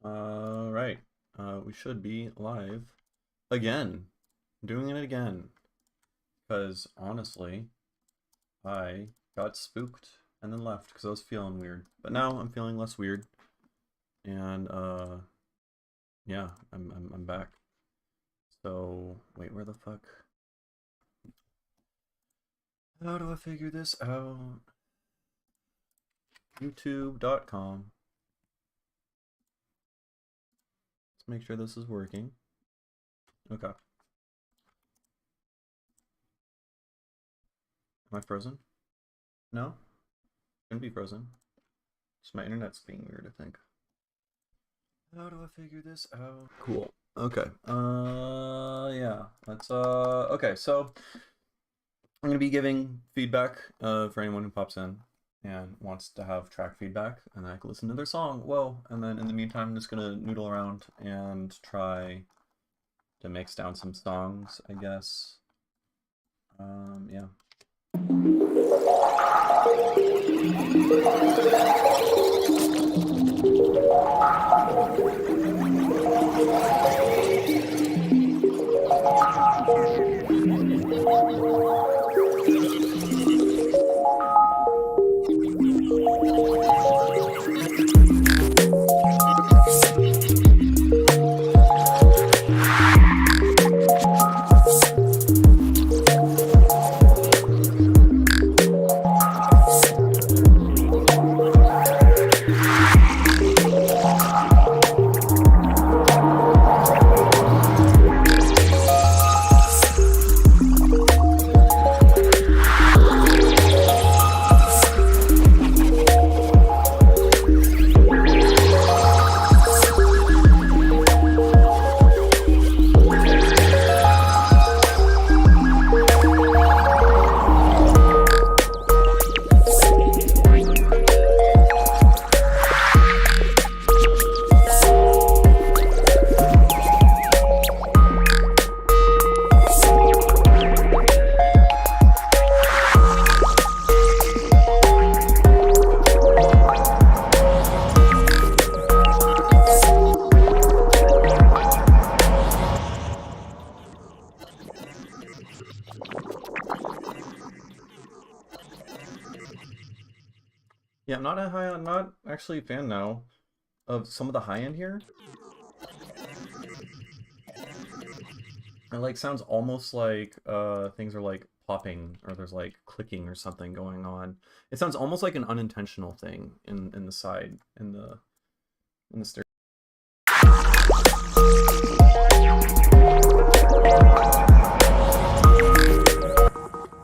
Right. We should be live again. Doing it again. Because honestly, I got spooked and then left because I was feeling weird. But now I'm feeling less weird. And yeah, I'm back. So wait, where the fuck? How do I figure this out? YouTube.com. Let's make sure this is working. Okay. Am I frozen? No? Shouldn't be frozen. Just my internet's being weird, I think. How do I figure this out? Cool. Okay. Yeah. Let's okay, so I'm gonna be giving feedback for anyone who pops in and wants to have track feedback, and I can listen to their song. Whoa. And then in the meantime, I'm just gonna noodle around and try to mix down some songs, I guess. Yeah. Yeah, I'm not actually a fan now of some of the high end here. It like sounds almost like things are like popping or there's like clicking or something going on. It sounds almost like an unintentional thing in the side in the stereo.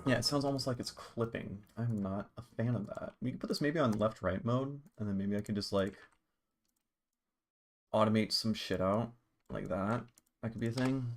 Yeah, it sounds almost like it's clipping. I'm not a fan of that. We could put this maybe on left right mode, and then maybe I could just like automate some shit out like that. That could be a thing.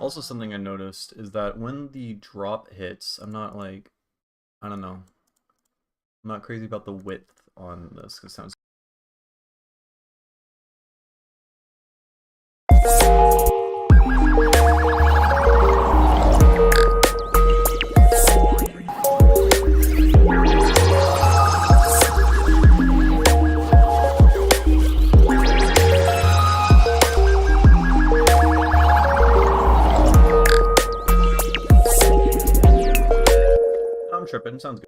Also, something I noticed is that when the drop hits, I'm not like, I don't know, I'm not crazy about the width on this because it sounds. I'm tripping, sounds good.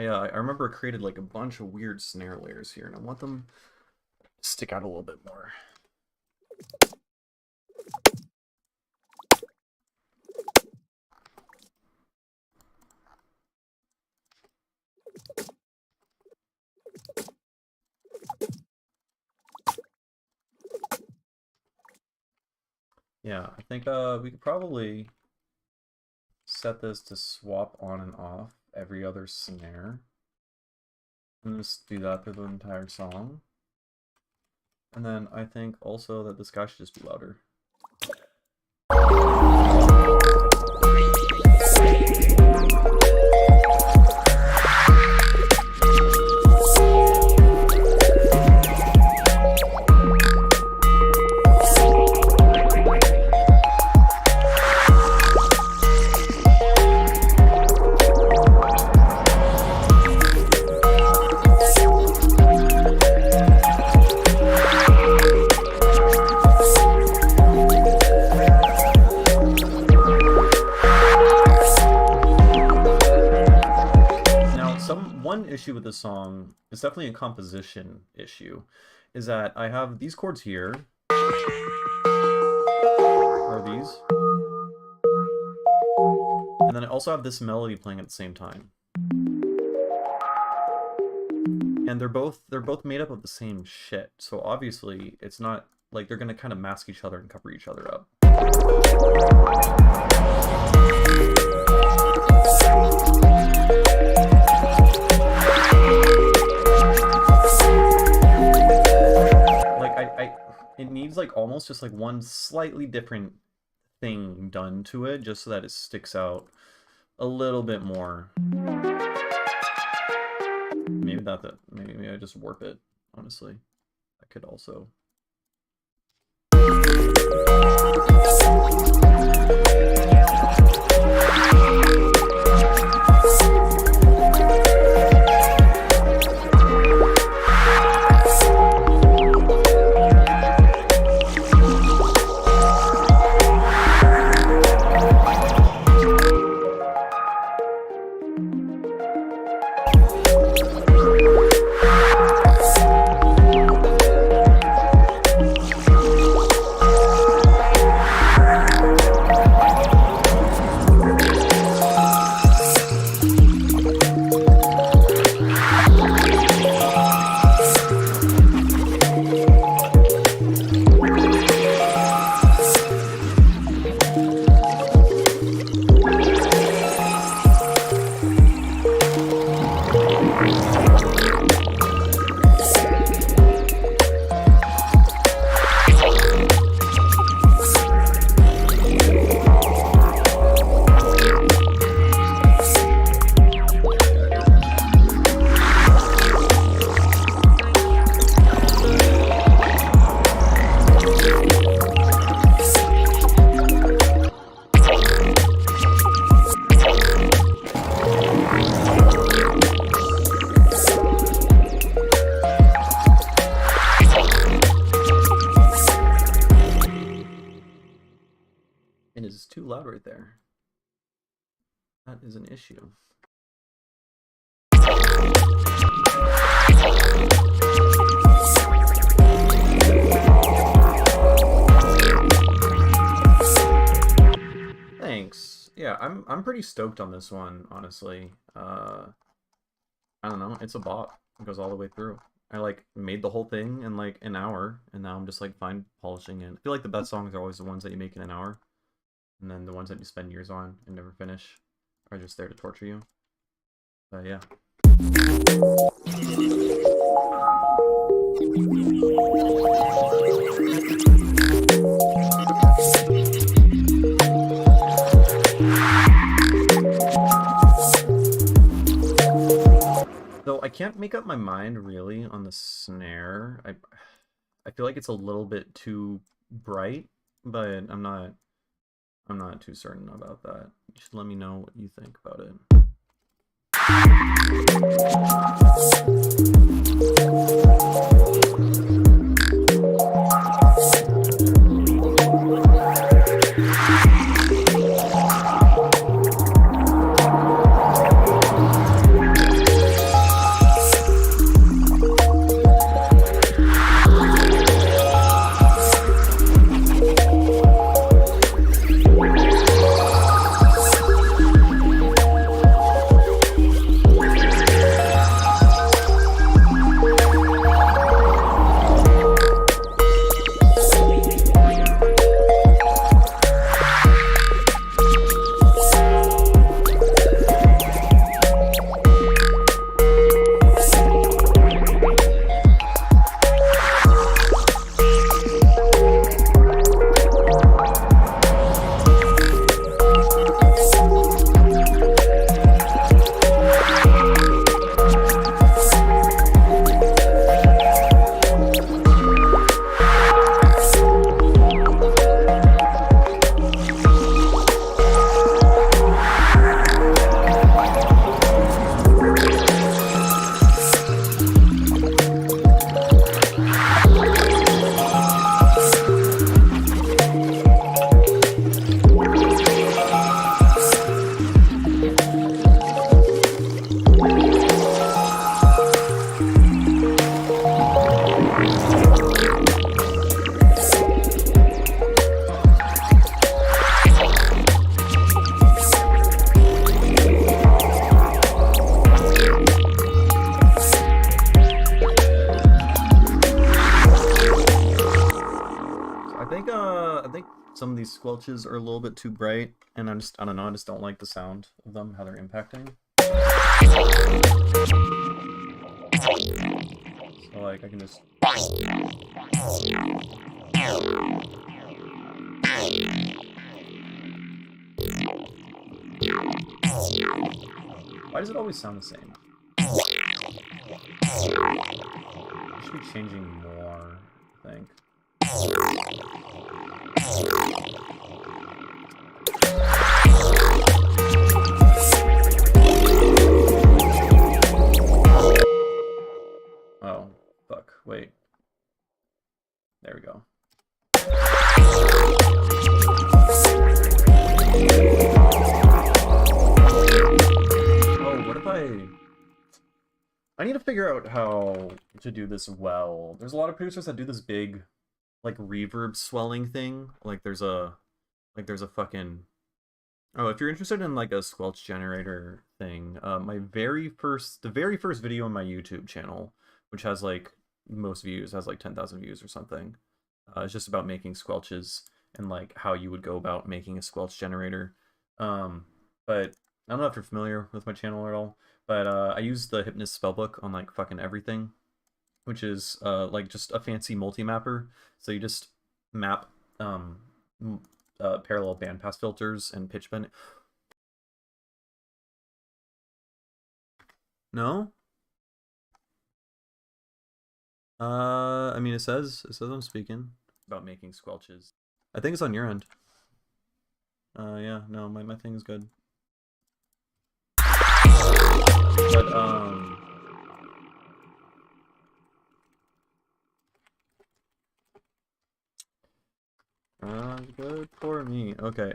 I remember I created like a bunch of weird snare layers here, and I want them to stick out a little bit more. Yeah, I think we could probably set this to swap on and off every other snare. And just do that through the entire song. And then I think also that this guy should just be louder. One issue with this song, it's definitely a composition issue, is that I have these chords here, or these, and then I also have this melody playing at the same time. And they're both made up of the same shit, so obviously it's not like they're gonna kind of mask each other and cover each other up. It needs like almost just like one slightly different thing done to it just so that it sticks out a little bit more. Maybe maybe I just warp it, honestly. I could also. It is too loud right there. That is an issue. Thanks. Yeah, I'm pretty stoked on this one, honestly. I don't know, it's a bop. It goes all the way through. I like made the whole thing in like an hour, and now I'm just like fine polishing it. I feel like the best songs are always the ones that you make in an hour. And then the ones that you spend years on and never finish are just there to torture you. But yeah. So I can't make up my mind really on the snare. I feel like it's a little bit too bright, but I'm not too certain about that. You should let me know what you think about it. some of these squelches are a little bit too bright, and I don't know, I just don't like the sound of them, how they're impacting. So like I can just why does it always sound the same? I should be changing more, I think. Oh, fuck. Wait. There we go. Oh, what if I need to figure out how to do this well. There's a lot of producers that do this big, like, reverb swelling thing. Like, there's a fucking... Oh, if you're interested in, like, a squelch generator thing, the very first video on my YouTube channel, which has, like, most views, has, like, 10,000 views or something, it's just about making squelches and, like, how you would go about making a squelch generator. But I don't know if you're familiar with my channel at all, but I use the Hypnus spellbook on, like, fucking everything, which is, like, just a fancy multi-mapper. So you just map, parallel bandpass filters and pitch bend. No? I mean, it says I'm speaking about making squelches. I think it's on your end. Yeah, no, my thing's good. But, good for me. Okay,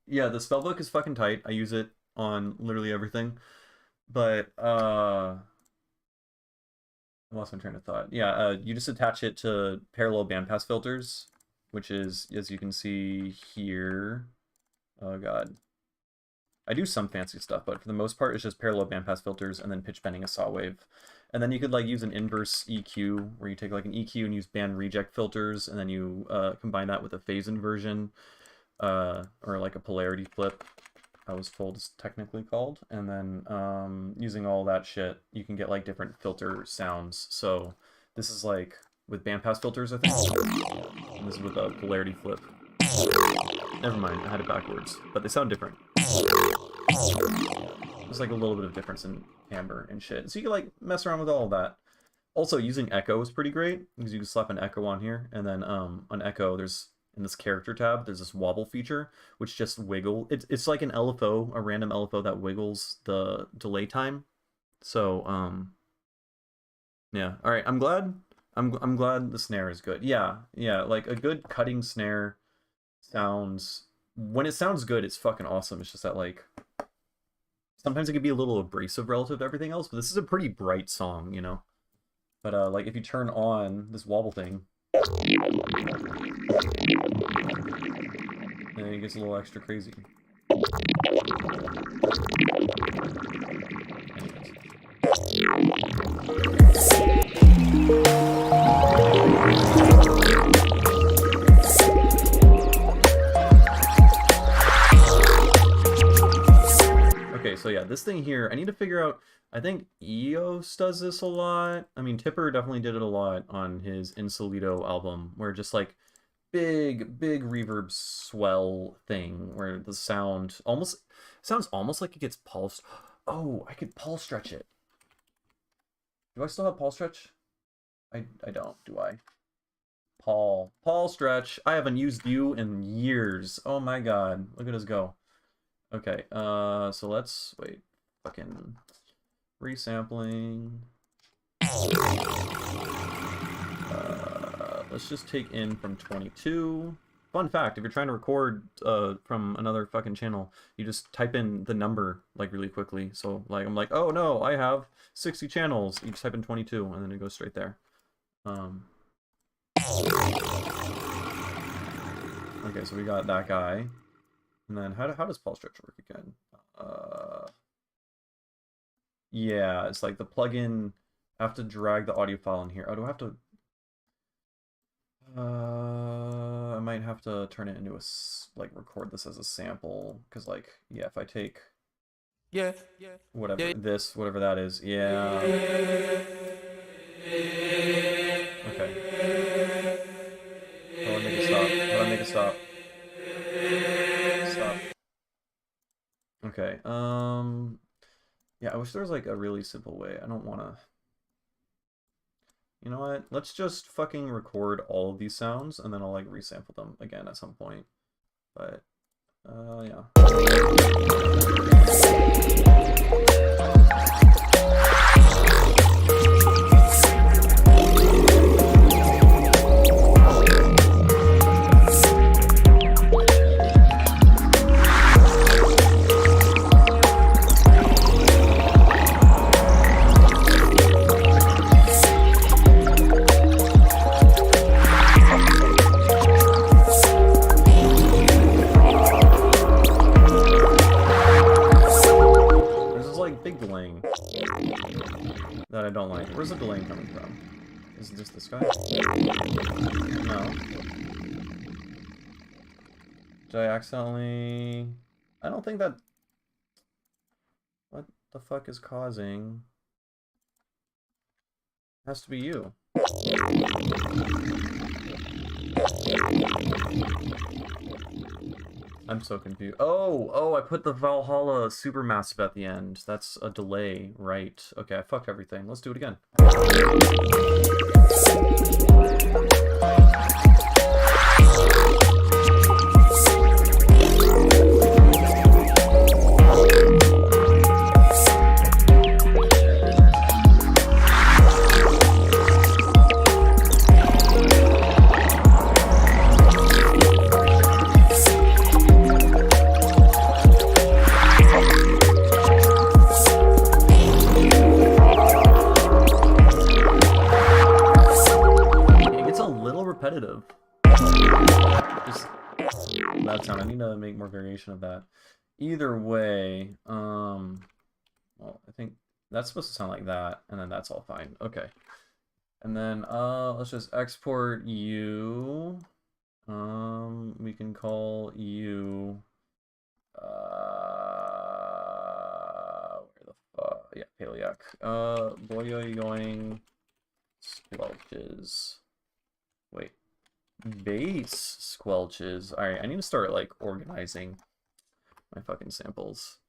yeah, the spellbook is fucking tight. I use it on literally everything. But, I lost my train of thought. Yeah, you just attach it to parallel bandpass filters, which is, as you can see here... Oh god. I do some fancy stuff, but for the most part, it's just parallel bandpass filters and then pitch bending a saw wave. And then you could like use an inverse EQ, where you take like an EQ and use band reject filters, and then you combine that with a phase inversion, or like a polarity flip, I was told is technically called. And then using all that shit, you can get like different filter sounds. So this is like with bandpass filters, I think. And this is with a polarity flip. Never mind, I had it backwards, but they sound different. There's like a little bit of difference in timbre and shit. So you can like mess around with all of that. Also, using echo is pretty great because you can slap an echo on here, and then on echo, there's in this character tab, there's this wobble feature which just wiggle. It's like an LFO, a random LFO that wiggles the delay time. So yeah. All right. I'm glad the snare is good. Yeah, like a good cutting snare sounds, when it sounds good, it's fucking awesome. It's just that like sometimes it can be a little abrasive relative to everything else, but this is a pretty bright song, you know. But like if you turn on this wobble thing, then it gets a little extra crazy. Okay, so yeah, this thing here, I need to figure out, I think Eos does this a lot. I mean, Tipper definitely did it a lot on his Insolito album, where just like big reverb swell thing, where the sound sounds almost like it gets pulsed. Oh, I could pulse stretch it. Do I still have pulse stretch? I don't, do I? Paul stretch. I haven't used you in years. Oh my god, look at us go. Okay, so let's wait. Fucking resampling. Let's just take in from 22. Fun fact, if you're trying to record from another fucking channel, you just type in the number like really quickly. So like I'm like, oh no, I have 60 channels. You just type in 22 and then it goes straight there. Okay, so we got that guy. And then how does pulse stretch work again? Yeah, it's like the plugin. I have to drag the audio file in here. Oh, do I have to? might have to turn it into like record this as a sample, because like, yeah, if I take whatever this, whatever that is, yeah. Okay. How do I make it stop? How do I make it stop? Stop. Okay. Yeah, I wish there was like a really simple way. I don't want to. You know what? Let's just fucking record all of these sounds and then I'll like resample them again at some point. But yeah. That I don't like. Where's the delaying coming from? Is it just this guy? No. Did I accidentally... I don't think that... What the fuck is causing... It has to be you. I'm so confused. Oh, I put the Valhalla Supermassive at the end. That's a delay, right? Okay, I fucked everything. Let's do it again. Repetitive. Just that sound. I need to make more variation of that. Either way, well, I think that's supposed to sound like that, and then that's all fine. Okay. And then let's just export you. We can call you where the fuck? Yeah, Paleac. Boyoing squelches. Wait, bass squelches. All right, I need to start like organizing my fucking samples.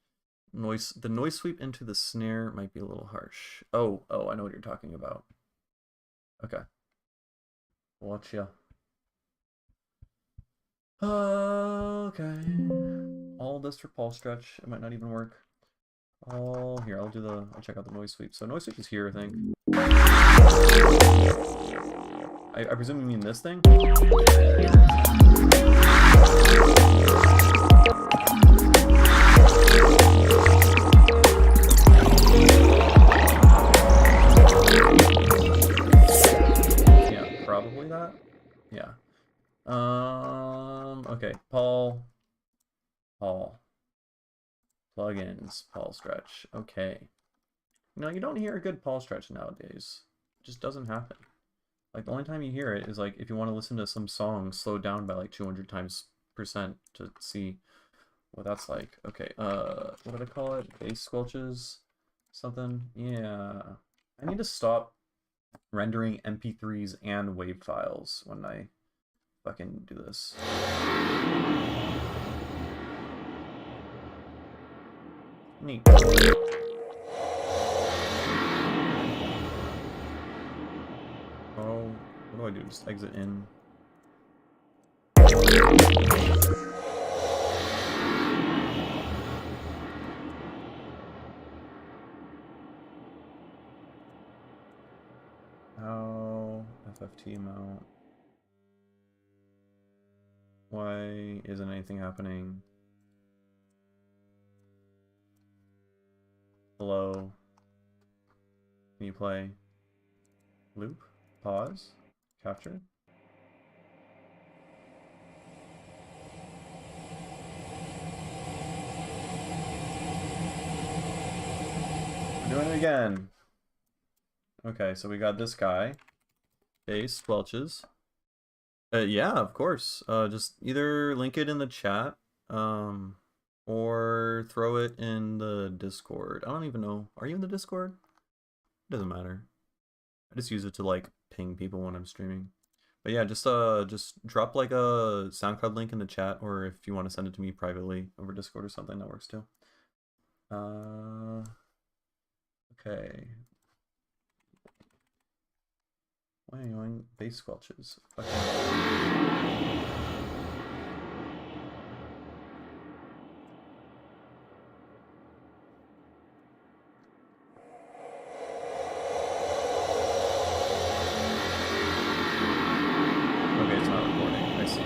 The noise sweep into the snare might be a little harsh. Oh, I know what you're talking about. Okay. Watch ya. Okay. All this for Paul stretch. It might not even work. Oh, here, I'll check out the noise sweep. So noise sweep is here, I think. I presume you mean this thing? Yeah, probably that. Yeah. Okay, Paul. Plugins, Paul stretch. Okay. You know, you don't hear a good Paul stretch nowadays. It just doesn't happen. Like, the only time you hear it is, like, if you want to listen to some song slowed down by, like, 200% to see what that's like. Okay, what did I call it? Bass squelches? Something? Yeah. I need to stop rendering MP3s and WAV files when I fucking do this. Neat. Oh, what do I do? Just exit in. How FFT mount? Why isn't anything happening? Hello? Can you play? Loop? Pause? Capture? We're doing it again. Okay, so we got this guy. Bass, squelches. Yeah, of course. Just either link it in the chat, or throw it in the Discord. I don't even know. Are you in the Discord? Doesn't matter. I just use it to like ping people when I'm streaming. But yeah, just drop like a SoundCloud link in the chat, or if you want to send it to me privately over Discord or something, that works too. Okay. Why are you going bass squelches? Okay. Okay, it's not recording. I see.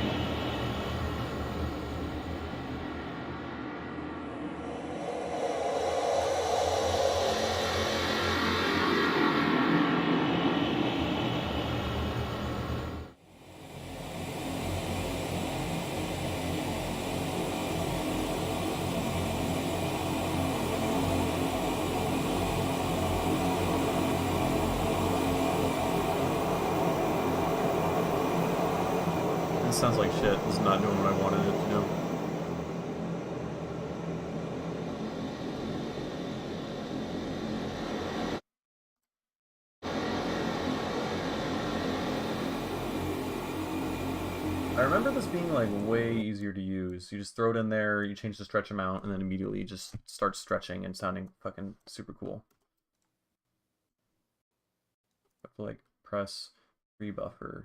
This sounds like shit. This is not doing what I wanted it to do. I remember this being like way easier to use. You just throw it in there, you change the stretch amount, and then immediately it just starts stretching and sounding fucking super cool. I have to like press rebuffer.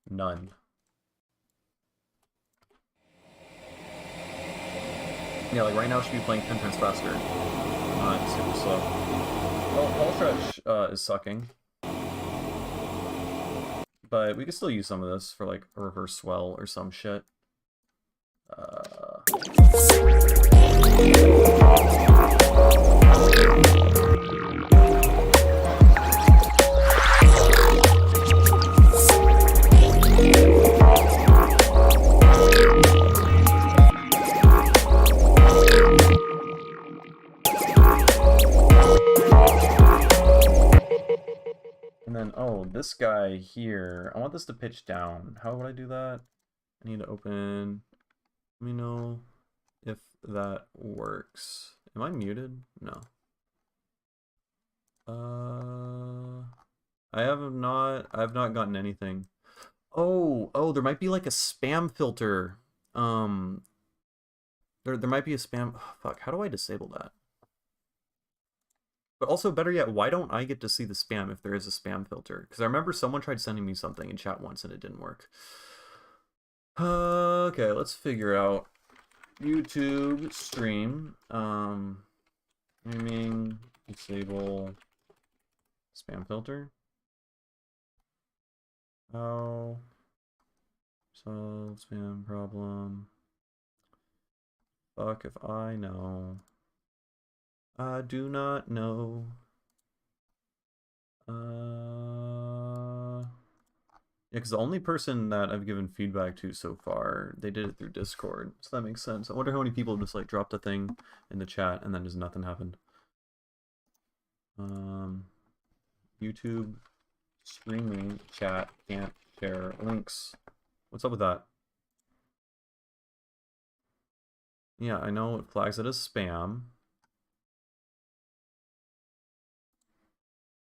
None. Yeah, like right now it should be playing 10 times faster. It's super slow. Well, Pulse Stretch is sucking. But we could still use some of this for like a reverse swell or some shit. And then, oh, this guy here, I want this to pitch down. How would I do that? I need to open, let me know if that works. Am I muted? No. I have not gotten anything. Oh, there might be like a spam filter. There might be a spam, oh, fuck, how do I disable that? But also, better yet, why don't I get to see the spam if there is a spam filter? Because I remember someone tried sending me something in chat once and it didn't work. Okay, let's figure out YouTube stream. Streaming, disable spam filter. How solve spam problem? Fuck if I know. I do not know. Yeah, because the only person that I've given feedback to so far, they did it through Discord, so that makes sense. I wonder how many people just like dropped a thing in the chat and then just nothing happened. YouTube streaming chat can't share links. What's up with that? Yeah, I know it flags it as spam.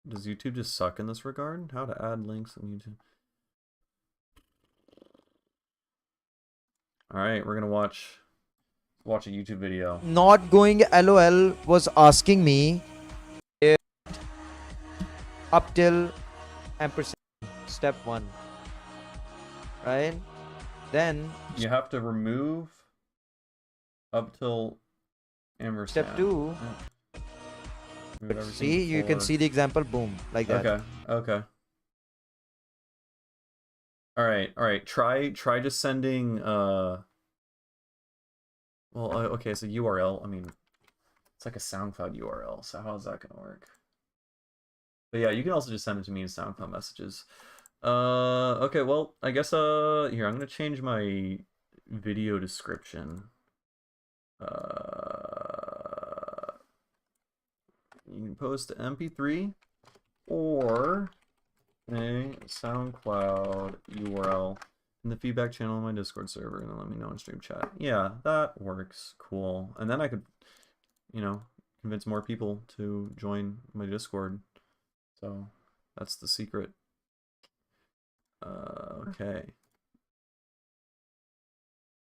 Does YouTube just suck in this regard? How to add links on YouTube? Alright, we're gonna watch a YouTube video. Not going LOL was asking me up till ampersand step 1, right? Then you have to remove up till ampersand. Step 2. See, you can see the example, boom, like that. Okay. All right. Try just sending well, okay, it's a URL. I mean, it's like a SoundCloud URL. So how's that gonna work? But yeah, you can also just send it to me in SoundCloud messages. Okay, well, I guess here, I'm gonna change my video description. You can post to MP3 or a SoundCloud URL in the feedback channel on my Discord server, and then let me know in stream chat. Yeah, that works. Cool. And then I could, you know, convince more people to join my Discord. So that's the secret. Okay.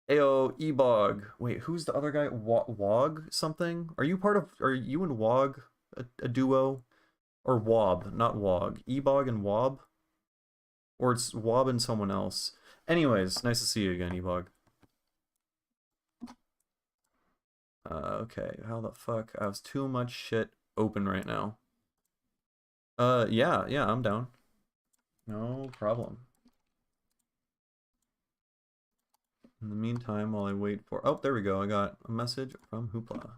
Ayo, Ebog. Wait, who's the other guy? Wog something? Are you and Wog a duo? Or Wob, not Wog. Ebog and Wob? Or it's Wob and someone else. Anyways, nice to see you again, Ebog. Okay, how the fuck? I have too much shit open right now. Yeah, I'm down. No problem. In the meantime, while I wait for... Oh, there we go. I got a message from Hoopla.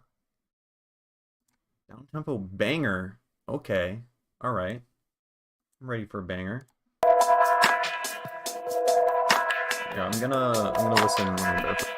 Down-tempo banger. Okay. Alright. I'm ready for a banger. Yeah, I'm gonna listen a little bit.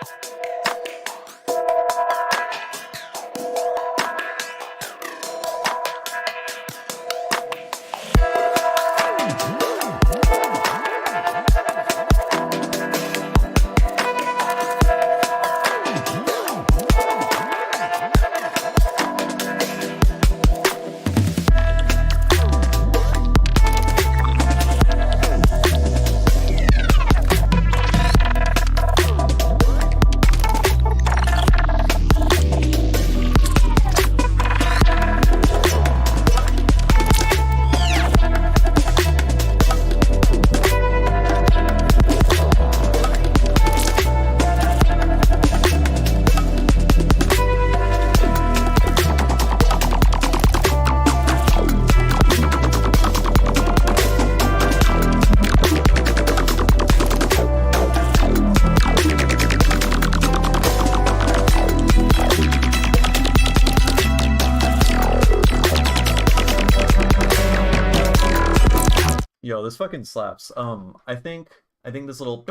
Yo, this fucking slaps. I think this little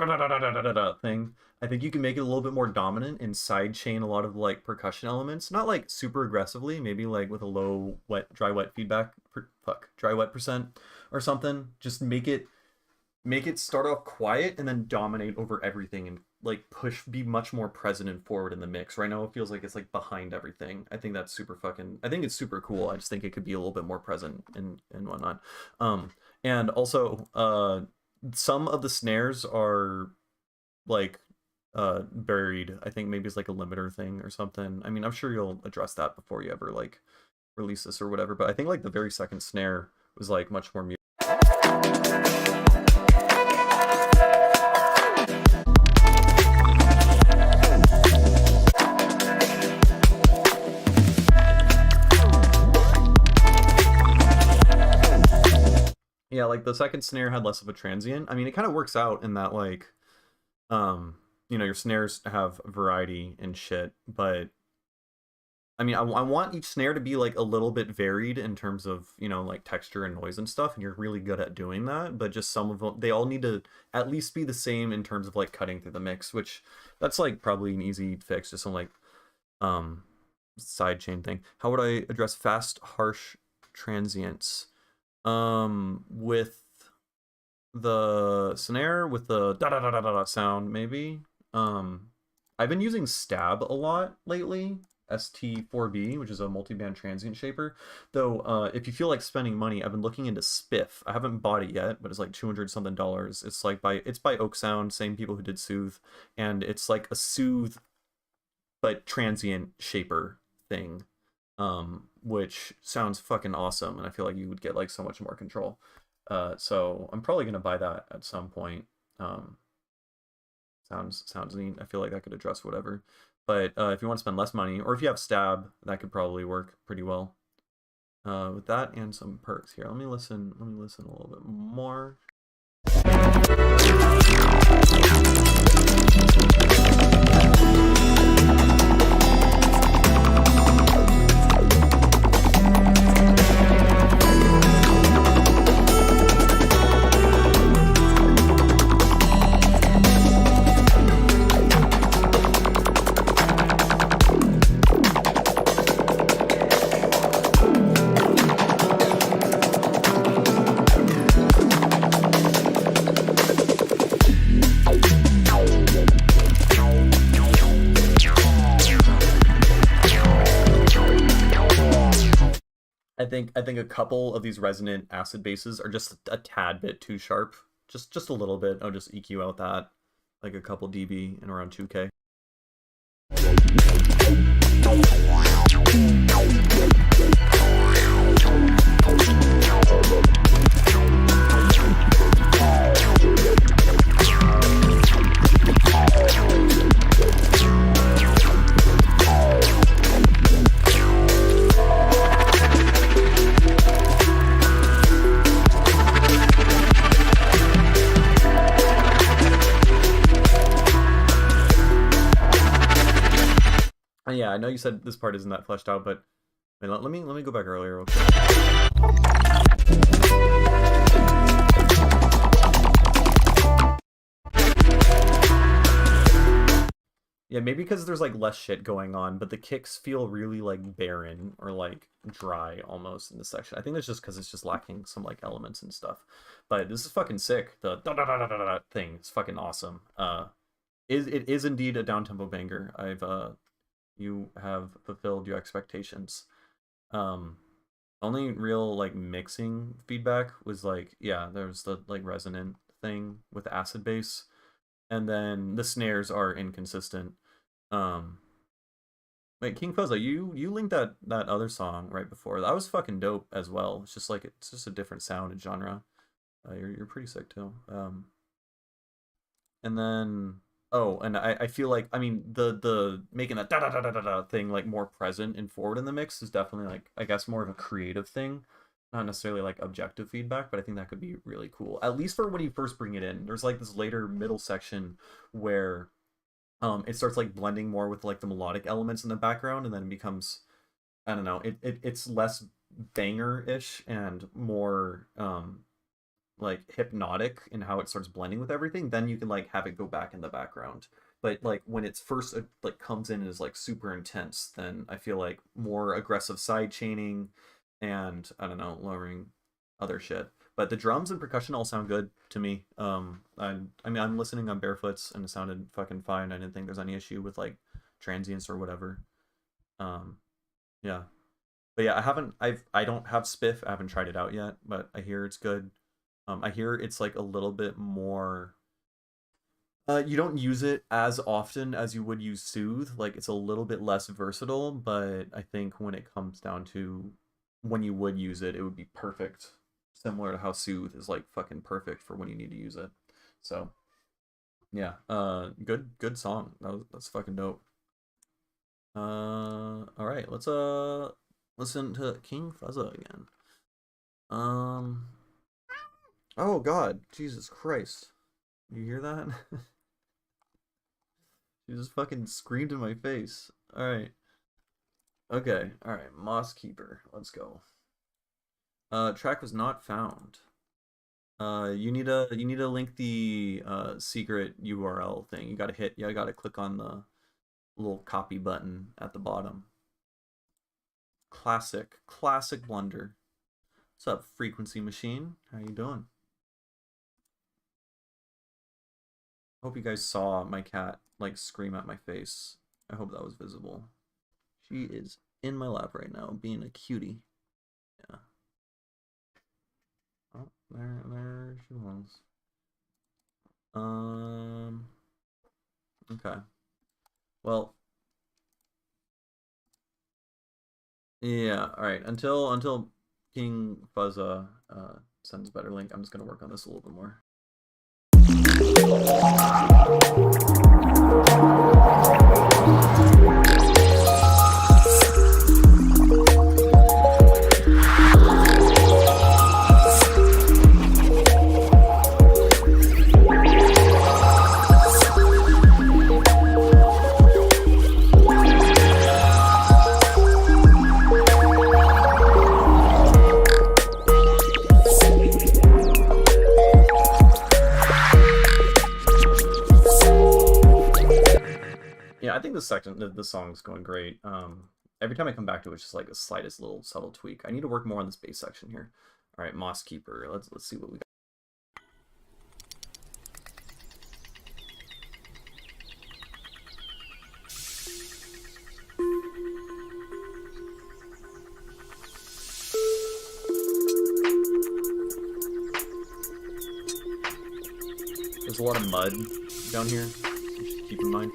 thing, I think you can make it a little bit more dominant and sidechain a lot of like percussion elements, not like super aggressively, maybe like with a low dry wet feedback, dry wet percent or something. Just make it start off quiet and then dominate over everything and like be much more present and forward in the mix. Right now it feels like it's like behind everything. I think that's super I think it's super cool. I just think it could be a little bit more present and whatnot. And also, some of the snares are like buried. I think maybe it's like a limiter thing or something. I mean, I'm sure you'll address that before you ever like release this or whatever. But I think like the very second snare was like much more muted. Yeah, like the second snare had less of a transient. I mean, it kind of works out in that like, you know, your snares have variety and shit, but I mean, I want each snare to be like a little bit varied in terms of, you know, like texture and noise and stuff, and you're really good at doing that, but just some of them, they all need to at least be the same in terms of like cutting through the mix, which that's like probably an easy fix, just some like sidechain thing. How would I address fast, harsh transients? With the snare, with the da da da da da sound, maybe. I've been using Stab a lot lately, ST4B, which is a multi-band transient shaper. Though, if you feel like spending money, I've been looking into Spiff. I haven't bought it yet, but it's like $200 something. It's like it's by Oak Sound, same people who did Soothe, and it's like a Soothe but transient shaper thing. Which sounds fucking awesome, and I feel like you would get like so much more control. So I'm probably gonna buy that at some point. Sounds neat. I feel like that could address whatever. But if you want to spend less money, or if you have Stab, that could probably work pretty well. With that and some perks here. Let me listen a little bit more. I think a couple of these resonant acid basses are just a tad bit too sharp. Just a little bit. I'll just EQ out that like a couple dB and around 2K. Yeah, I know you said this part isn't that fleshed out, but let me go back earlier real quick. Yeah, maybe because there's like less shit going on, but the kicks feel really like barren or like dry almost in this section. I think that's just because it's just lacking some like elements and stuff. But this is fucking sick. The da da da da da da thing is fucking awesome. It is indeed a down tempo banger. You have fulfilled your expectations. Only real like mixing feedback was like, yeah, there's the like resonant thing with acid bass, and then the snares are inconsistent. Wait, King Fuzza, you linked that other song right before. That was fucking dope as well. It's just like it's just a different sound and genre. You're pretty sick too. And then oh, and I feel like I mean the making that da da da da da da thing like more present and forward in the mix is definitely like I guess more of a creative thing, not necessarily like objective feedback, but I think that could be really cool. At least for when you first bring it in. There's like this later middle section where it starts like blending more with like the melodic elements in the background, and then it becomes I don't know, it's less banger-ish and more like hypnotic in how it starts blending with everything. Then you can like have it go back in the background. But like when it's first like comes in and is like super intense, then I feel like more aggressive side chaining and I don't know, lowering other shit. But the drums and percussion all sound good to me. I mean I'm listening on barefoots and it sounded fucking fine. I didn't think there's any issue with like transients or whatever. Um yeah. But yeah, I don't have Spiff. I haven't tried it out yet, but I hear it's good. I hear it's like a little bit more. You don't use it as often as you would use Soothe. Like it's a little bit less versatile, but I think when it comes down to when you would use it, it would be perfect. Similar to how Soothe is like fucking perfect for when you need to use it. So yeah, good song. That's fucking dope. All right, let's listen to King Fuzza again. Oh God, Jesus Christ. You hear that? She just fucking screamed in my face. Alright. Okay, alright. Moss Keeper. Let's go. Track was not found. You need to link the secret URL thing. You gotta click on the little copy button at the bottom. Classic blunder. What's up, Frequency Machine? How you doing? Hope you guys saw my cat like scream at my face. I hope that was visible. She is in my lap right now, being a cutie. Yeah. Oh, there she was. Okay. Well. Yeah. All right. Until King Fuzza sends a better link, I'm just gonna work on this a little bit more. Yeah, I think this song's going great. Every time I come back to it, it's just like a slightest little subtle tweak. I need to work more on this bass section here. All right, Moss Keeper. Let's see what we got. a lot of mud down here, so just keep in mind.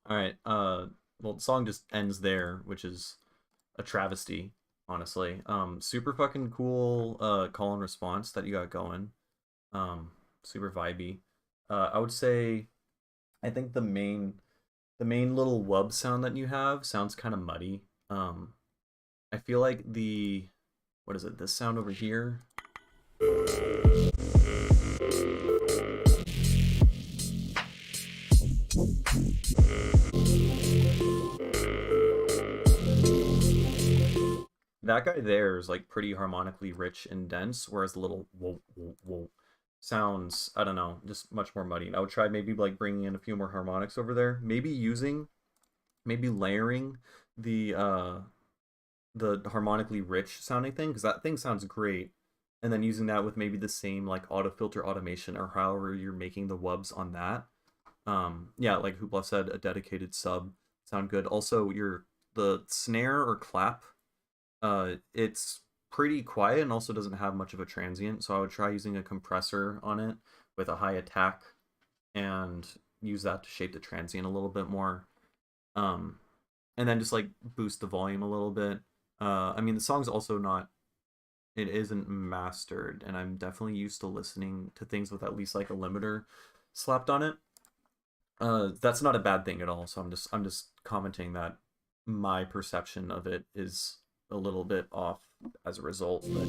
Alright, well, the song just ends there, which is a travesty, honestly. Super fucking cool, call and response that you got going. Super vibey. I would say, I think the main little wub sound that you have sounds kind of muddy. I feel like what is it, this sound over here? That guy there is like pretty harmonically rich and dense, whereas the little whoa, whoa, whoa sounds, I don't know, just much more muddy. I would try maybe like bringing in a few more harmonics over there. Maybe layering the harmonically rich sounding thing, because that thing sounds great. And then using that with maybe the same like auto filter automation or however you're making the wubs on that. Yeah, like Hoopla said, a dedicated sub sound good. Also, the snare or clap, it's pretty quiet and also doesn't have much of a transient, so I would try using a compressor on it with a high attack and use that to shape the transient a little bit more. And then just like boost the volume a little bit. I mean, the song's also not, it isn't mastered, and I'm definitely used to listening to things with at least like a limiter slapped on it. That's not a bad thing at all, so I'm just commenting that my perception of it is a little bit off as a result, but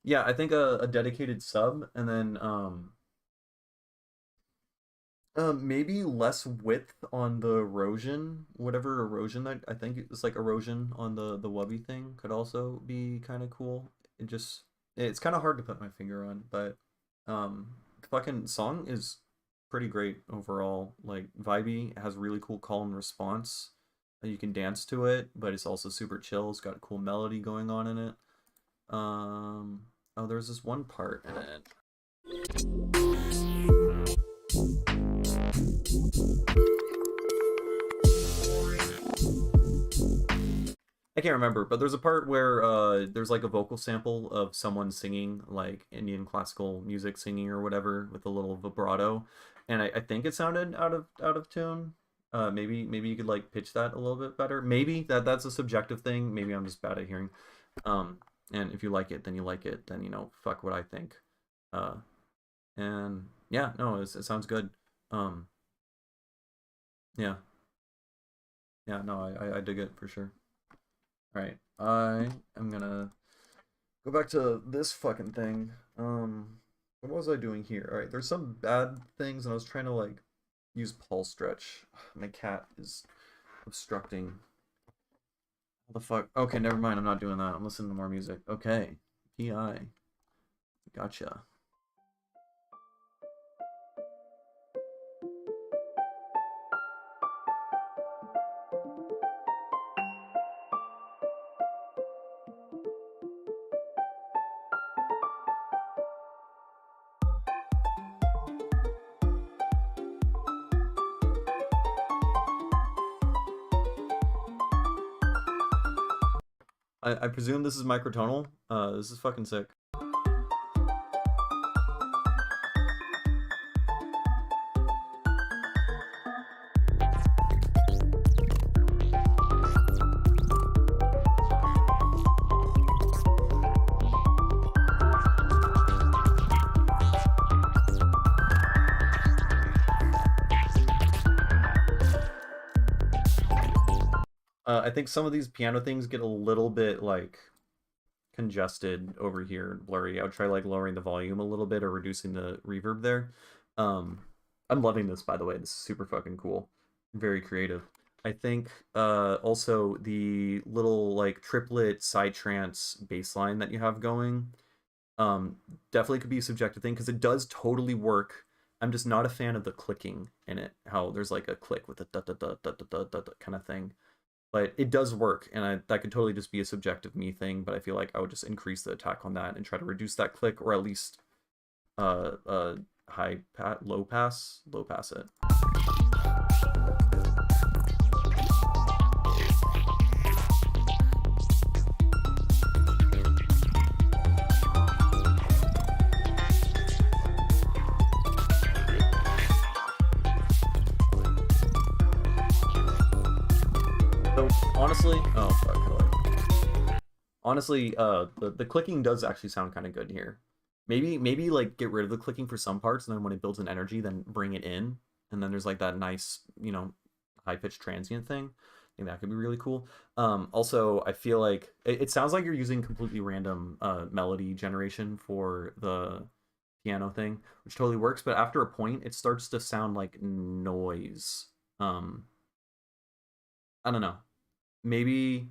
yeah, I think a dedicated sub, and then maybe less width on the erosion, whatever erosion that I think it's like erosion on the wubby thing could also be kind of cool. It's kind of hard to put my finger on, but the fucking song is pretty great overall. Like vibey, it has really cool call and response. You can dance to it, but it's also super chill. It's got a cool melody going on in it. Oh, there's this one part in it. I can't remember, but there's a part where there's like a vocal sample of someone singing like Indian classical music singing or whatever with a little vibrato, and I think it sounded out of tune. Maybe you could like pitch that a little bit better. Maybe that's a subjective thing. Maybe I'm just bad at hearing. And if you like it, then you like it. Then fuck what I think. Uh, and yeah, no, it sounds good. Um, yeah, yeah, no, I dig it for sure. All right, I am gonna go back to this fucking thing. What was I doing here? All right, there's some bad things, and I was trying to like use pulse stretch. My cat is obstructing. What the fuck? Okay, never mind. I'm not doing that. I'm listening to more music. Okay, PI. Gotcha. I presume this is microtonal. This is fucking sick. I think some of these piano things get a little bit like congested over here and blurry. I would try like lowering the volume a little bit or reducing the reverb there. Um, I'm loving this, by the way. This is super fucking cool. Very creative. I think also the little like triplet side trance bass line that you have going definitely could be a subjective thing because it does totally work. I'm just not a fan of the clicking in it. How there's like a click with a da da da da da da da kind of thing. But it does work, and that could totally just be a subjective me thing, but I feel like I would just increase the attack on that and try to reduce that click, or at least low pass it. So honestly, oh fuck, honestly, the clicking does actually sound kind of good here. Maybe like get rid of the clicking for some parts, and then when it builds an energy, then bring it in, and then there's like that nice, you know, high pitched transient thing. I think that could be really cool. Also, I feel like it sounds like you're using completely random melody generation for the piano thing, which totally works. But after a point, it starts to sound like noise. I don't know. Maybe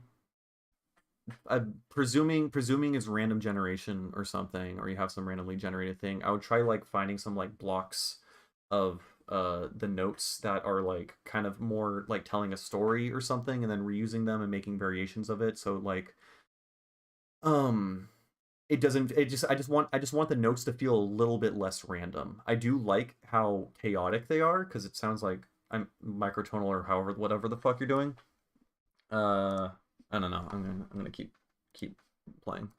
I'm presuming it's random generation or something, or you have some randomly generated thing. I would try like finding some like blocks of the notes that are like kind of more like telling a story or something, and then reusing them and making variations of it. So like it doesn't I just want the notes to feel a little bit less random. I do like how chaotic they are because it sounds like I'm microtonal or however whatever the fuck you're doing. I don't know. I'm gonna keep playing.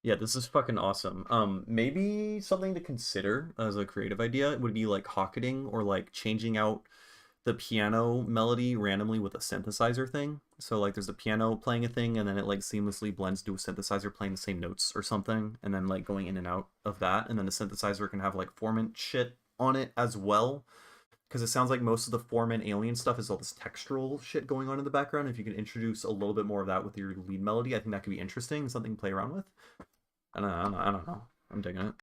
Yeah, this is fucking awesome. Maybe something to consider as a creative idea would be like hocketing or like changing out the piano melody randomly with a synthesizer thing. So like there's a piano playing a thing and then it like seamlessly blends to a synthesizer playing the same notes or something, and then like going in and out of that, and then the synthesizer can have like formant shit on it as well. Because it sounds like most of the formant alien stuff is all this textural shit going on in the background. If you can introduce a little bit more of that with your lead melody, I think that could be interesting, something to play around with. I don't know. I'm digging it.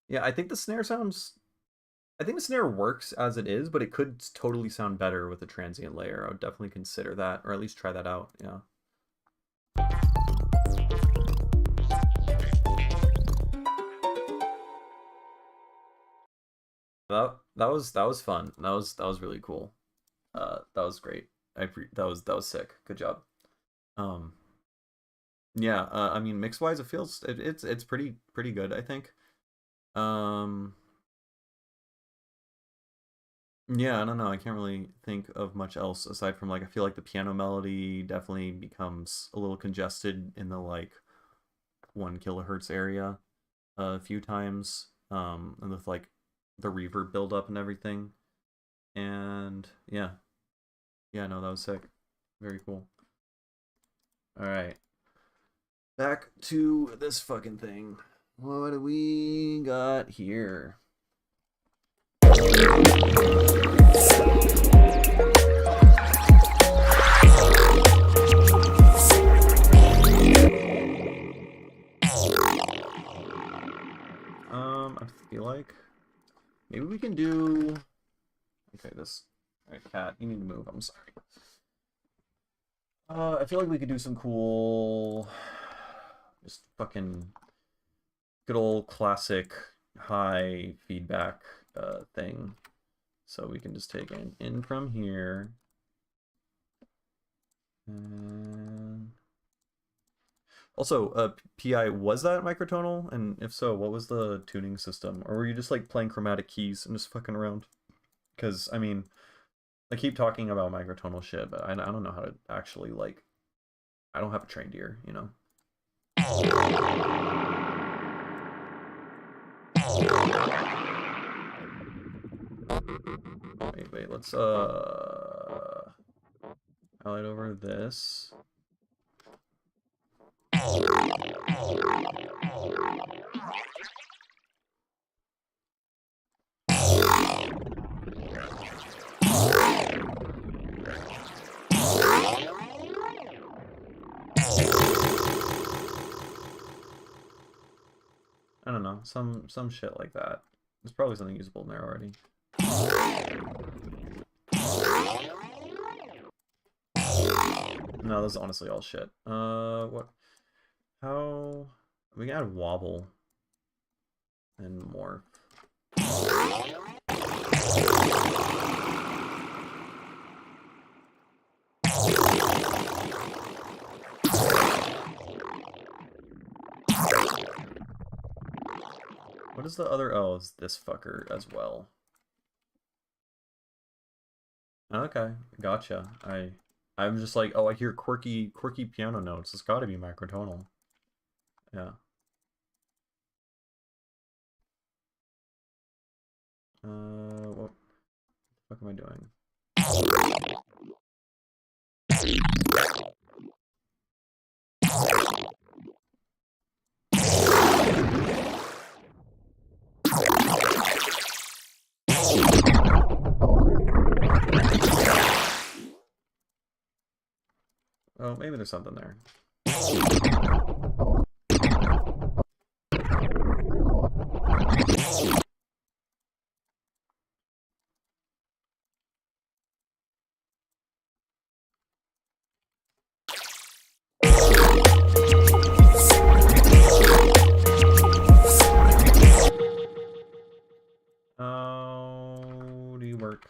Yeah, I think the snare sounds. I think the snare works as it is, but it could totally sound better with a transient layer. I would definitely consider that, or at least try that out. Yeah. That was fun. That was really cool. That was great. That was sick. Good job. Um, yeah. I mean, mix wise, it's pretty good. I think. Um, yeah. I don't know. I can't really think of much else aside from like I feel like the piano melody definitely becomes a little congested in the like 1 kilohertz area a few times. And with like the reverb buildup and everything. And yeah, no, that was sick. Very cool. All right, back to this fucking thing. What do we got here? I feel like maybe we can do. Okay, this. All right, cat, you need to move. I'm sorry. I feel like we could do some cool, just fucking good old classic high feedback thing. So we can just take in from here. And also, PI, was that microtonal? And if so, what was the tuning system? Or were you just like playing chromatic keys and just fucking around? Because, I mean, I keep talking about microtonal shit, but I don't know how to actually, like, I don't have a trained ear, you know? Wait, let's, highlight over this. I don't know, some shit like that. There's probably something usable in there already. No, this is honestly all shit. What? How? We can add wobble and morph. What is the other? Oh, it's this fucker as well. Okay, gotcha. I'm just like, oh, I hear quirky piano notes. It's got to be microtonal. Yeah. What the fuck am I doing? Oh, maybe there's something there. How do you work?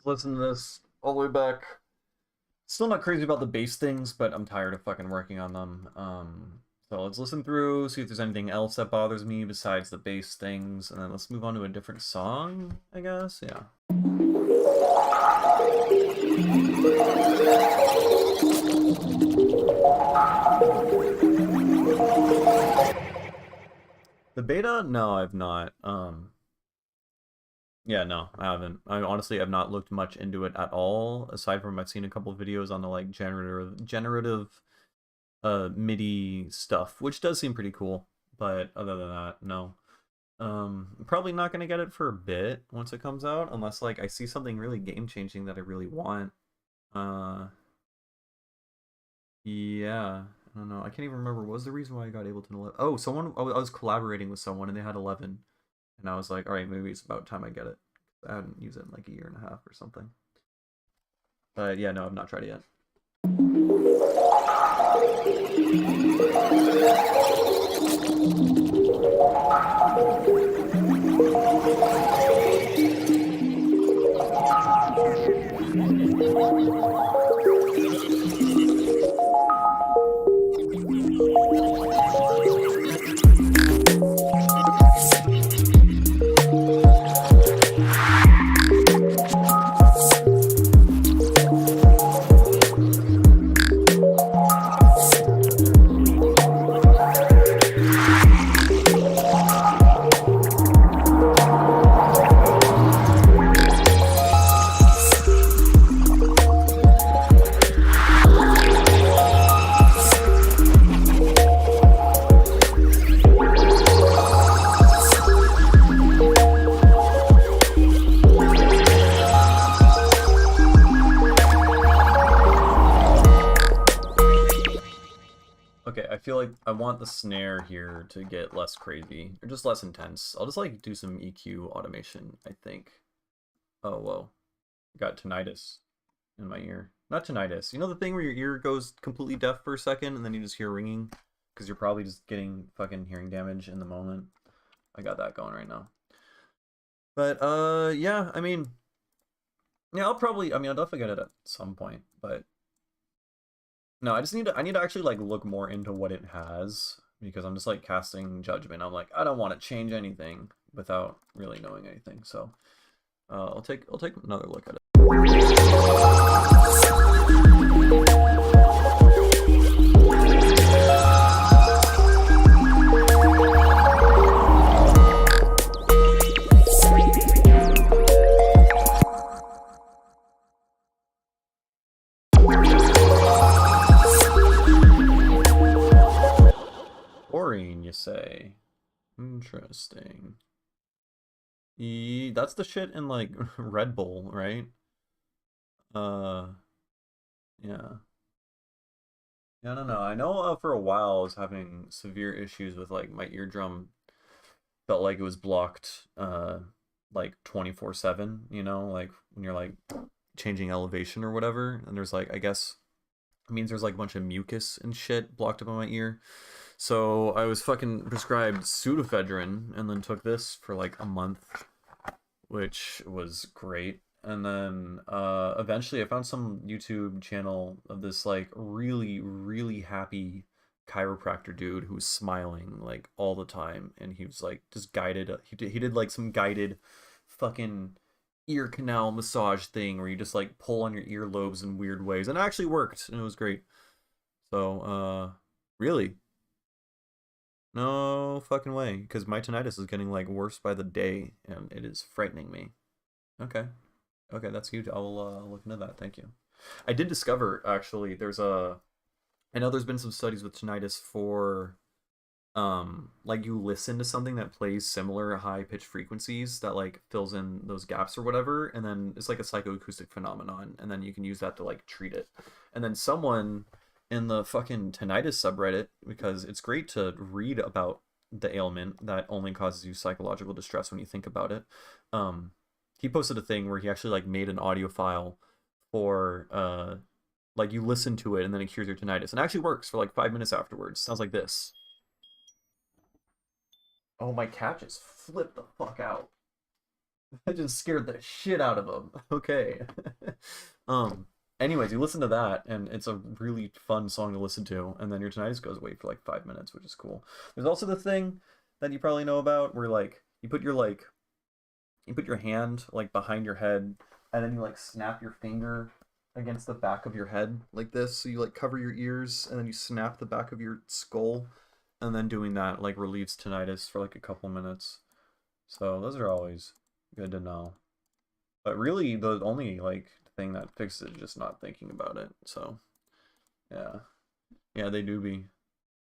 listen to this all the way back. Still not crazy about the bass things, but I'm tired of fucking working on them. So let's listen through, see if there's anything else that bothers me besides the bass things, and then let's move on to a different song, I guess. Yeah. The beta? No, I've not. Yeah, no, I haven't. I honestly have not looked much into it at all, aside from I've seen a couple of videos on the like generative MIDI stuff, which does seem pretty cool. But other than that, no. Probably not gonna get it for a bit once it comes out, unless like I see something really game changing that I really want. Yeah, I don't know. I can't even remember what was the reason why I got Ableton 11. Oh, I was collaborating with someone and they had 11, and I was like, all right, maybe it's about time I get it. I hadn't used it in like a year and a half or something. But yeah, no, I've not tried it yet. Okay, I feel like I want the snare here to get less crazy, or just less intense. I'll just like do some EQ automation, I think. Oh, whoa. Got tinnitus in my ear. Not tinnitus. You know the thing where your ear goes completely deaf for a second and then you just hear ringing? Because you're probably just getting fucking hearing damage in the moment. I got that going right now. But, yeah, I mean... Yeah, I'll definitely get it at some point, but... No, I need to actually like look more into what it has, because I'm just like casting judgment. I'm like, I don't want to change anything without really knowing anything. So I'll take another look at it. Boring, you say? Interesting. That's the shit in like Red Bull, right? Yeah. Yeah, I don't know. I know for a while I was having severe issues with like my eardrum felt like it was blocked like 24/7, you know, like when you're like changing elevation or whatever, and there's like I guess it means there's like a bunch of mucus and shit blocked up on my ear. So I was fucking prescribed pseudoephedrine and then took this for like a month, which was great. And then eventually I found some YouTube channel of this like really, really happy chiropractor dude who was smiling like all the time, and he was like just guided. He did like some guided fucking ear canal massage thing where you just like pull on your earlobes in weird ways, and it actually worked, and it was great. So really, no fucking way, because my tinnitus is getting like worse by the day, and it is frightening me. Okay. Okay, that's huge. I'll look into that. Thank you. I did discover actually I know there's been some studies with tinnitus for like you listen to something that plays similar high pitch frequencies that like fills in those gaps or whatever, and then it's like a psychoacoustic phenomenon, and then you can use that to like treat it. And then someone in the fucking tinnitus subreddit, because it's great to read about the ailment that only causes you psychological distress when you think about it. He posted a thing where he actually like made an audio file for like you listen to it and then it cures your tinnitus, and it actually works for like 5 minutes afterwards. Sounds like this. Oh, my cat just flipped the fuck out. That just scared the shit out of him. Okay. um. Anyways, you listen to that, and it's a really fun song to listen to, and then your tinnitus goes away for like 5 minutes, which is cool. There's also the thing that you probably know about, where like you put your hand like behind your head, and then you like snap your finger against the back of your head like this, so you like cover your ears, and then you snap the back of your skull, and then doing that like relieves tinnitus for like a couple minutes. So those are always good to know. But really, the only like thing that fixes it is just not thinking about it. So yeah, yeah, they do be.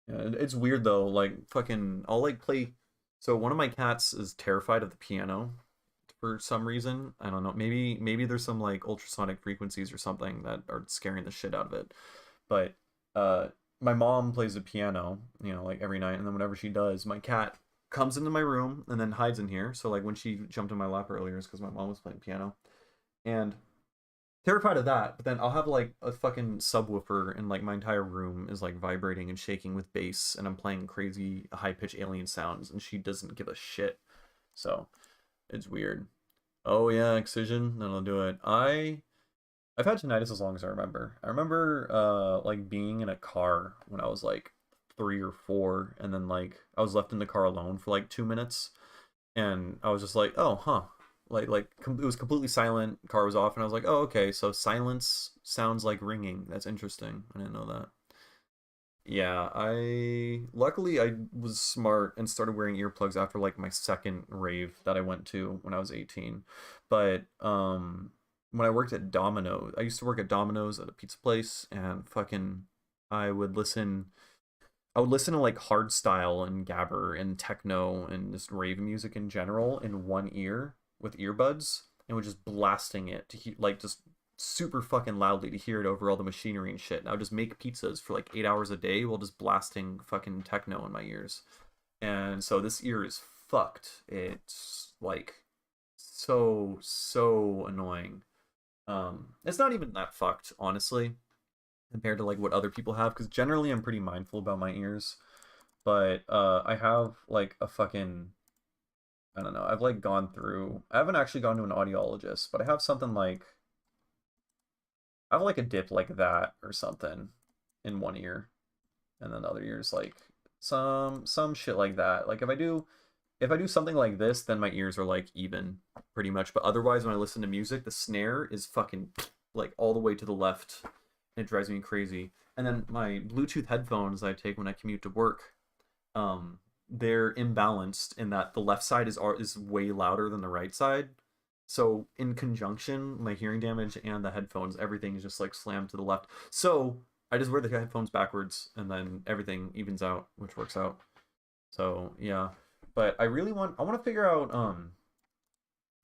Yeah, it's weird though. Like fucking, I'll like play. So one of my cats is terrified of the piano for some reason. I don't know. Maybe there's some like ultrasonic frequencies or something that are scaring the shit out of it. But uh, my mom plays the piano, like every night, and then whenever she does, my cat comes into my room and then hides in here. So like when she jumped in my lap earlier, it's because my mom was playing piano, and terrified of that. But then I'll have like a fucking subwoofer, and like my entire room is like vibrating and shaking with bass, and I'm playing crazy high pitched alien sounds, and she doesn't give a shit. So it's weird. Oh yeah, excision. That'll do it. I've had tinnitus as long as I remember. I remember like being in a car when I was like 3 or 4, and then like I was left in the car alone for like 2 minutes, and I was just like, oh huh, it was completely silent. Car was off, and I was like, oh okay, so silence sounds like ringing. That's interesting. I didn't know that. Yeah, I luckily I was smart and started wearing earplugs after like my second rave that I went to when I was 18. But when I worked at Domino's, I used to work at Domino's at a pizza place, and fucking I would listen I would listen to like hardstyle and gabber and techno and just rave music in general in one ear with earbuds, and would just blasting it to like just super fucking loudly to hear it over all the machinery and shit. And I would just make pizzas for like 8 hours a day while just blasting fucking techno in my ears. And so this ear is fucked. It's like so annoying. It's not even that fucked, honestly, compared to like what other people have, because generally I'm pretty mindful about my ears. But I have like a fucking, I don't know, I've like gone through, I haven't actually gone to an audiologist, but I have something like, I have like a dip like that or something in one ear, and then the other ear's like some shit like that. Like if I do something like this, then my ears are like even pretty much. But otherwise, when I listen to music, the snare is fucking like all the way to the left, and it drives me crazy. And then my Bluetooth headphones I take when I commute to work, they're imbalanced in that the left side is way louder than the right side. So in conjunction, my hearing damage and the headphones, everything is just like slammed to the left. So I just wear the headphones backwards, and then everything evens out, which works out. So yeah, but I want to figure out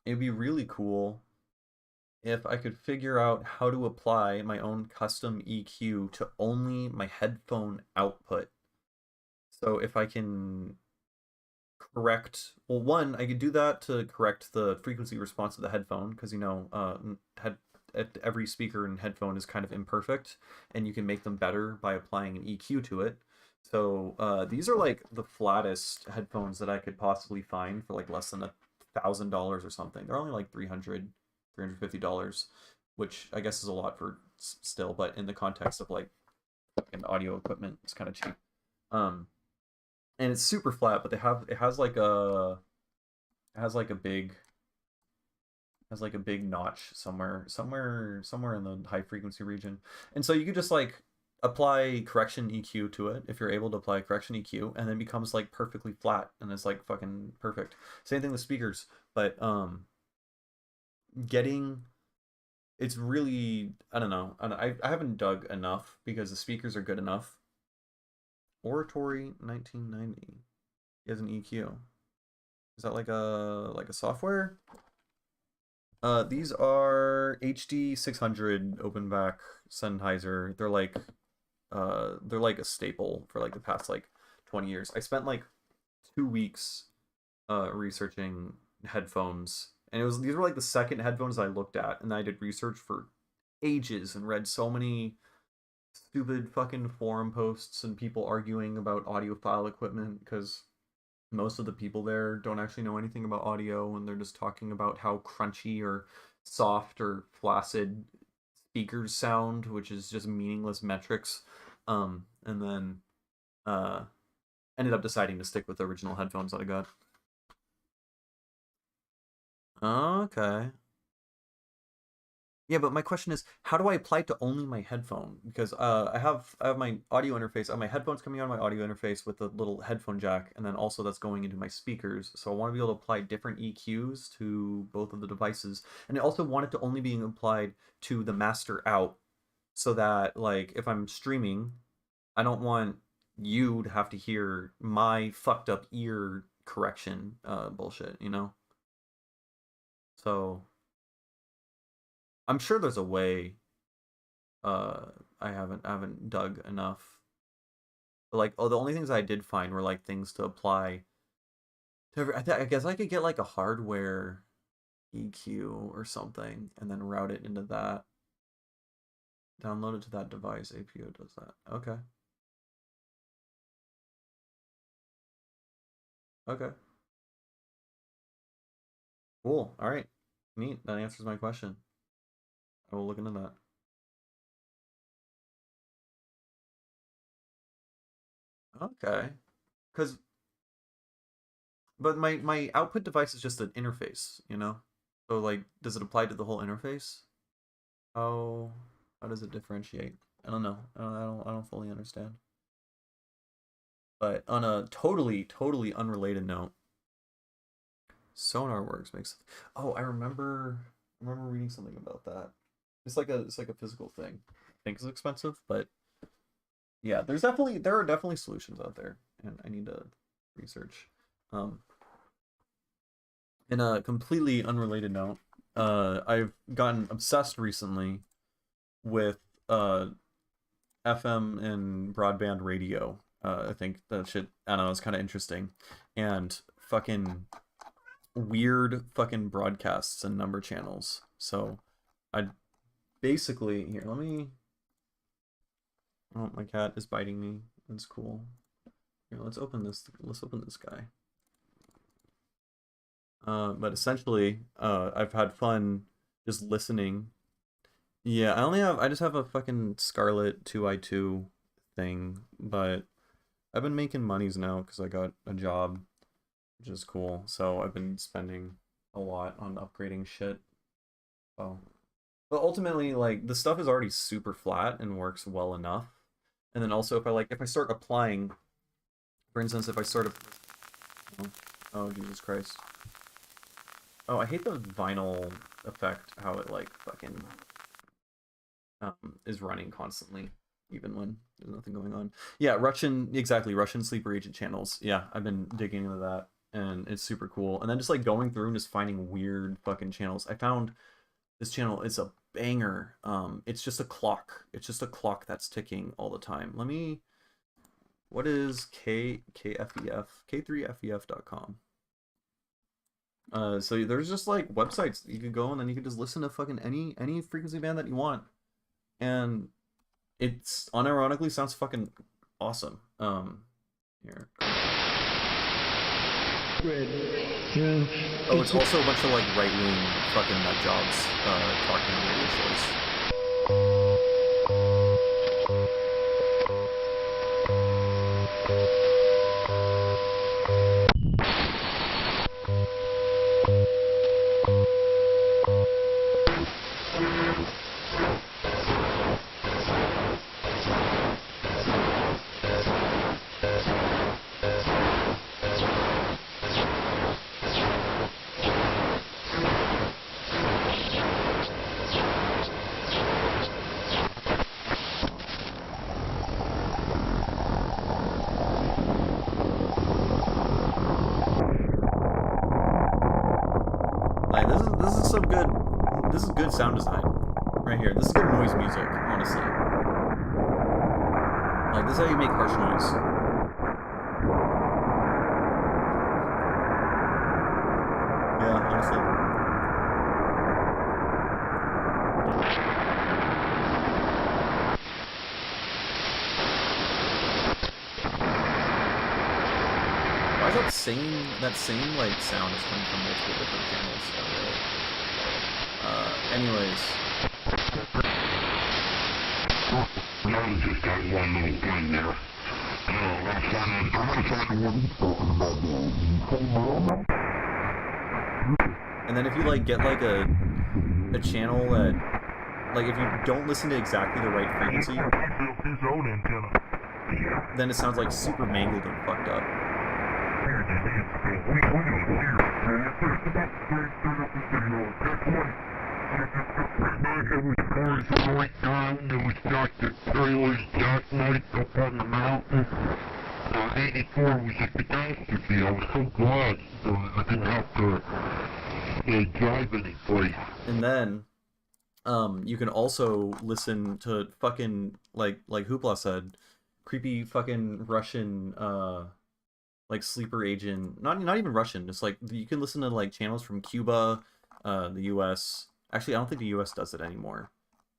it'd be really cool if I could figure out how to apply my own custom EQ to only my headphone output. So if I can correct, well, one, I could do that to correct the frequency response of the headphone, because head every speaker and headphone is kind of imperfect, and you can make them better by applying an EQ to it. So these are like the flattest headphones that I could possibly find for like less than $1,000 or something. They're only like $350, which I guess is a lot for still, but in the context of like fucking audio equipment, it's kind of cheap. Um, and it's super flat, but it has like it has like a big has like a big notch somewhere in the high frequency region. And so you could just like apply correction EQ to it if you're able to apply correction EQ, and then it becomes like perfectly flat, and it's like fucking perfect. Same thing with speakers, but getting it's really, I don't know. I haven't dug enough because the speakers are good enough. Oratory 1990. He has an EQ. Is that like a software? These are HD 600 open back Sennheiser. They're like a staple for like the past like 20 years. I spent like 2 weeks researching headphones, and these were like the second headphones I looked at, and I did research for ages and read so many stupid fucking forum posts and people arguing about audiophile equipment, because most of the people there don't actually know anything about audio, and they're just talking about how crunchy or soft or flaccid speakers sound, which is just meaningless metrics. And then uh, ended up deciding to stick with the original headphones that I got. Okay. Yeah, but my question is, how do I apply it to only my headphone? Because I have my audio interface, I have my headphones coming out of my audio interface with the little headphone jack, and then also that's going into my speakers. So I want to be able to apply different EQs to both of the devices, and I also want it to only being applied to the master out, so that like if I'm streaming, I don't want you to have to hear my fucked up ear correction bullshit, you know? So I'm sure there's a way. I haven't dug enough. But like, oh, the only things I did find were like things to apply to I guess I could get like a hardware EQ or something and then route it into that. Download it to that device. APO does that. Okay. Okay. Cool. All right. Neat. That answers my question. I will look into that. Okay. Cause but my output device is just an interface, you know? So like does it apply to the whole interface? How how does it differentiate? I don't know. I don't fully understand. But on a totally unrelated note, SonarWorks makes. Oh, I remember reading something about that. It's like a physical thing. I think it's expensive, but yeah, there are definitely solutions out there, and I need to research. Um, in a completely unrelated note, I've gotten obsessed recently with FM and broadband radio. I think that shit, I don't know, it's kind of interesting. And fucking weird fucking broadcasts and number channels. So I basically, here, let me, oh, my cat is biting me. That's cool. Here, let's open this guy. But essentially, I've had fun just listening. Yeah, I just have a fucking Scarlett 2i2 thing, but I've been making monies now because I got a job, which is cool. So I've been spending a lot on upgrading shit. So, but ultimately, like the stuff is already super flat and works well enough. And then also, if I start applying, for instance, if I sort of, oh Jesus Christ, oh I hate the vinyl effect, how it like fucking is running constantly, even when there's nothing going on. Yeah, Russian sleeper agent channels. Yeah, I've been digging into that, and it's super cool. And then just like going through and just finding weird fucking channels. I found this channel. It's a banger. It's just a clock. It's just a clock that's ticking all the time. Let me. What is KFEF? K3FEF.com. So there's just like websites you could go and then you can just listen to fucking any frequency band that you want, and it's unironically sounds fucking awesome. Here. Oh, it's also a bunch of like right-wing fucking nut jobs talking on radio shows. This is good sound design right here. This is good noise music, honestly. Like this is how you make harsh noise. Yeah, honestly. Why is that same like sound is coming from multiple different channels. Anyways. Now it's just that one little thing there. I'm gonna find the one he's talking about. And then if you like get like a channel that, like, if you don't listen to exactly the right frequency, then it sounds like super mangled and fucked up. It was going straight down. There was just the trailer's gas light up on the mountain. 84 was a catastrophe. I was so glad I didn't have to drive any place. And then, you can also listen to fucking, like Hoopla said, creepy fucking Russian, like sleeper agent, not even Russian, just like, you can listen to like channels from Cuba, the US. Actually, I don't think the US does it anymore.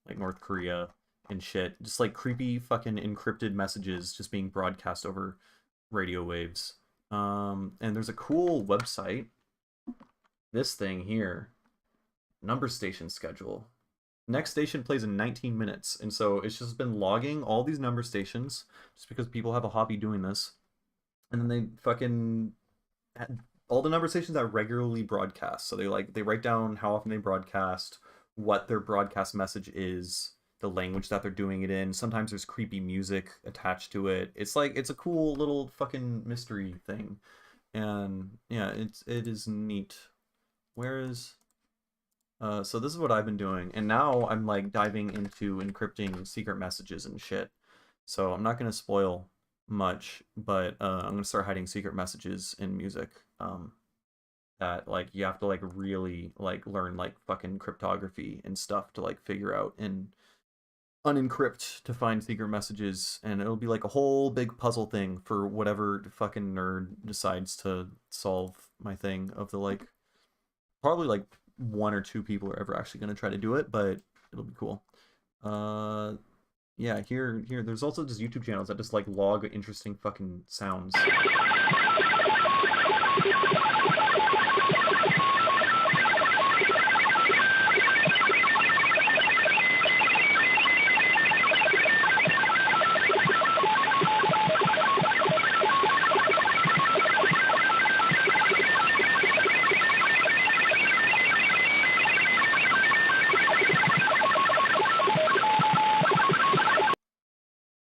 Like North Korea and shit. Just like creepy fucking encrypted messages just being broadcast over radio waves. And there's a cool website. This thing here. Number station schedule. Next station plays in 19 minutes. And so it's just been logging all these number stations just because people have a hobby doing this. And then they fucking... all the number stations that regularly broadcast. So they write down how often they broadcast, what their broadcast message is, the language that they're doing it in. Sometimes there's creepy music attached to it. It's like, it's a cool little fucking mystery thing. And yeah, it is neat. Where is... so this is what I've been doing, and now I'm like diving into encrypting secret messages and shit. So I'm not gonna spoil much, but I'm gonna start hiding secret messages in music. That like you have to like really like learn like fucking cryptography and stuff to like figure out and unencrypt to find secret messages, and it'll be like a whole big puzzle thing for whatever fucking nerd decides to solve my thing of the like probably like 1 or 2 people are ever actually going to try to do it, but it'll be cool. Yeah, here there's also just YouTube channels that just like log interesting fucking sounds.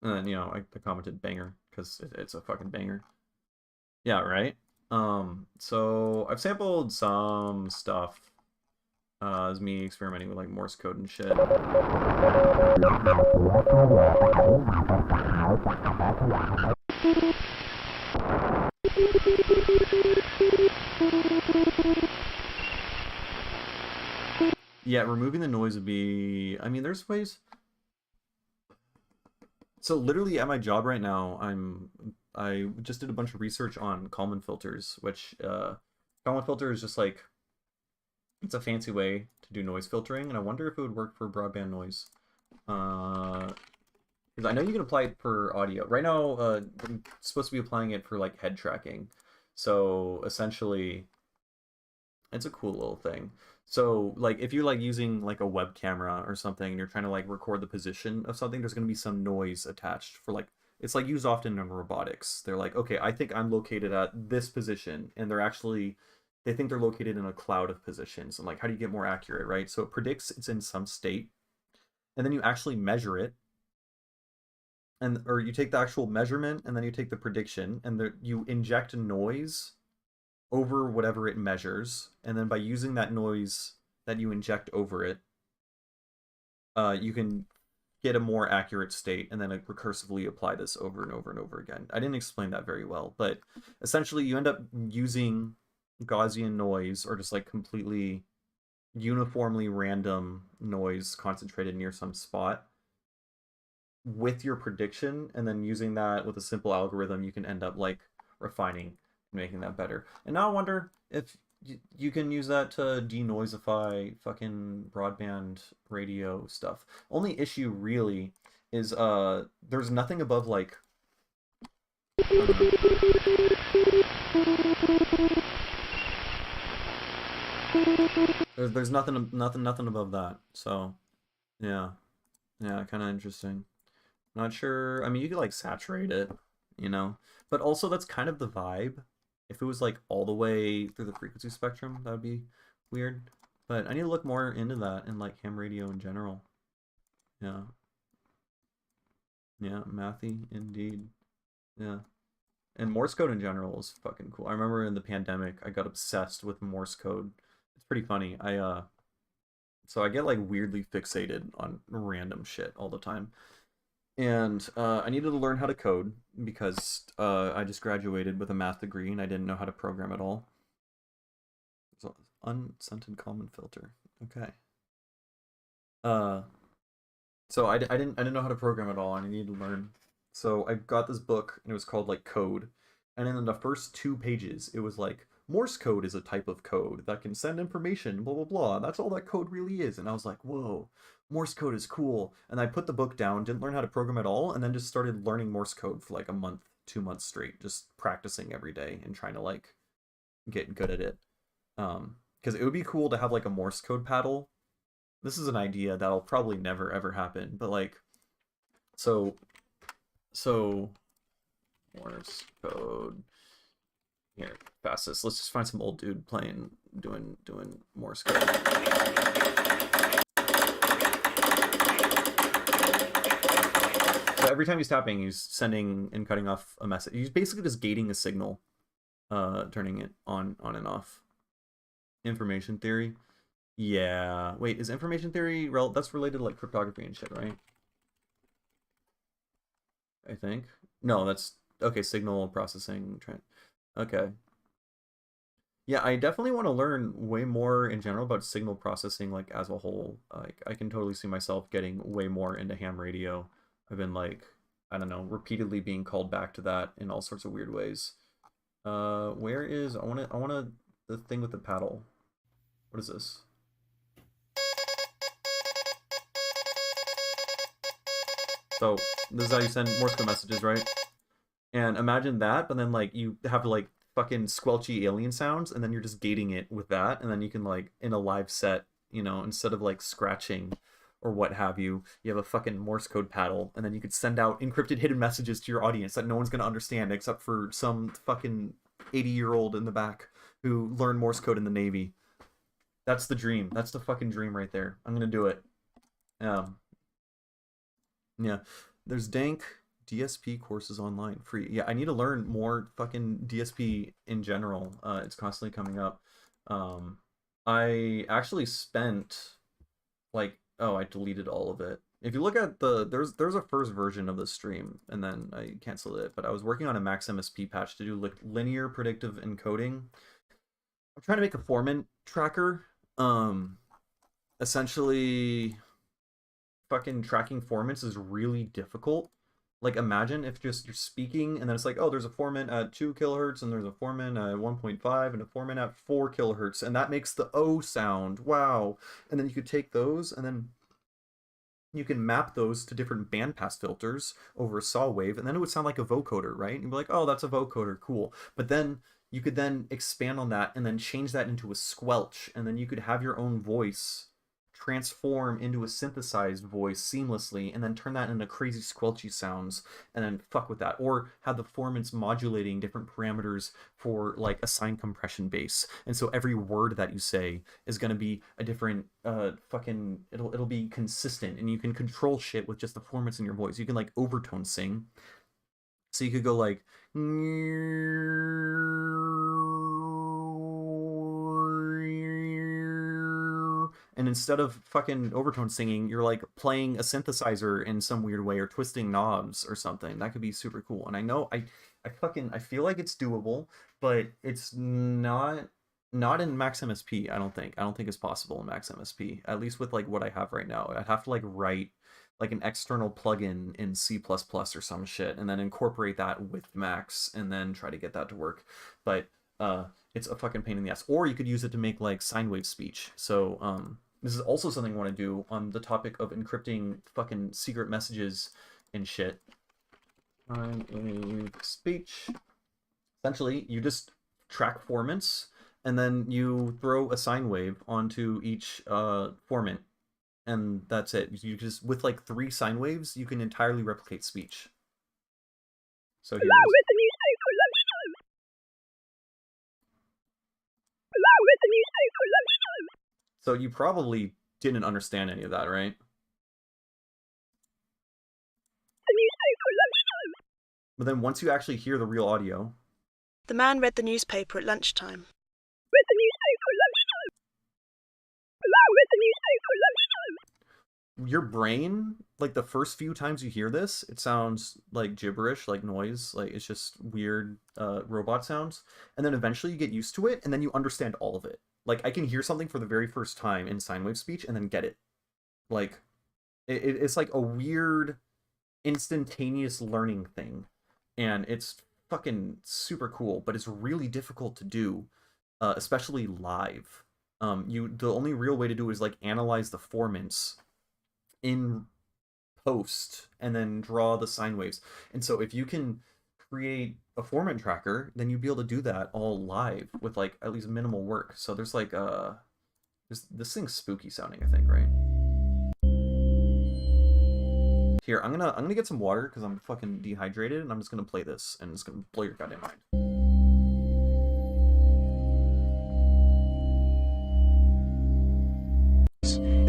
And then, you know, I commented banger because it's a fucking banger. Yeah, right? So I've sampled some stuff as me experimenting with like Morse code and shit. Yeah, removing the noise would be... I mean, there's ways... So literally at my job right now, I just did a bunch of research on Kalman filters, which Kalman filter is just like, it's a fancy way to do noise filtering, and I wonder if it would work for broadband noise. Because I know you can apply it for audio. Right now, I'm supposed to be applying it for like head tracking. So essentially, it's a cool little thing. So like if you're like using like a web camera or something and you're trying to like record the position of something, there's going to be some noise attached for like, it's like used often in robotics. They're like, okay, I think I'm located at this position, and they think they're located in a cloud of positions. And like, how do you get more accurate, right? So it predicts it's in some state, and then you actually measure it, or you take the actual measurement and then you take the prediction, and you inject noise over whatever it measures, and then by using that noise that you inject over it, you can get a more accurate state, and then recursively apply this over and over and over again. I didn't explain that very well, but essentially you end up using Gaussian noise, or just like completely uniformly random noise concentrated near some spot, with your prediction, and then using that with a simple algorithm, you can end up like refining, making that better. And now I wonder if you can use that to denoisify fucking broadband radio stuff. Only issue really is there's nothing above like There's nothing above that. So, yeah, kind of interesting. Not sure. I mean, you could like saturate it, you know, but also that's kind of the vibe. If it was like all the way through the frequency spectrum, that would be weird. But I need to look more into that in like ham radio in general. Yeah. Yeah, mathy indeed. Yeah. And Morse code in general is fucking cool. I remember in the pandemic, I got obsessed with Morse code. It's pretty funny. So I get like weirdly fixated on random shit all the time. And I needed to learn how to code because I just graduated with a math degree and I didn't know how to program at all. So, unscented Kalman filter. Okay. So I didn't know how to program at all and I needed to learn. So I got this book and it was called like Code. And in the first 2 pages, it was like Morse code is a type of code that can send information, blah blah blah. That's all that code really is. And I was like, whoa, Morse code is cool. And I put the book down, didn't learn how to program at all, and then just started learning Morse code for like a month, 2 months straight, just practicing every day and trying to like get good at it. Because it would be cool to have like a Morse code paddle. This is an idea that'll probably never ever happen, but like, so Morse code. Here, fastest. Let's just find some old dude doing Morse code. So every time he's tapping, he's sending and cutting off a message. He's basically just gating a signal, turning it on and off. Information theory. Yeah. Wait, is information theory that's related to like cryptography and shit, right? I think. No, that's okay. Signal processing. Okay. Yeah, I definitely want to learn way more in general about signal processing, like as a whole. Like, I can totally see myself getting way more into ham radio. I've been like, I don't know, repeatedly being called back to that in all sorts of weird ways. Where is I want the thing with the paddle. What is this? So this is how you send Morse code messages, right? And imagine that, but then like you have to like fucking squelchy alien sounds, and then you're just gating it with that, and then you can like in a live set, you know, instead of like scratching or what have you, you have a fucking Morse code paddle, and then you could send out encrypted hidden messages to your audience that no one's gonna understand except for some fucking 80-year-old in the back who learned Morse code in the Navy. That's the dream. That's the fucking dream right there. I'm gonna do it. Yeah. There's dank DSP courses online free. Yeah, I need to learn more fucking DSP in general. It's constantly coming up. I actually spent like, oh, I deleted all of it. If you look at there's a first version of the stream and then I canceled it, but I was working on a max MSP patch to do like linear predictive encoding. I'm trying to make a formant tracker. Essentially fucking tracking formants is really difficult. Like, imagine if just you're speaking and then it's like, oh, there's a formant at 2 kilohertz and there's a formant at 1.5 and a formant at 4 kilohertz, and that makes the O sound. Wow. And then you could take those and then you can map those to different bandpass filters over a saw wave, and then it would sound like a vocoder, right? And you'd be like, oh, that's a vocoder, cool. But then you could then expand on that and then change that into a squelch, and then you could have your own voice transform into a synthesized voice seamlessly and then turn that into crazy squelchy sounds and then fuck with that, or have the formants modulating different parameters for like a sine compression base, and so every word that you say is going to be a different fucking it'll be consistent, and you can control shit with just the formants in your voice. You can like overtone sing, so you could go like and instead of fucking overtone singing, you're like playing a synthesizer in some weird way or twisting knobs or something. That could be super cool. And I know I feel like it's doable, but it's not in Max MSP. I don't think it's possible in Max MSP, at least with like what I have right now. I'd have to like write like an external plugin in C++ or some shit and then incorporate that with Max and then try to get that to work. But it's a fucking pain in the ass. Or you could use it to make like sine wave speech. So this is also something I want to do on the topic of encrypting fucking secret messages and shit. Sine wave speech. Essentially, you just track formants, and then you throw a sine wave onto each formant, and that's it. You just, with like 3 sine waves, you can entirely replicate speech. So here it is. So you probably didn't understand any of that, right? But then once you actually hear the real audio... The man read the newspaper at lunchtime. Your brain, like the first few times you hear this, it sounds like gibberish, like noise, like it's just weird robot sounds. And then eventually you get used to it, and then you understand all of it. Like, I can hear something for the very first time in sine wave speech and then get it. Like, it's like a weird instantaneous learning thing. And it's fucking super cool, but it's really difficult to do, especially live. The only real way to do it is like analyze the formants in post and then draw the sine waves. And so if you can create a formant tracker, then you'd be able to do that all live with like at least minimal work. So there's like this thing's spooky sounding, I think, right? Here, I'm gonna get some water because I'm fucking dehydrated, and I'm just gonna play this, and it's gonna blow your goddamn mind.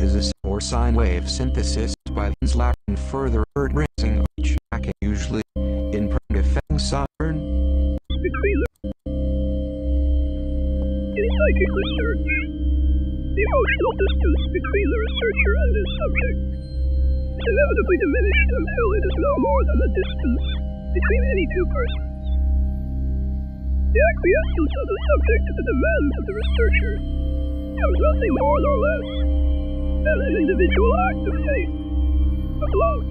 Is a or sine wave synthesis by Slack and further raising each track usually in effect Saturn. Inevitably diminished until it is no more than the distance between any two persons. The acquiescence of the subject to the demands of the researcher is nothing more nor less than an individual act of faith, of love.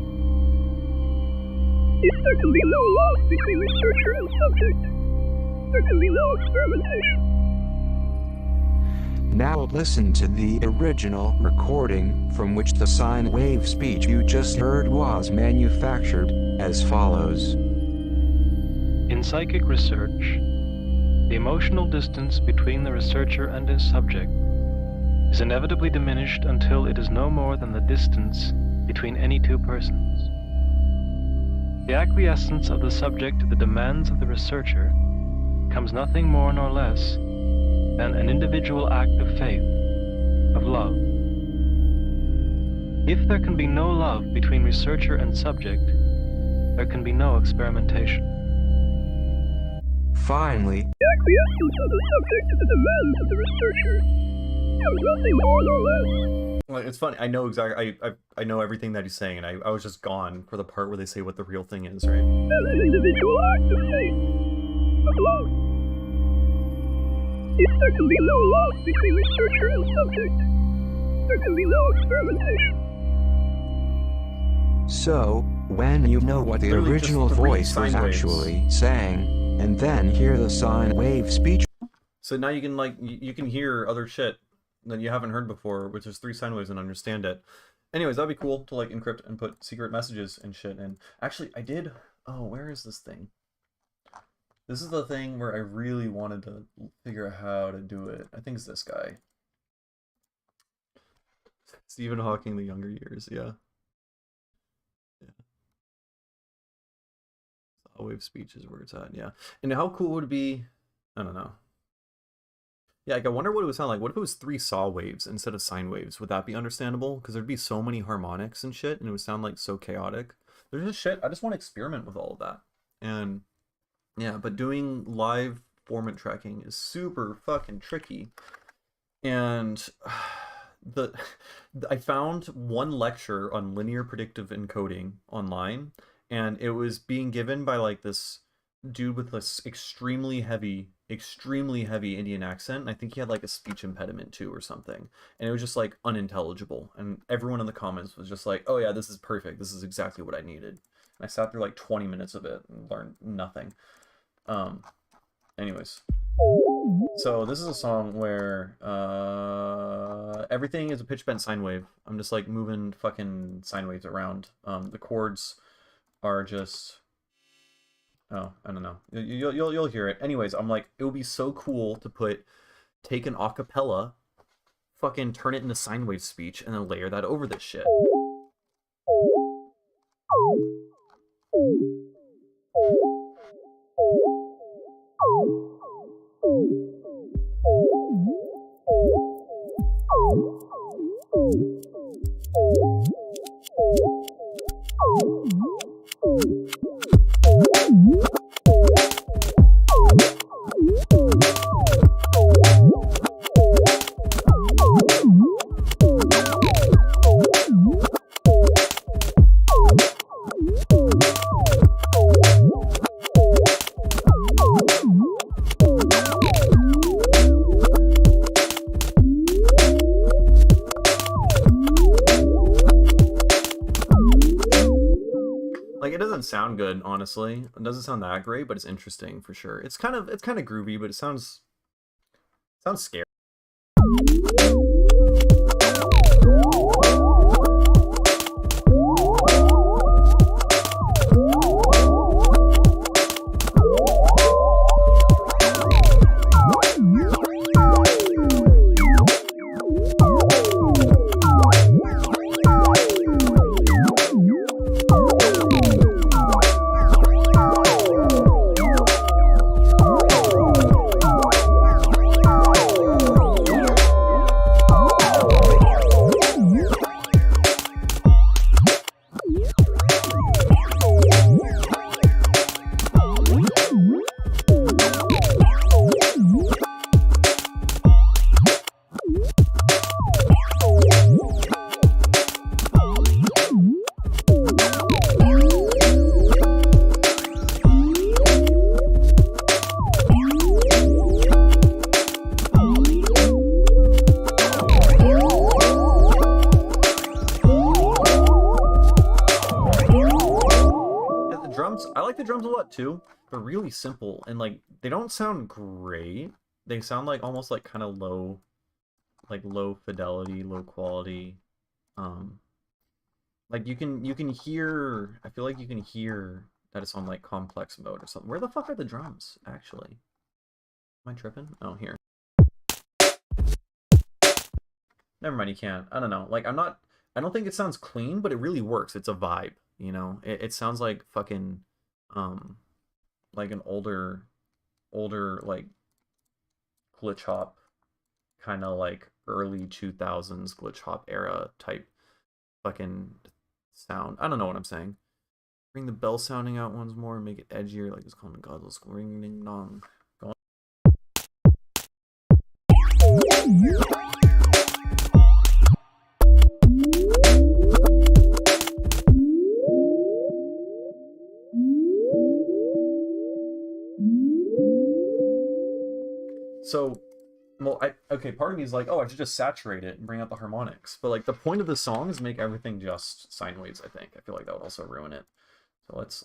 If there can be no love between researcher and subject, there can be no experimentation. Now listen to the original recording from which the sine wave speech you just heard was manufactured, as follows. In psychic research, the emotional distance between the researcher and his subject is inevitably diminished until it is no more than the distance between any two persons. The acquiescence of the subject to the demands of the researcher becomes nothing more nor less than an individual act of faith, of love. If there can be no love between researcher and subject, there can be no experimentation. Finally, The acquiescence of the subject to the demands of the researcher is nothing more nor less. Well, it's funny. I know exactly. I know everything that he's saying, and I was just gone for the part where they say what the real thing is, right? Than an individual act of faith, of love. If there can be no love between researcher and subject, there can be no experimentation. so, when you know what the Literally just original 3 voice was sine waves. actually saying, and then hear the sine wave speech, So now you can like you can hear other shit that you haven't heard before, which is 3 sine waves, and understand it. Anyways, that'd be cool to like encrypt and put secret messages and shit. And actually, I did. Oh, where is this thing? This is the thing where I really wanted to figure out how to do it. I think it's this guy. Stephen Hawking, the younger years, yeah. Wave speech is where it's at, yeah. And how cool would it be? I don't know. Yeah, like I wonder what it would sound like. What if it was 3 saw waves instead of sine waves? Would that be understandable? Because there'd be so many harmonics and shit, and it would sound like so chaotic. There's just shit. I just want to experiment with all of that. And yeah, but doing live formant tracking is super fucking tricky. And I found one lecture on linear predictive encoding online, and it was being given by like this dude with this extremely heavy Indian accent, and I think he had like a speech impediment too or something, and it was just like unintelligible, and everyone in the comments was just like, oh yeah, this is perfect, this is exactly what I needed. And I sat through like 20 minutes of it and learned nothing. Anyways, so this is a song where everything is a pitch bent sine wave. I'm just like moving fucking sine waves around. The chords are just Oh, I don't know. You'll hear it. Anyways, I'm like, it would be so cool to take an acapella, fucking turn it into sine wave speech, and then layer that over this shit. Like, it doesn't sound good, honestly. It doesn't sound that great, but it's interesting for sure. It's kind of groovy, but it sounds scary. I like the drums a lot too. They're really simple and like they don't sound great. They sound like almost like kind of low fidelity, low quality. Like you can hear, I feel like you can hear that it's on like complex mode or something. Where the fuck are the drums actually? Am I tripping? Oh, here. Never mind, you can't. I don't know. Like I don't think it sounds clean, but it really works. It's a vibe, you know? It sounds like fucking like an older like glitch hop, kind of like early 2000s glitch hop era type fucking sound. I don't know what I'm saying. Bring the bell sounding out once more, make it edgier, like it's called the godless ring ding dong. Go on. So, well, okay, part of me is like, oh, I should just saturate it and bring out the harmonics. But like the point of the song is make everything just sine waves, I think. I feel like that would also ruin it. So let's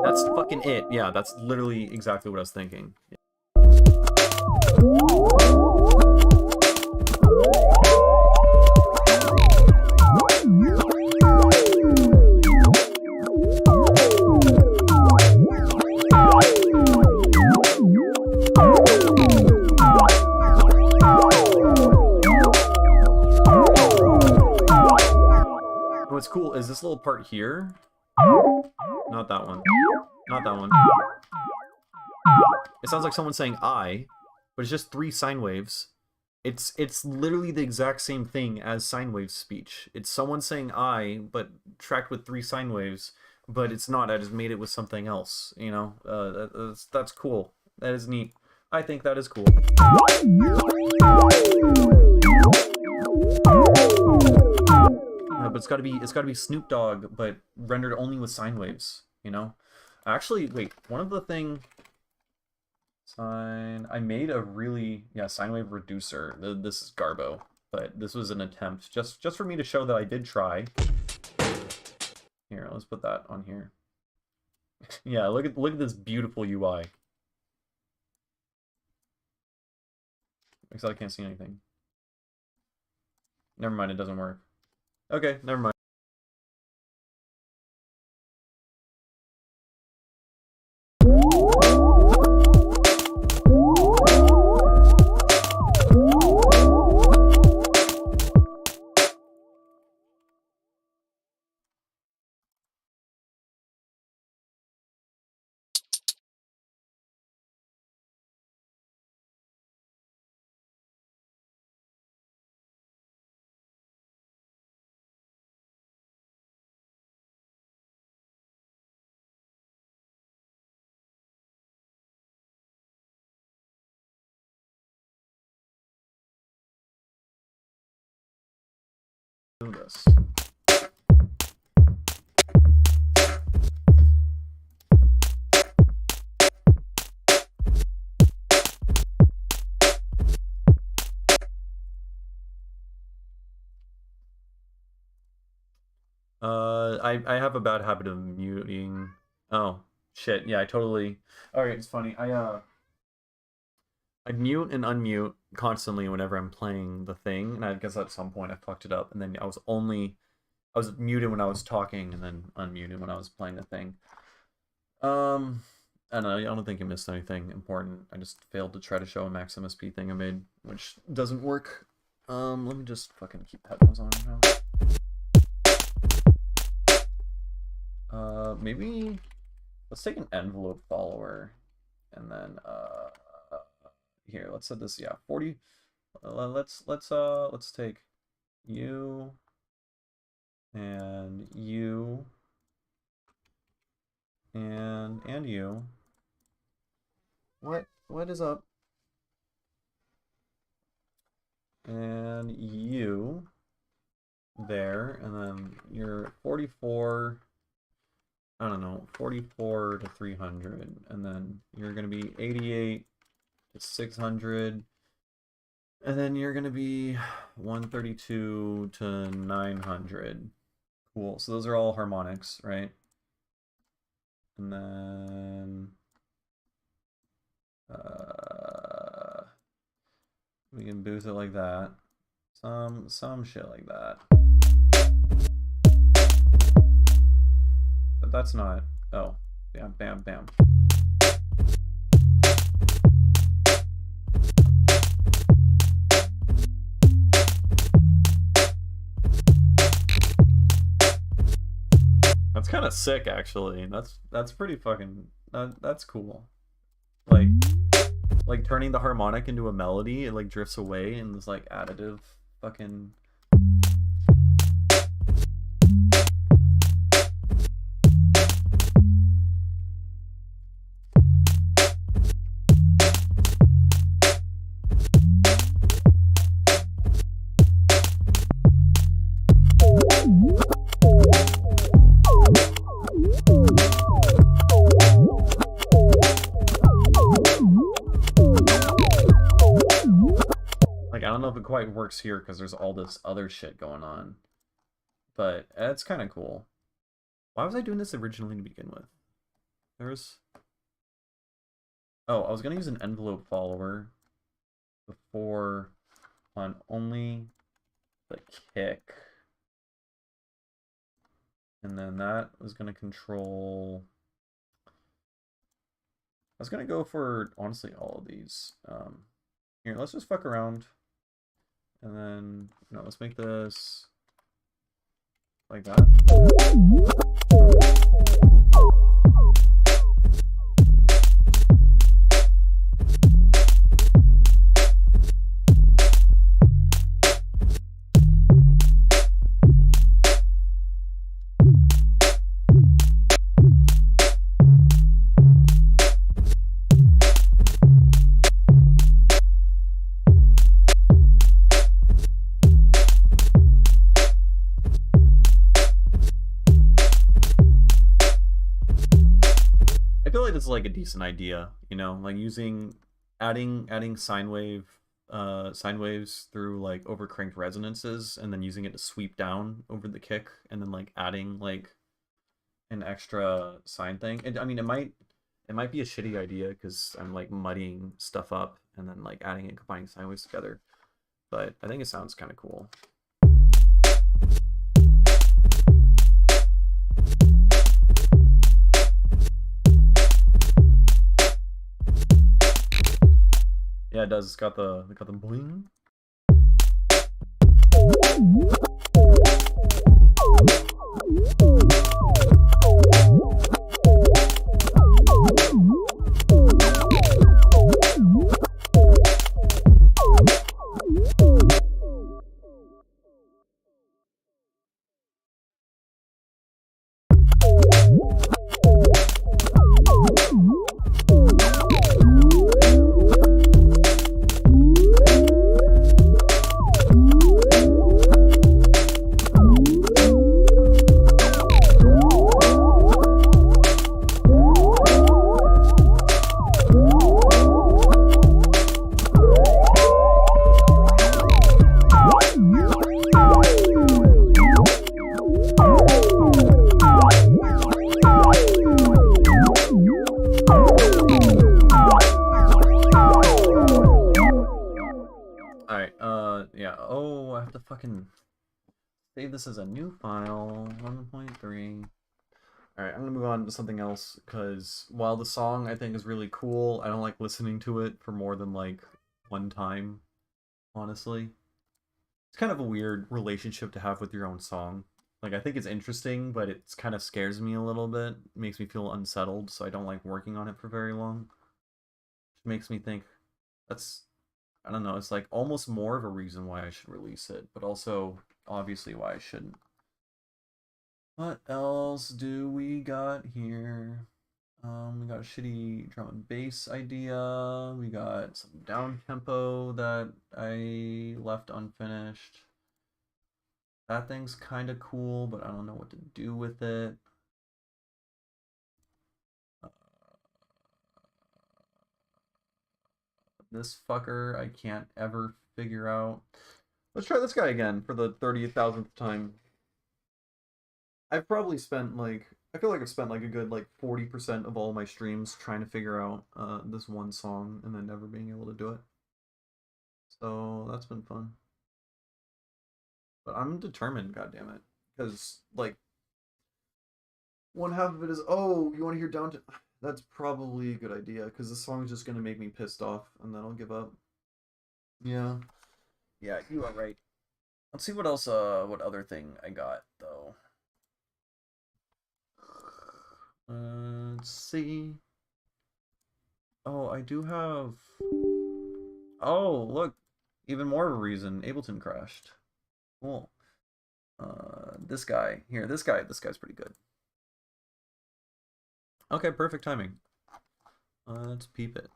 That's fucking it. Yeah, that's literally exactly what I was thinking. Yeah. What's cool is this little part here. Not that one. Not that one. It sounds like someone saying I, but it's just 3 sine waves. It's literally the exact same thing as sine wave speech. It's someone saying I, but tracked with 3 sine waves, but it's not. I just made it with something else, you know? That's cool. That is neat. I think that is cool. But it's gotta be Snoop Dogg, but rendered only with sine waves, you know? Actually, wait, one of the thing... I made a really... Yeah, sine wave reducer. This is Garbo, but this was an attempt just for me to show that I did try. Here, let's put that on here. Yeah, look at this beautiful UI. Except I can't see anything. Never mind, it doesn't work. Okay, never mind. Do this. I have a bad habit of muting. Oh, shit. Yeah, I totally. Alright, it's funny. I mute and unmute constantly whenever I'm playing the thing, and I guess at some point I fucked it up, and then I was muted when I was talking, and then unmuted when I was playing the thing. I don't know, I don't think I missed anything important. I just failed to try to show a Maximus P thing I made, which doesn't work. Let me just fucking keep headphones on now. Maybe let's take an envelope follower, and then here, let's set this, yeah, 40. Let's take you and you and you. What is up? And you there, and then you're 44. I don't know, 44 to 300, and then you're gonna be 88 to 600, and then you're gonna be 132 to 900. Cool. So those are all harmonics, right? And then we can boost it like that. Some shit like that. But that's not. Oh, bam, bam, bam. That's kind of sick, actually. That's pretty fucking. That's cool. Like turning the harmonic into a melody, it like drifts away and this like additive fucking. Like, I don't know if it quite works here because there's all this other shit going on. But it's kind of cool. Why was I doing this originally to begin with? There's... Oh, I was going to use an envelope follower before on only the kick. And then that was going to control... I was going to go for, honestly, all of these. Here, let's just fuck around. And then, no, let's make this like that. This is like a decent idea, you know, like adding sine waves through like overcranked resonances, and then using it to sweep down over the kick, and then like adding like an extra sign thing. And I mean, it might be a shitty idea because I'm like muddying stuff up and then like adding and combining sine waves together. But I think it sounds kind of cool. Yeah, it does. It's got the bling. Yeah. Oh, I have to fucking save this as a new file. 1.3. Alright, I'm gonna move on to something else, because while the song I think is really cool, I don't like listening to it for more than like one time, honestly. It's kind of a weird relationship to have with your own song. Like, I think it's interesting, but it kind of scares me a little bit. It makes me feel unsettled, so I don't like working on it for very long. Which makes me think that's, I don't know, it's like almost more of a reason why I should release it, but also obviously why I shouldn't. What else do we got here? We got a shitty drum and bass idea. We got some down tempo that I left unfinished. That thing's kind of cool, but I don't know what to do with it. This fucker I can't ever figure out. Let's try this guy again for the 30,000th time. I've probably spent like, I feel like I've spent like a good like 40% of all my streams trying to figure out this one song and then never being able to do it. So that's been fun. But I'm determined, goddammit. Because, like, one half of it is, oh, you want to hear down to... That's probably a good idea, because the song's just going to make me pissed off, and then I'll give up. Yeah. Yeah, you are right. Let's see what else, what other thing I got, though. Let's see. Oh, I do have... Oh, look. Even more of a reason. Ableton crashed. Cool. This guy. Here, this guy's pretty good. Okay, perfect timing. Let's peep it.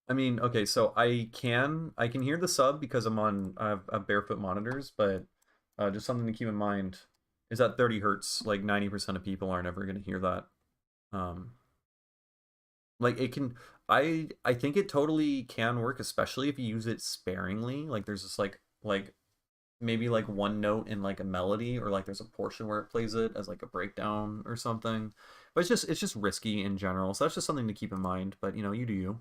I mean, okay, so I can hear the sub because I have barefoot monitors, but just something to keep in mind is that 30 hertz, like 90% of people aren't ever going to hear that. Like it can, I think it totally can work, especially if you use it sparingly. Like there's this like maybe like one note in like a melody, or like there's a portion where it plays it as like a breakdown or something. But it's just risky in general. So that's just something to keep in mind. But you know, you do you.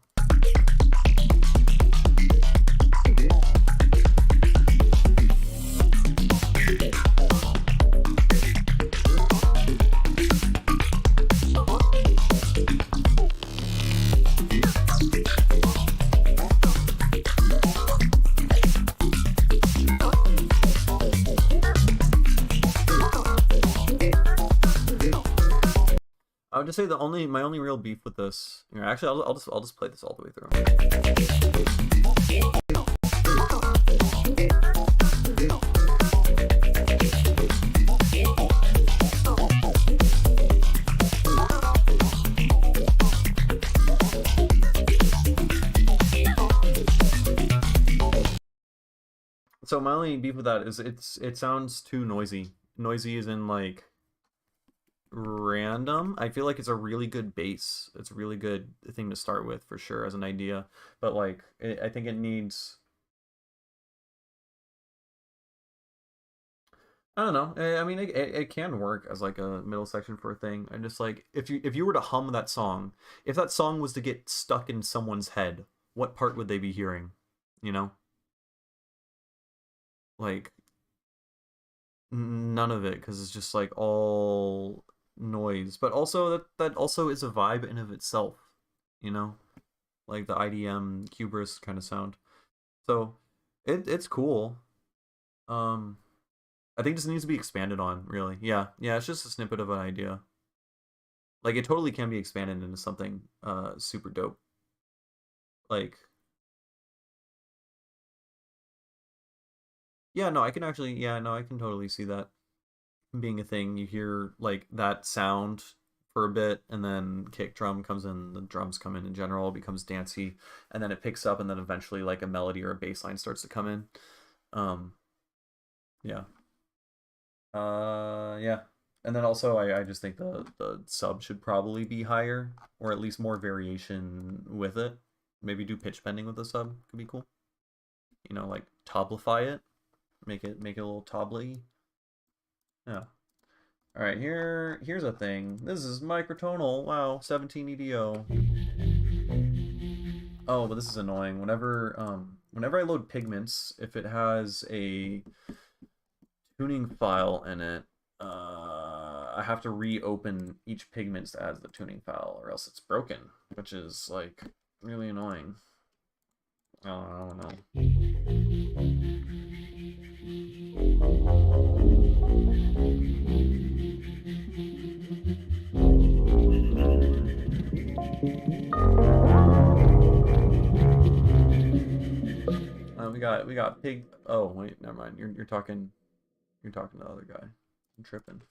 I would just say my only real beef with this. Actually, I'll just play this all the way through. So my only beef with that is it sounds too noisy. Noisy is in like random. I feel like it's a really good base. It's a really good thing to start with for sure as an idea. But like, I think it needs. I don't know. I mean, it can work as like a middle section for a thing. And just like if you were to hum that song, if that song was to get stuck in someone's head, what part would they be hearing? You know, like none of it, because it's just like all noise. But also that also is a vibe in of itself. You know, like the IDM Hubris kind of sound. So it's cool. I think this needs to be expanded on, really. Yeah, it's just a snippet of an idea. Like, it totally can be expanded into something super dope. Like, yeah, no, I can actually, yeah, no, I can totally see that being a thing. You hear, like, that sound for a bit, and then kick drum comes in, the drums come in general, it becomes dancey, and then it picks up, and then eventually, like, a melody or a bass line starts to come in. Yeah. Yeah. And then also I just think the sub should probably be higher, or at least more variation with it. Maybe do pitch bending with the sub could be cool. You know, like toblify it. Make it a little tobly. Yeah. Alright, here's a thing. This is microtonal. Wow, 17 EDO. Oh, but this is annoying. Whenever I load pigments, if it has a tuning file in it, I have to reopen each pigment that has the tuning file, or else it's broken, which is like really annoying. I don't know. We got pig. Oh wait, never mind. You're talking to the other guy. I'm tripping.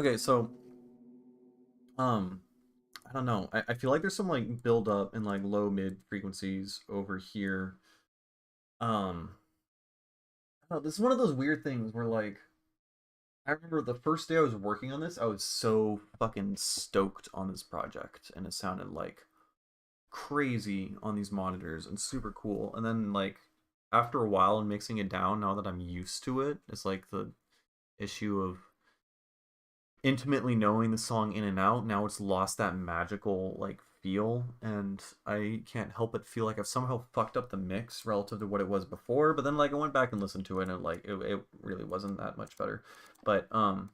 Okay, so I don't know. I feel like there's some like build up in like low mid frequencies over here. I don't know, this is one of those weird things where like I remember the first day I was working on this, I was so fucking stoked on this project, and it sounded like crazy on these monitors and super cool. And then like after a while and mixing it down, now that I'm used to it, it's like the issue of intimately knowing the song in and out. Now it's lost that magical like feel, and I can't help but feel like I've somehow fucked up the mix relative to what it was before. But then like I went back and listened to it, and like it really wasn't that much better. But I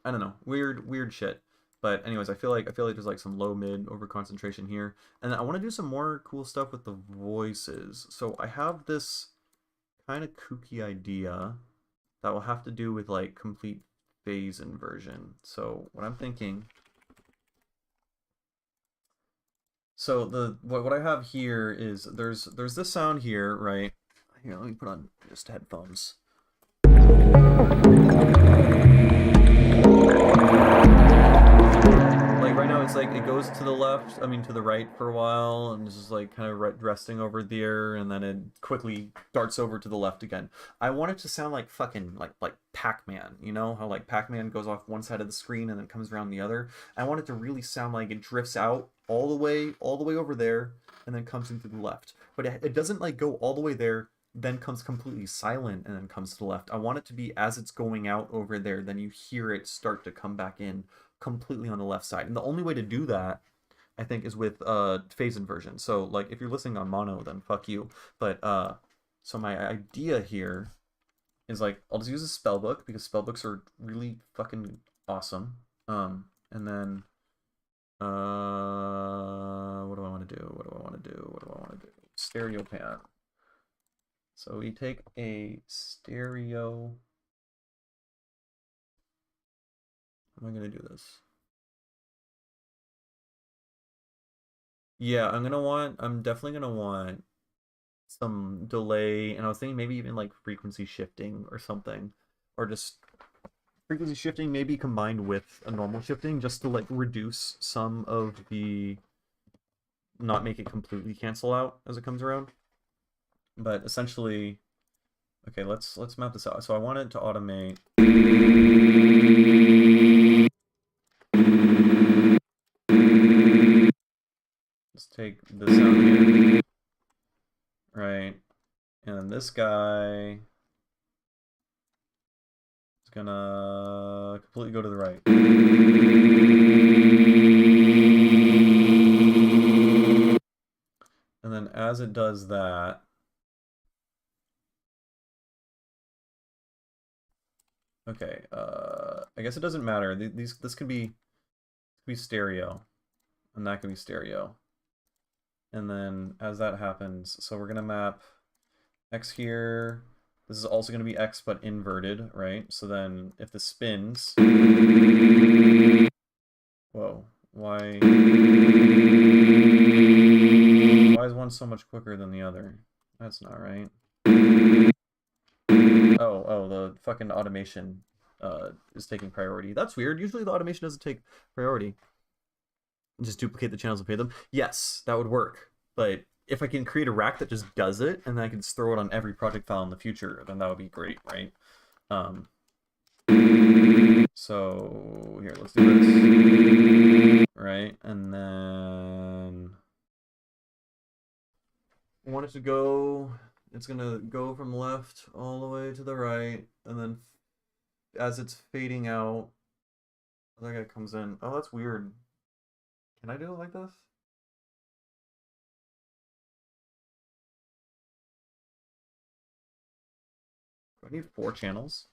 don't know, weird shit. But anyways, I feel like there's like some low mid over concentration here, and I want to do some more cool stuff with the voices. So I have this kind of kooky idea that will have to do with like complete phase inversion. So what I'm thinking, so the what I have here is there's this sound here, right? Here, let me put on just headphones. Like right now it's like it goes to the left, I mean to the right for a while, and this is like kind of resting over there, and then it quickly darts over to the left again. I want it to sound like fucking like Pac-Man, you know how like Pac-Man goes off one side of the screen and then comes around the other. I want it to really sound like it drifts out all the way over there and then comes into the left. But it doesn't like go all the way there, then comes completely silent and then comes to the left. I want it to be as it's going out over there, then you hear it start to come back in completely on the left side. And the only way to do that, I think, is with phase inversion. So like if you're listening on mono, then fuck you. But so my idea here is like I'll just use a spell book because spell books are really fucking awesome. And then what do I want to do? What do I want to do? What do I want to do? Stereo pan. So we take a stereo. How am I gonna do this? Yeah, I'm definitely gonna want some delay, and I was thinking maybe even like frequency shifting or something, or just frequency shifting maybe combined with a normal shifting just to like reduce some of the, not make it completely cancel out as it comes around. But essentially, okay, let's map this out. So I want it to automate. Let's take this out here, right? And then this guy is gonna completely go to the right. And then as it does that, okay, I guess it doesn't matter. This could be stereo, and that could be stereo. And then as that happens, so we're gonna map X here. This is also gonna be X but inverted, right? So then if this spins, whoa, why is one so much quicker than the other? That's not right. Oh, the fucking automation is taking priority. That's weird. Usually the automation doesn't take priority. Just duplicate the channels and pay them. Yes, that would work. But if I can create a rack that just does it, and then I can just throw it on every project file in the future, then that would be great, right? So here, let's do this. Right, and then I want it to go, it's gonna go from left all the way to the right, and then as it's fading out, that guy comes in. Oh, that's weird. Can I do it like this? Do I need 4 channels?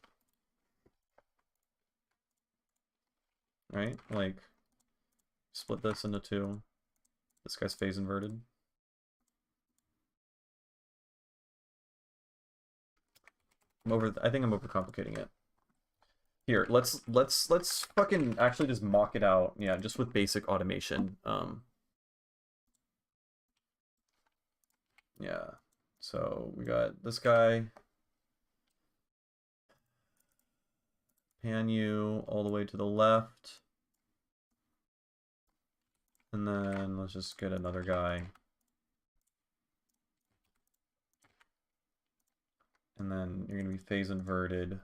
Right? Like, split this into 2. This guy's phase inverted. I think I'm overcomplicating it. Here, let's fucking actually just mock it out. Yeah, just with basic automation. Yeah. So we got this guy. pan you all the way to the left. And then let's just get another guy. And then you're going to be phase inverted.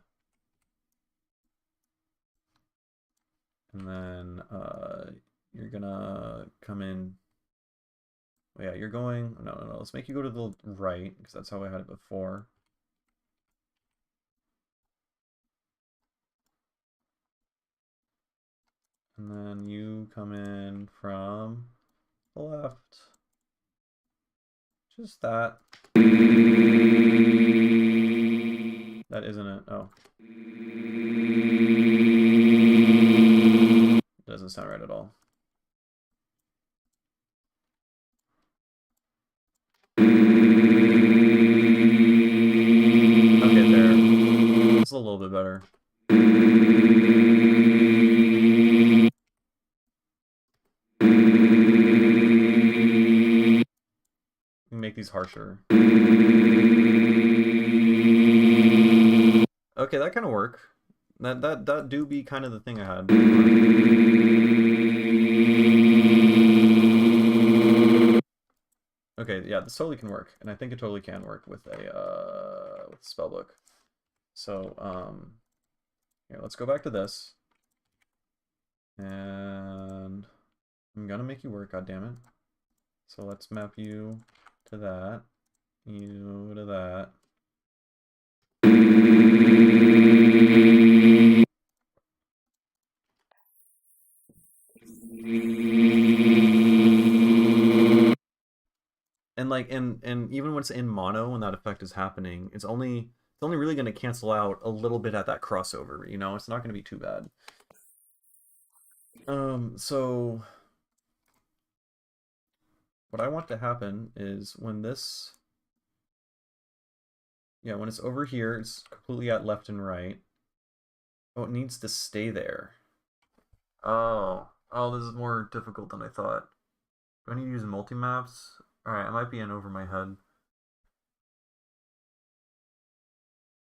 And then you're going to come in. Oh, yeah, you're going. No. Let's make you go to the right, because that's how I had it before. And then you come in from the left. Just that. That isn't it. Oh. Doesn't sound right at all. Okay, there. It's a little bit better. Make these harsher. Okay, that kind of work. That do be kind of the thing I had. Okay, yeah, this totally can work, and I think it totally can work with a spellbook. So here, let's go back to this, and I'm gonna make you work. God damn it! So let's map you to that, you to that. And like and even when it's in mono when that effect is happening, it's only really going to cancel out a little bit at that crossover, you know? It's not going to be too bad. So what I want to happen is when this, yeah, when it's over here, it's completely at left and right. Oh, it needs to stay there. Oh, this is more difficult than I thought. Do I need to use multi-maps? Alright, I might be in over my head.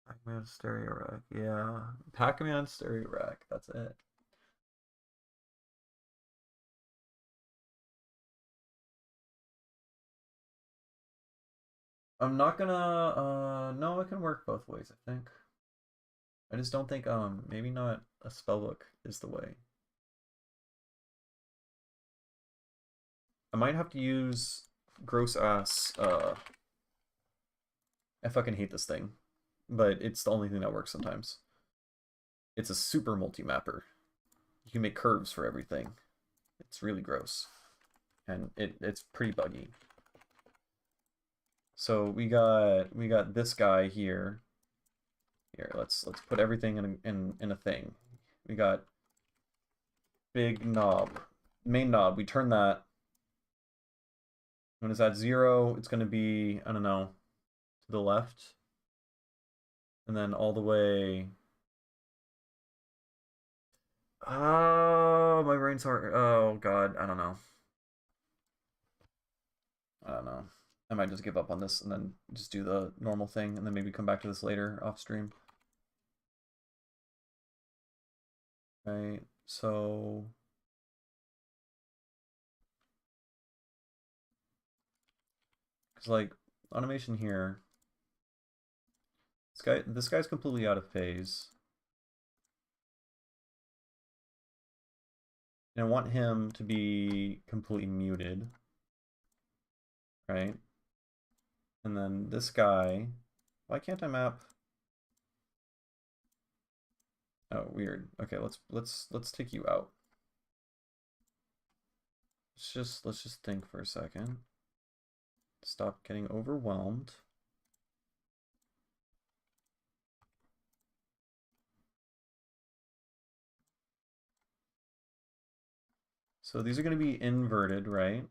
Pac-Man stereo rack, yeah. Pac-Man stereo rack, that's it. I'm not gonna, no, it can work both ways, I think. I just don't think, maybe not a spellbook is the way. I might have to use gross ass, I fucking hate this thing, but it's the only thing that works sometimes. It's a super multi-mapper. You can make curves for everything. It's really gross. And it's pretty buggy. So we got this guy here. Here, let's put everything in a thing. We got big knob, main knob. We turn that. When it's at 0, it's going to be, I don't know, to the left. And then all the way. Oh, my brain's hard. Oh god, I don't know. I might just give up on this and then just do the normal thing and then maybe come back to this later off stream. Right, so because like automation here, this guy's completely out of phase. And I want him to be completely muted. Right? And then this guy, why can't I map? Oh, weird. Okay, let's take you out. Let's just think for a second. Stop getting overwhelmed. So these are going to be inverted, right?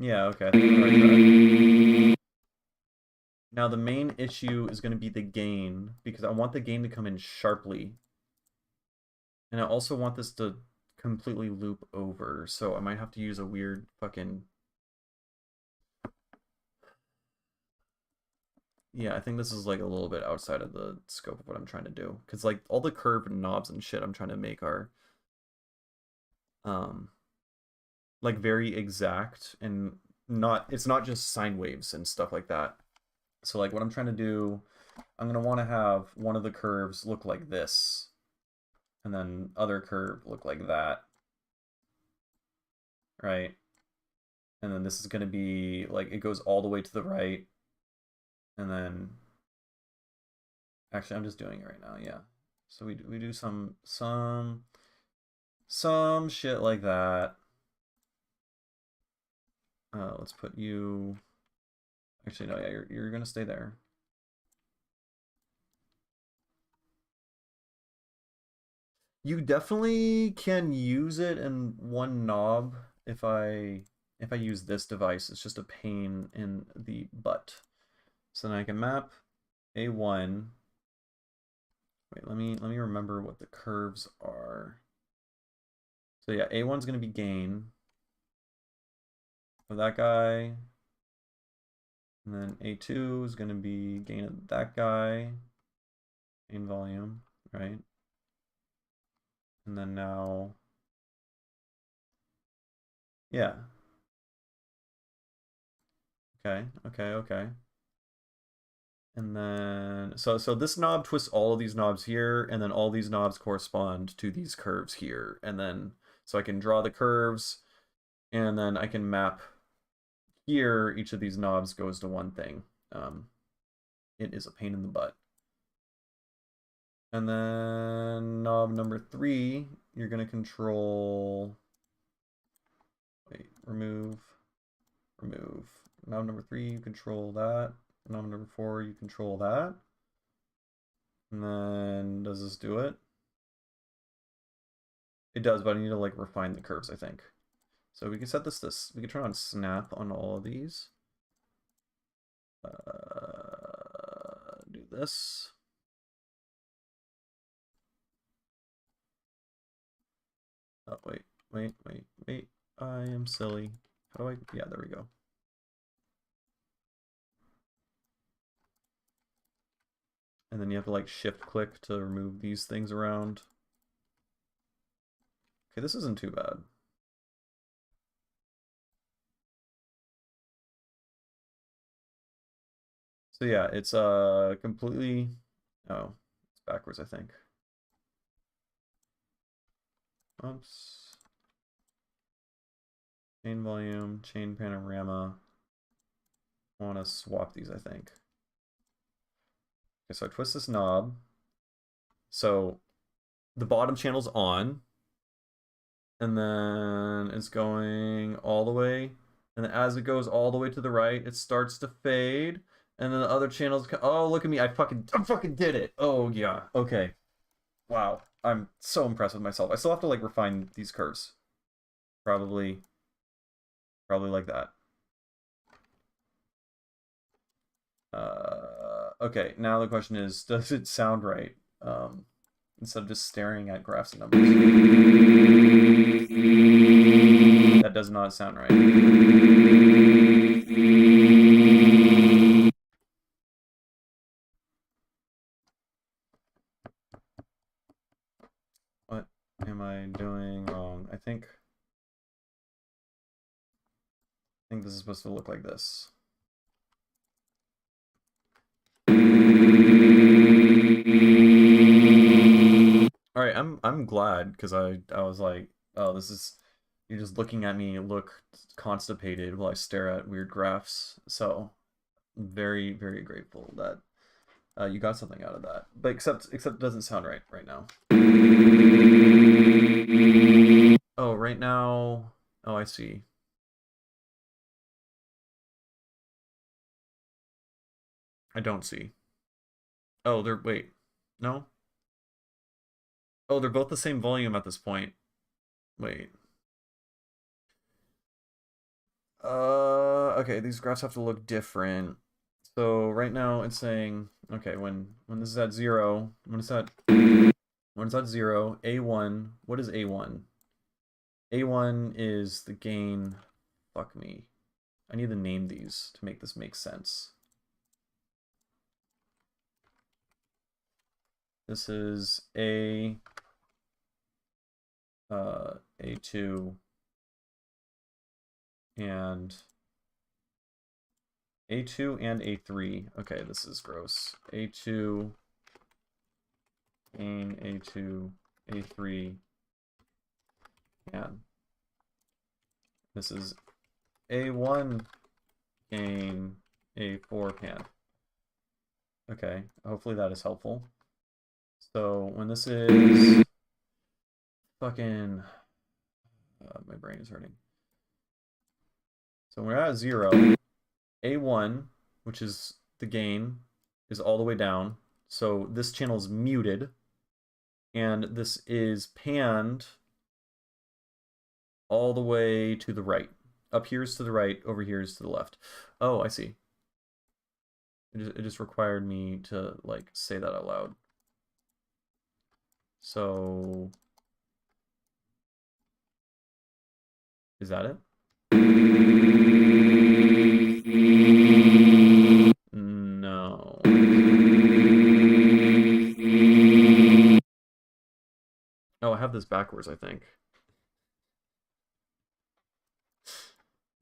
Yeah, okay. Now the main issue is going to be the gain, because I want the gain to come in sharply. And I also want this to completely loop over, so I might have to use a weird fucking... Yeah, I think this is like a little bit outside of the scope of what I'm trying to do. Because like all the curved knobs and shit I'm trying to make are like very exact and it's not just sine waves and stuff like that. So like what I'm trying to do, I'm gonna want to have one of the curves look like this, and then other curve look like that, right? And then this is gonna be like it goes all the way to the right, and then actually I'm just doing it right now, yeah. So we do some shit like that. Let's put you. Actually, no, yeah, you're gonna stay there. You definitely can use it in one knob if I use this device. It's just a pain in the butt. So then I can map A1. Wait, let me remember what the curves are. So yeah, A1's gonna be gain of that guy. And then A2 is gonna be gain of that guy. Gain volume, right? And then now, yeah. Okay. And then, so this knob twists all of these knobs here, and then all these knobs correspond to these curves here. And then, so I can draw the curves, and then I can map here, each of these knobs goes to one thing. It is a pain in the butt. And then knob number 3, you're gonna control, wait, remove. Knob number 3, you control that. Knob number 4, you control that. And then, does this do it? It does, but I need to like refine the curves, I think. So we can set this, we can turn on snap on all of these. Do this. Oh, wait. I am silly. How do I, yeah, there we go. And then you have to like shift click to remove these things around. Okay, this isn't too bad. So yeah, it's completely, oh, it's backwards, I think. Oops. Chain volume, chain panorama. I want to swap these, I think. Okay, so I twist this knob. So the bottom channel's on. And then it's going all the way. And then as it goes all the way to the right, it starts to fade. And then the other channels, oh, look at me. I fucking did it. Oh, yeah. Okay. Wow. I'm so impressed with myself. I still have to like refine these curves. Probably like that. Okay, now the question is, does it sound right? Instead of just staring at graphs and numbers. That does not sound right. What am I doing wrong? I think this is supposed to look like this. All right, I'm glad because I was like, oh, this is, you're just looking at me look constipated while I stare at weird graphs. So very, very grateful that you got something out of that. But except it doesn't sound right now. Oh, right now. Oh, I see. I don't see. Oh, wait. No? Oh, they're both the same volume at this point. Wait. Okay, these graphs have to look different. So right now it's saying, okay, when this is at 0, when it's at 0, A1, what is A1? A1 is the gain, fuck me. I need to name these to make this make sense. This is A2 and A2 and A3. Okay, this is gross. A2, gain, A2, A3, and this is A1, gain, A4 pan. Okay, hopefully that is helpful. So when this is fucking, my brain is hurting. So we're at 0. A1, which is the gain, is all the way down. So this channel is muted. And this is panned all the way to the right. Up here is to the right, over here is to the left. Oh, I see. It just required me to, like, say that out loud. So... is that it? No. Oh, I have this backwards, I think.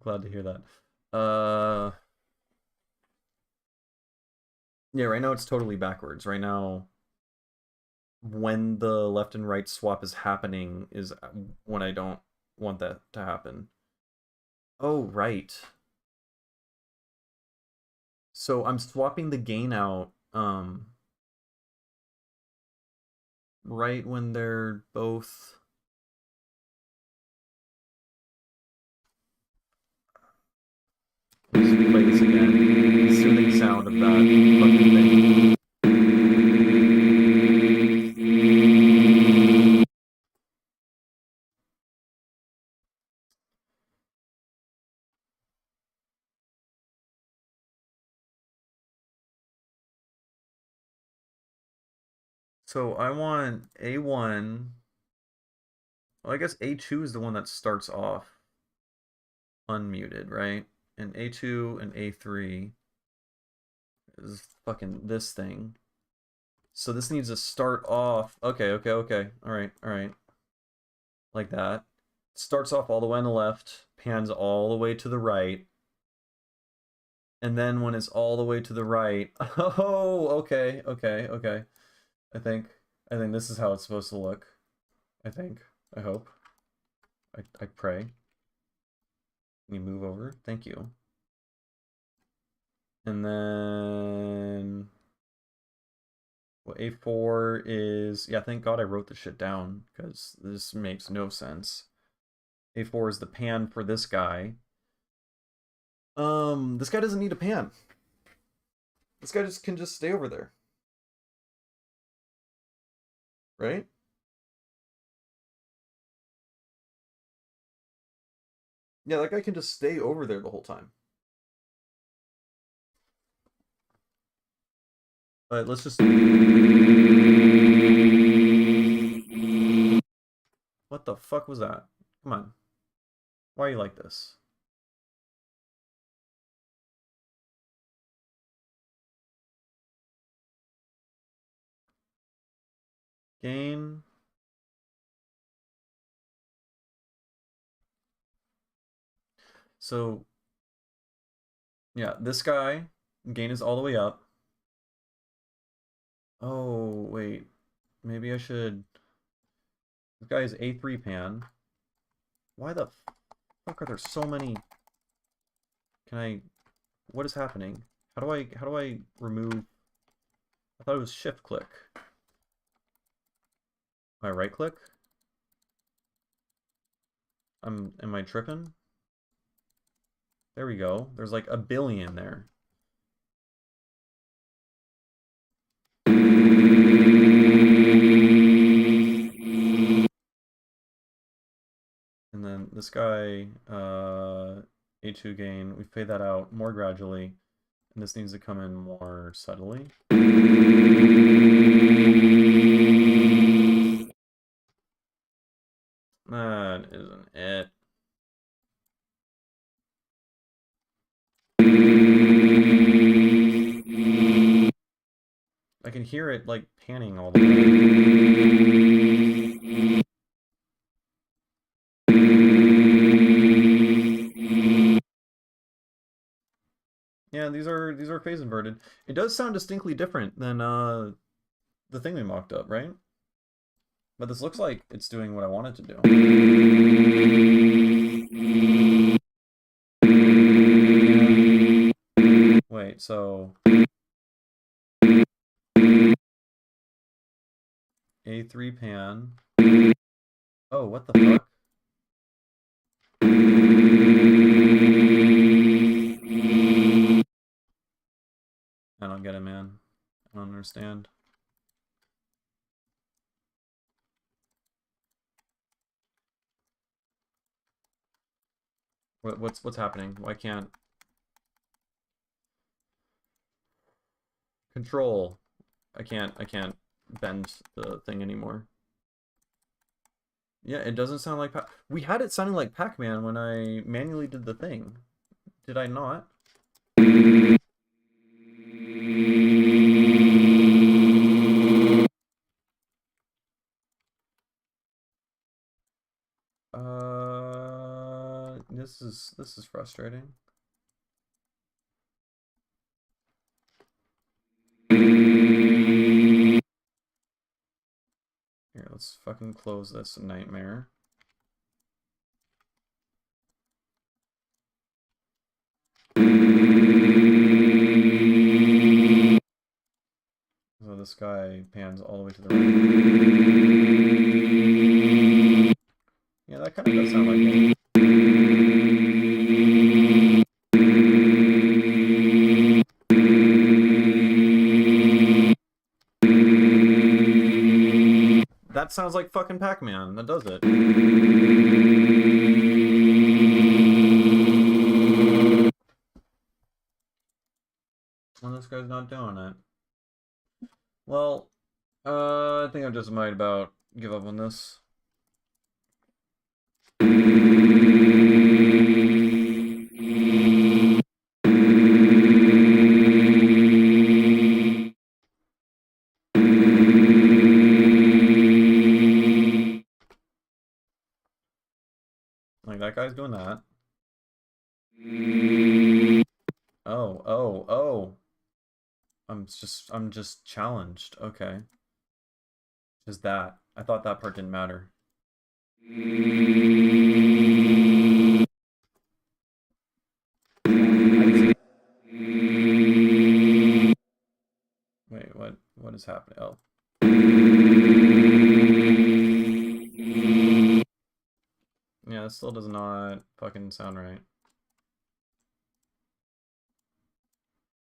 Glad to hear that. Yeah, right now it's totally backwards. Right now, when the left and right swap is happening is when I don't want that to happen. Oh, right. So I'm swapping the gain out, right when they're both... Let's play this again. The soothing sound of that fucking thing. So I want A1. Well, I guess A2 is the one that starts off unmuted, right? And A2 and A3 is fucking this thing. So this needs to start off. Okay. All right. Like that. Starts off all the way on the left, pans all the way to the right. And then when it's all the way to the right, oh, okay. I think this is how it's supposed to look. I hope. I pray. Can you move over? Thank you. And then what A4 is, yeah, thank God I wrote this shit down because this makes no sense. A4 is the pan for this guy. This guy doesn't need a pan. This guy can just stay over there. Right? Yeah, that guy can just stay over there the whole time. Alright, let's just... What the fuck was that? Come on. Why are you like this? Gain. So, yeah, this guy, gain is all the way up. Oh, wait. Maybe I should... This guy is A3 pan. Why the fuck are there so many... Can I... What is happening? How do I remove... I thought it was shift click. I right click? Am I tripping? There we go. There's like a billion there. And then this guy, A2 gain, we fade that out more gradually. And this needs to come in more subtly. That isn't it. I can hear it like panning all the way. Yeah, these are phase inverted. It does sound distinctly different than the thing we mocked up, right? But this looks like it's doing what I want it to do. Wait, so A3 pan. Oh, what the fuck? I don't get it, man. I don't understand. What's happening? Why can't control? I can't bend the thing anymore. Yeah, it doesn't sound like we had it sounding like Pac-Man when I manually did the thing. Did I not? This is frustrating. Here, let's fucking close this nightmare. So this guy pans all the way to the right. Yeah, that kind of does sound like it. That sounds like fucking Pac-Man. That does it. Well, this guy's not doing it. Well, I think I just might about give up on this. Like, that guy's doing that. Oh. I'm just challenged. Okay. Just that. I thought that part didn't matter. Wait, what is happening? Oh. Yeah, it still does not fucking sound right.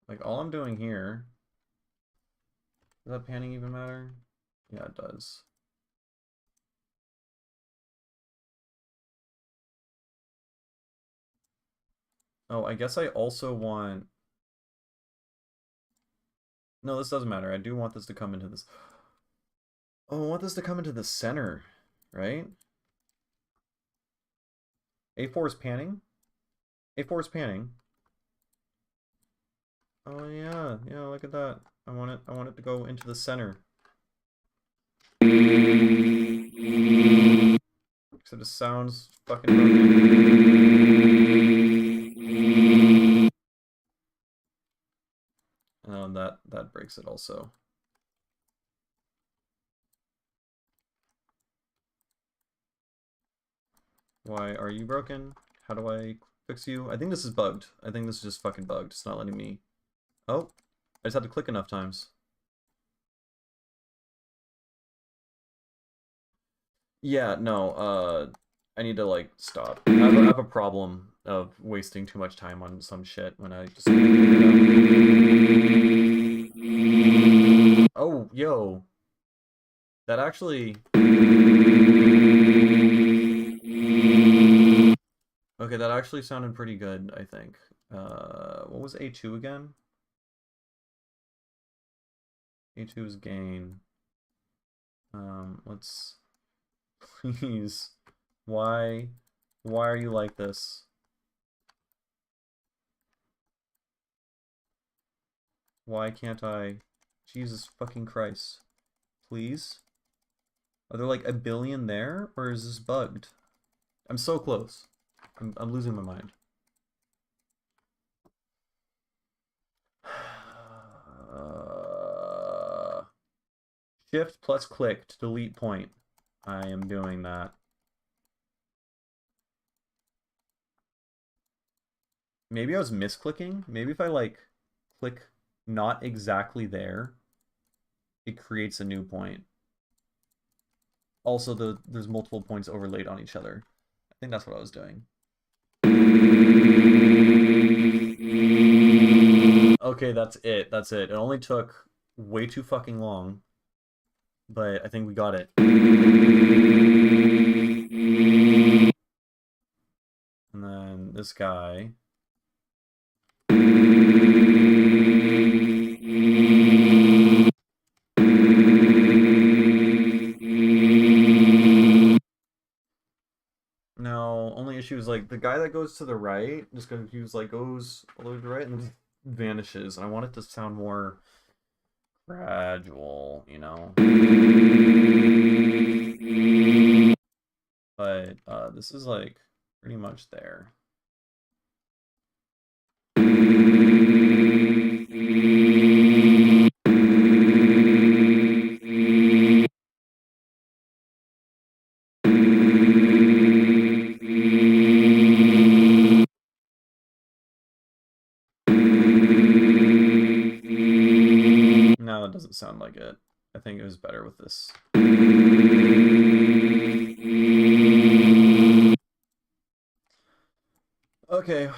Like, all I'm doing here... Does that panning even matter? Yeah, it does. Oh, I guess I also want... No, this doesn't matter. I do want this to come into this... Oh, I want this to come into the center, right? A4 is panning? A4 is panning. Oh yeah, look at that. I want it to go into the center. Except it sounds fucking broken. That breaks it also. Why are you broken? How do I fix you? I think this is bugged. I think this is just fucking bugged. It's not letting me... Oh, I just had to click enough times. Yeah, no, I need to, like, stop. I have a problem of wasting too much time on some shit when I just... Oh, yo. That actually... Okay, that actually sounded pretty good, I think. What was A2 again? A2 is gain. Let's... Please. Why are you like this? Why can't I? Jesus fucking Christ. please? Are there like a billion there, or is this bugged? I'm so close. I'm losing my mind. Shift plus click to delete point. I am doing that. Maybe I was misclicking. Maybe if I like click not exactly there, it creates a new point. Also, there's multiple points overlaid on each other. I think that's what I was doing. Okay, that's it. That's it. It only took way too fucking long, but I think we got it. And then this guy. No, only issue is like the guy that goes to the right, just confused, like goes all the way to the right and then vanishes. And I want it to sound more gradual, you know. But this is like pretty much there. No, it doesn't sound like it. I think it was better with this. Okay,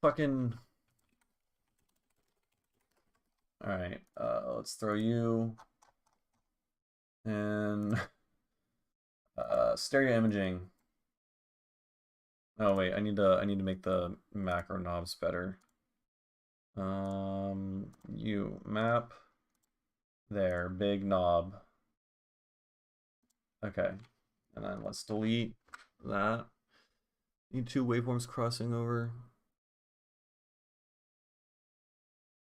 fucking. Alright, let's throw you. And stereo imaging. Oh wait, I need to make the macro knobs better. You map there, big knob. Okay, and then let's delete that. Need two waveforms crossing over.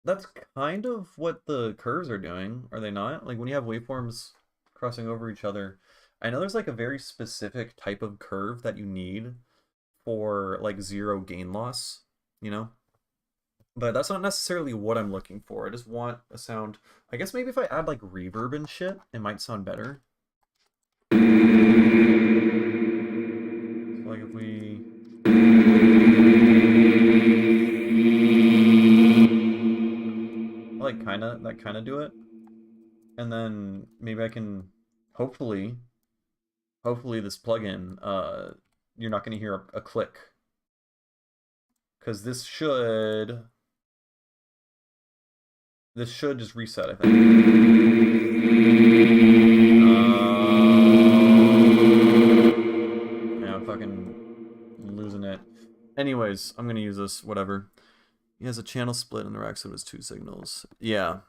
That's kind of what the curves are doing, are they not? Like when you have waveforms crossing over each other, I know there's like a very specific type of curve that you need for like zero gain loss, you know? But that's not necessarily what I'm looking for. I just want a sound. I guess maybe if I add like reverb and shit, it might sound better. So like if we... like kind of do it. And then maybe I can hopefully this plugin, you're not going to hear a click. Because this should just reset, I think. Yeah, I'm fucking losing it. Anyways, I'm going to use this, whatever. He has a channel split and the rack said it was 2 signals. Yeah.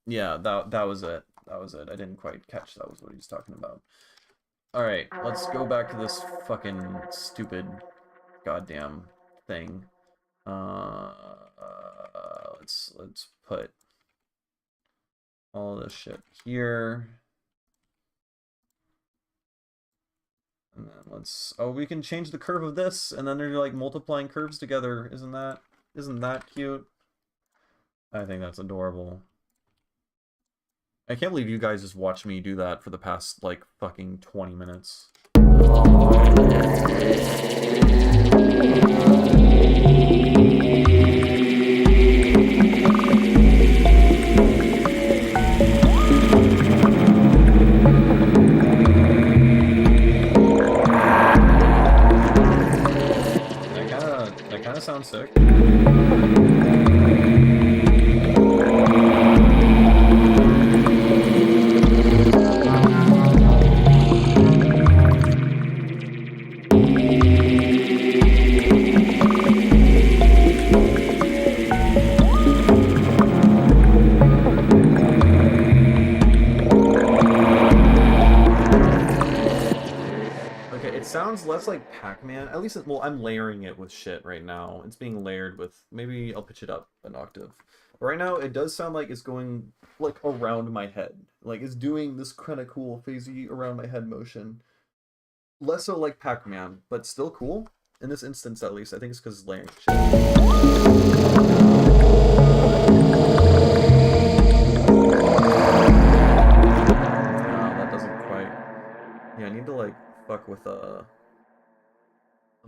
Yeah, that was it. That was it. I didn't quite catch that was what he was talking about. Alright, let's go back to this fucking stupid goddamn thing. Let's put all this shit here. And then let's, oh, we can change the curve of this, and then they're like multiplying curves together. Isn't that cute? I think that's adorable. I can't believe you guys just watched me do that for the past like fucking 20 minutes. That kind of sounds sick. less like Pac-Man. At least, well, I'm layering it with shit right now. It's being layered with, maybe I'll pitch it up an octave. But right now, it does sound like it's going like around my head. Like it's doing this kind of cool phasey around my head motion. Less so like Pac-Man, but still cool. In this instance, at least, I think it's because it's layering shit. Yeah, I need to like fuck with some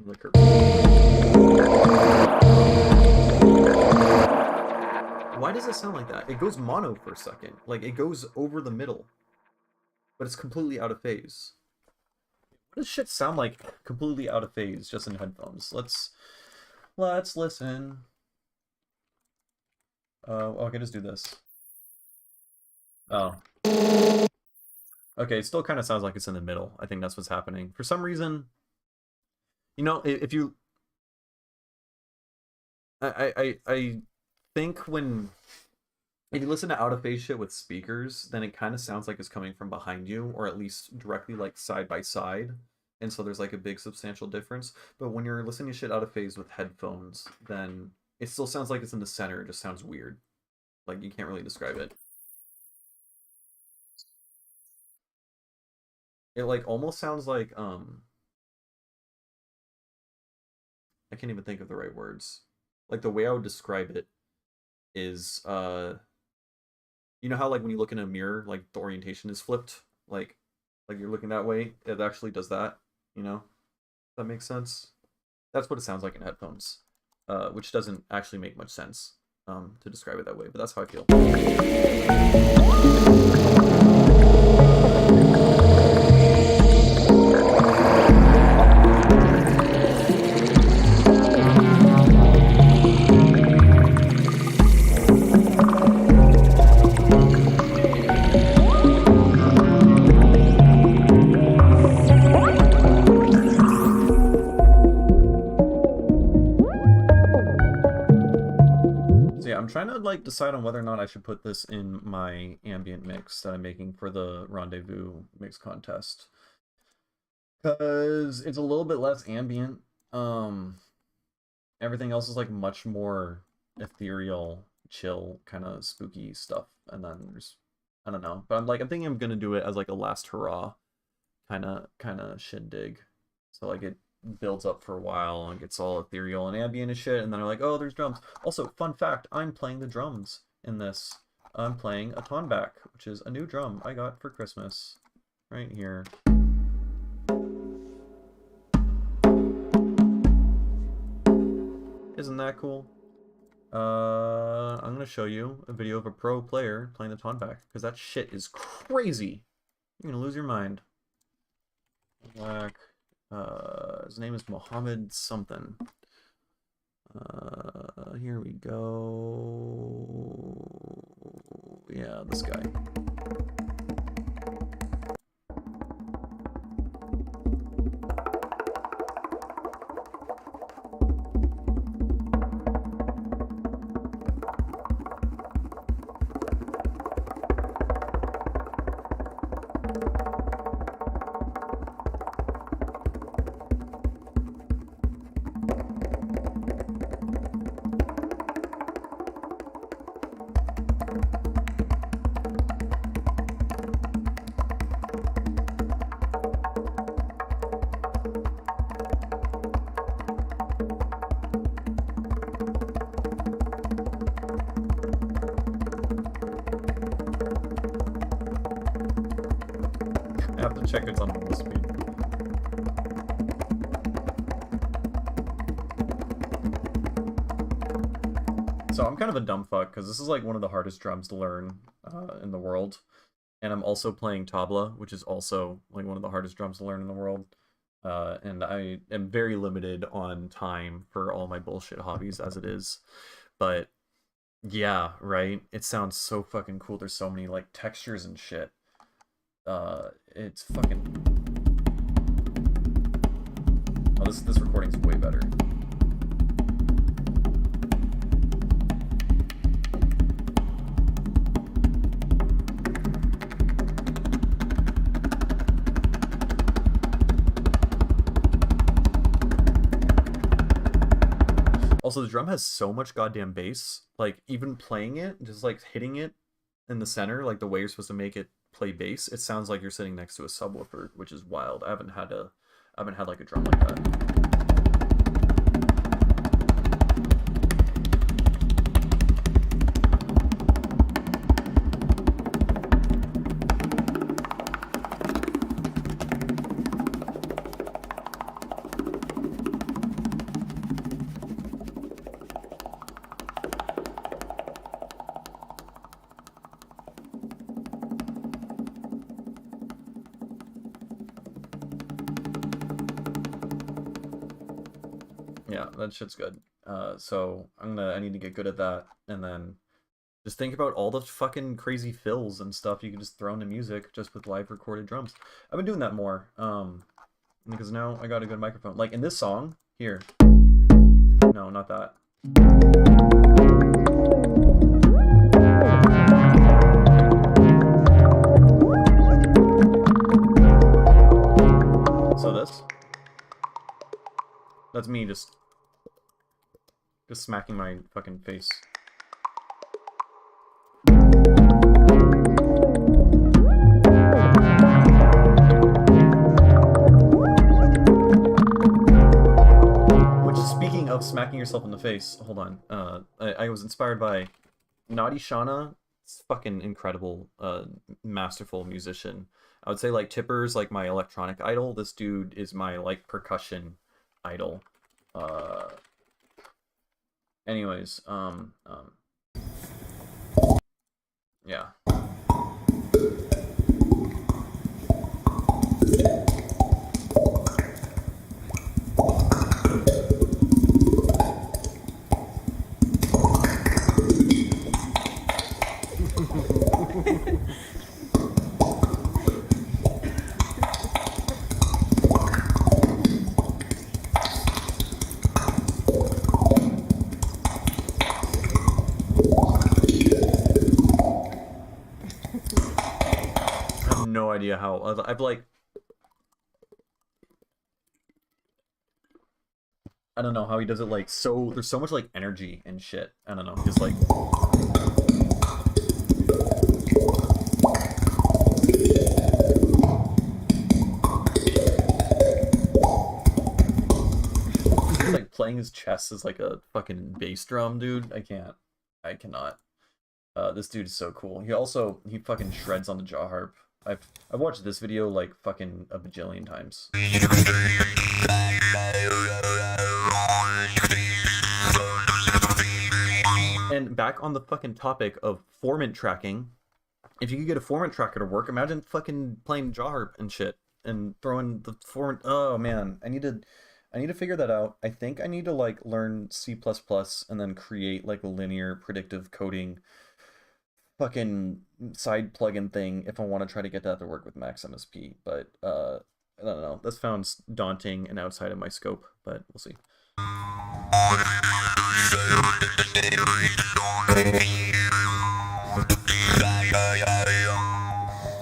liquor. Why does it sound like that? It goes mono for a second. Like it goes over the middle. But it's completely out of phase. What does shit sound like completely out of phase just in headphones? Let's listen. I can just do this. Oh. Okay, it still kind of sounds like it's in the middle. I think that's what's happening. For some reason, you know, if you... I think if you listen to out-of-phase shit with speakers, then it kind of sounds like it's coming from behind you, or at least directly, like, side by side. And so there's, like, a big substantial difference. But when you're listening to shit out of phase with headphones, then it still sounds like it's in the center. It just sounds weird. Like, you can't really describe it. It like almost sounds like I can't even think of the right words. Like the way I would describe it is you know how like when you look in a mirror, like the orientation is flipped, like you're looking that way, it actually does that, you know? If that makes sense. That's what it sounds like in headphones. Which doesn't actually make much sense to describe it that way, but that's how I feel. I'm trying to like decide on whether or not I should put this in my ambient mix that I'm making for the Rendezvous mix contest, because it's a little bit less ambient. Everything else is like much more ethereal, chill, kind of spooky stuff, and then there's, I don't know, but I'm thinking I'm gonna do it as like a last hurrah kind of shindig, so like it builds up for a while and gets all ethereal and ambient and shit, and then I'm like, oh, there's drums. Also, fun fact, I'm playing the drums in this. I'm playing a tonback, which is a new drum I got for Christmas. Right here. Isn't that cool? I'm gonna show you a video of a pro player playing the tonback, because that shit is crazy. You're gonna lose your mind. Black. His name is Mohammed something. Here we go. Yeah, this guy. I have to check it's on full speed. So I'm kind of a dumb fuck, because this is like one of the hardest drums to learn in the world. And I'm also playing tabla, which is also like one of the hardest drums to learn in the world. And I am very limited on time for all my bullshit hobbies as it is. But yeah, right? It sounds so fucking cool. There's so many like textures and shit. It's fucking... Oh, this recording's way better. Also, the drum has so much goddamn bass. Like, even playing it, just like hitting it in the center, like the way you're supposed to make it play bass, it sounds like you're sitting next to a subwoofer, which is wild. I haven't had like a drum like that. Yeah, that shit's good. So I need to get good at that, and then just think about all the fucking crazy fills and stuff you can just throw into music just with live recorded drums. I've been doing that more, because now I got a good microphone. Like in this song here. No, not that. So this. That's me just smacking my fucking face. Which, speaking of smacking yourself in the face, hold on. I was inspired by Naughty Shauna. It's fucking incredible, masterful musician. I would say like Tipper's like my electronic idol. This dude is my like percussion idol. Anyways, yeah. No idea how. I've like, I don't know how he does it. Like, so there's so much like energy and shit. I don't know, just like he's like playing his chest as like a fucking bass drum, dude. I cannot. This dude is so cool. He fucking shreds on the jaw harp. I've watched this video like fucking a bajillion times. And back on the fucking topic of formant tracking, if you could get a formant tracker to work, imagine fucking playing jaw harp and shit and throwing the formant. Oh man, I need to figure that out. I think I need to like learn C++ and then create like a linear predictive coding fucking side plugin thing if I want to try to get that to work with Max MSP, but I don't know. That sounds daunting and outside of my scope, but we'll see. He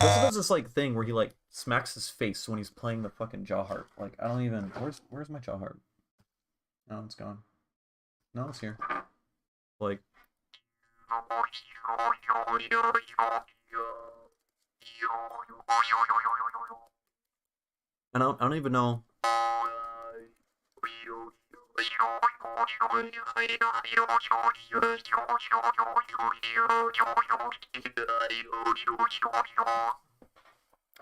also does this like thing where he like smacks his face when he's playing the fucking jaw harp. Like I don't even where's my jaw harp? No, it's gone. No, it's here. Like I don't even know.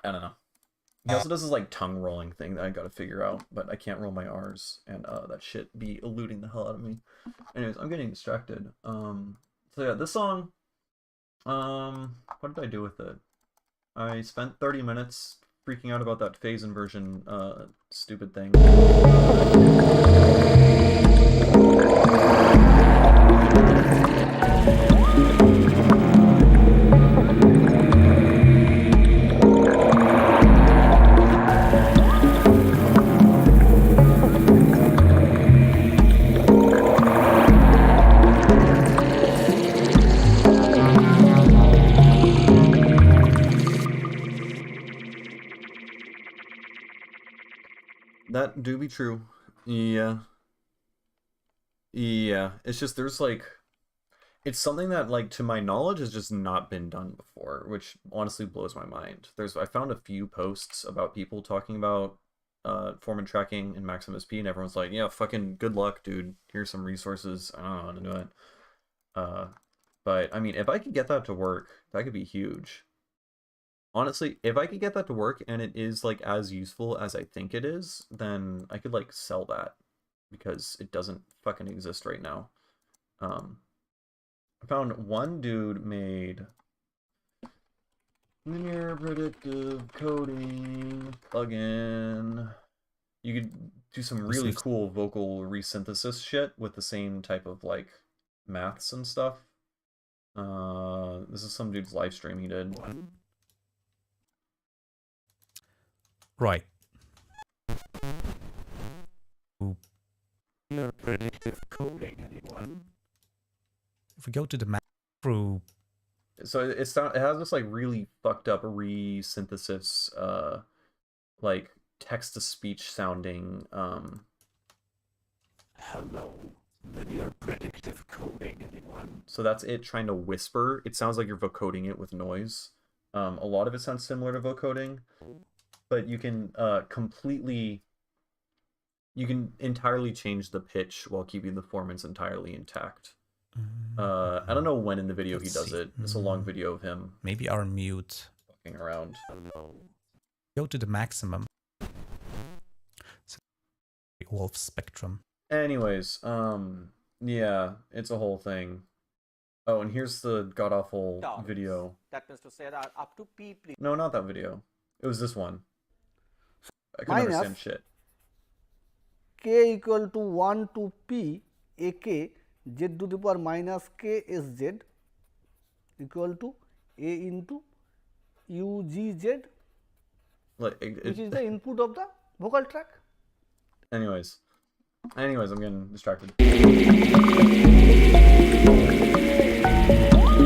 I don't know. He also does this like tongue rolling thing that I gotta figure out, but I can't roll my R's, and that shit be eluding the hell out of me. Anyways, I'm getting distracted. So yeah, this song, what did I do with it? I spent 30 minutes freaking out about that phase inversion, stupid thing. That do be true. Yeah. Yeah, it's just there's like it's something that like to my knowledge has just not been done before, which honestly blows my mind. I found a few posts about people talking about formant tracking in MaxMSP, and everyone's like, yeah, fucking good luck, dude. Here's some resources. I don't know how to do it. But I mean, if I could get that to work, that could be huge. Honestly, if I could get that to work and it is like as useful as I think it is, then I could like sell that because it doesn't fucking exist right now. I found one dude made linear predictive coding plugin. You could do some really cool vocal resynthesis shit with the same type of like maths and stuff. This is some dude's live stream he did. Right. Predictive coding, anyone? If we go to the map through, so it has this like really fucked up resynthesis, like text to speech sounding. Hello, linear predictive coding, anyone? So that's it trying to whisper. It sounds like you're vocoding it with noise. A lot of it sounds similar to vocoding, but you can you can entirely change the pitch while keeping the formants entirely intact. I don't know when in the video he does it. It's a long video of him. Maybe our mute. Fucking around. Go to the maximum. Wolf spectrum. Anyways, yeah, it's a whole thing. Oh, and here's the god-awful video. That means to say that up to P, please. No, not that video. It was this one. I couldn't understand shit. K equal to 1 to P ak z to the power minus k s z equal to a into u g z, Like, which is the input of the vocal track. Anyways, I'm getting distracted.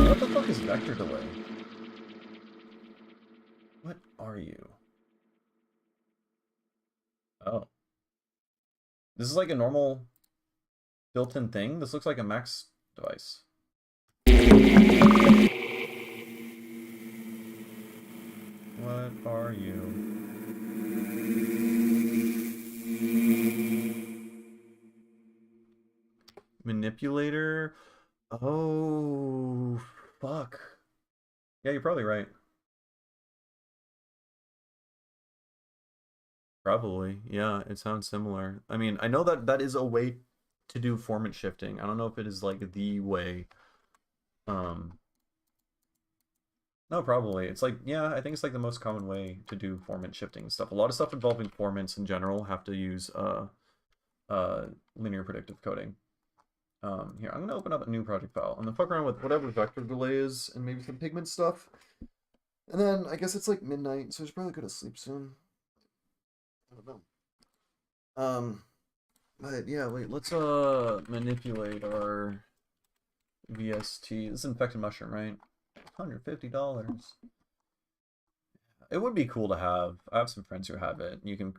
What the fuck is vector delay? What are you? Oh. This is like a normal built-in thing? This looks like a Max device. What are you? Manipulator? Oh, fuck. Yeah, you're probably right. Probably, yeah, it sounds similar. I mean, I know that that is a way to do formant shifting. I don't know if it is like the way. No, probably. It's like, yeah, I think it's like the most common way to do formant shifting stuff. A lot of stuff involving formants in general have to use linear predictive coding. Here, I'm gonna open up a new project file and then fuck around with whatever vector delay is and maybe some pigment stuff. And then I guess it's like midnight, so I should probably go to sleep soon. I don't know. But yeah, wait, let's manipulate our VST. This is infected mushroom, right? $150. It would be cool to have. I have some friends who have it. You can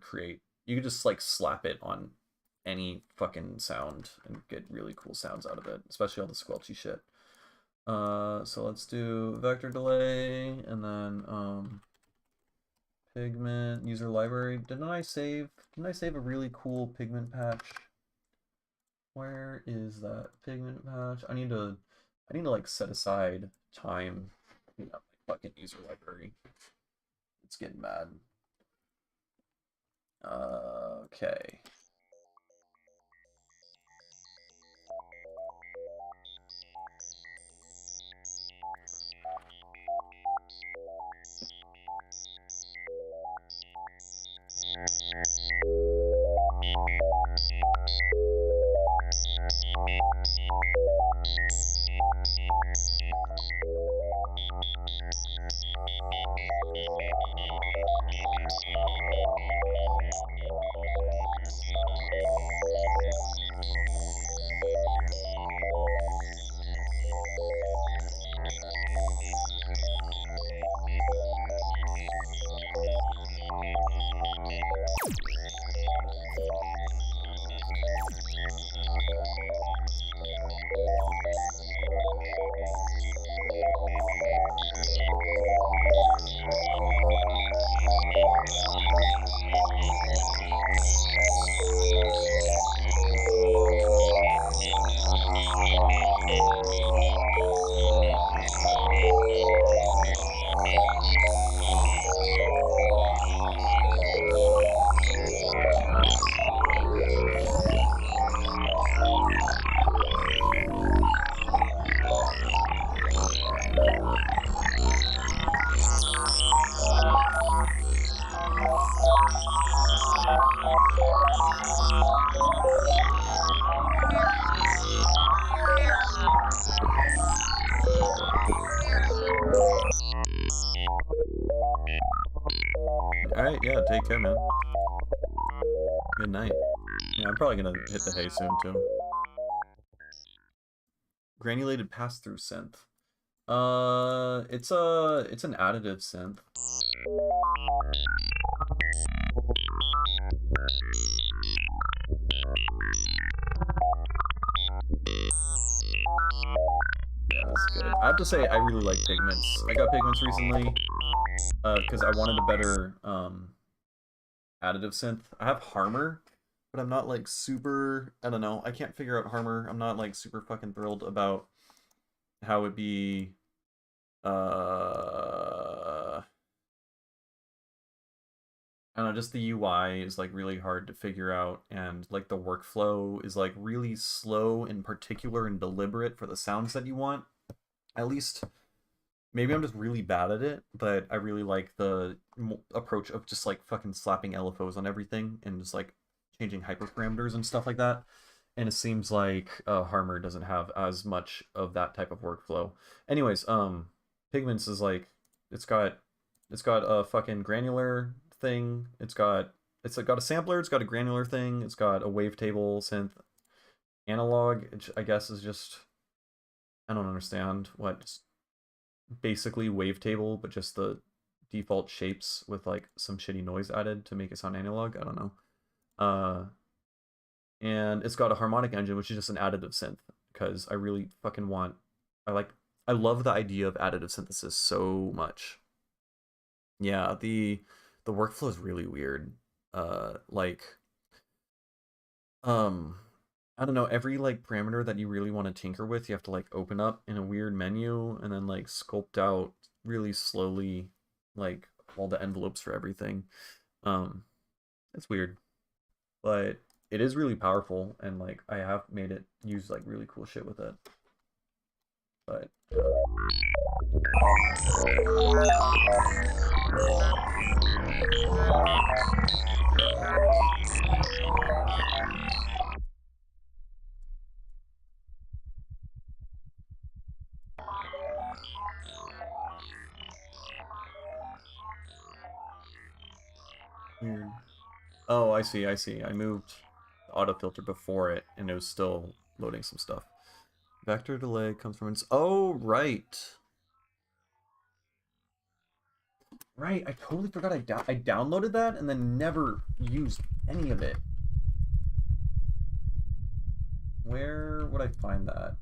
just like slap it on any fucking sound and get really cool sounds out of it, especially all the squelchy shit. So let's do vector delay and then pigment user library. Didn't I save a really cool pigment patch? Where is that pigment patch? I need to like set aside time. You know, my fucking user library. It's getting bad. Okay. Yeah, take care, man. Good night. Yeah, I'm probably gonna hit the hay soon too. Granulated pass-through synth. It's an additive synth. Yeah, that's good. I have to say, I really like Pigments. I got Pigments recently, because I wanted a better, additive synth. I have Harmer, but I'm not, like, super, I don't know, I can't figure out Harmer. I'm not, like, super fucking thrilled about how it'd be, I don't know, just the UI is like really hard to figure out, and like the workflow is like really slow and particular and deliberate for the sounds that you want. At least, maybe I'm just really bad at it, but I really like the approach of just like fucking slapping LFOs on everything and just like changing hyperparameters and stuff like that. And it seems like Harmer doesn't have as much of that type of workflow. Anyways, Pigments is like, it's got a fucking granular thing. It's got a sampler, it's got a granular thing, it's got a wavetable synth analog, which I guess is just, I don't understand what, just basically wavetable, but just the default shapes with like some shitty noise added to make it sound analog. I don't know. And it's got a harmonic engine, which is just an additive synth, because I really fucking want, I love the idea of additive synthesis so much. Yeah, the workflow is really weird. I don't know, every like parameter that you really want to tinker with, you have to like open up in a weird menu and then like sculpt out really slowly like all the envelopes for everything. It's weird, but it is really powerful, and like I have made it use like really cool shit with it. But weird. Oh, I see. I moved the auto filter before it, and it was still loading some stuff. Vector delay comes from oh, right. Right, I totally forgot I downloaded that and then never used any of it. Where would I find that?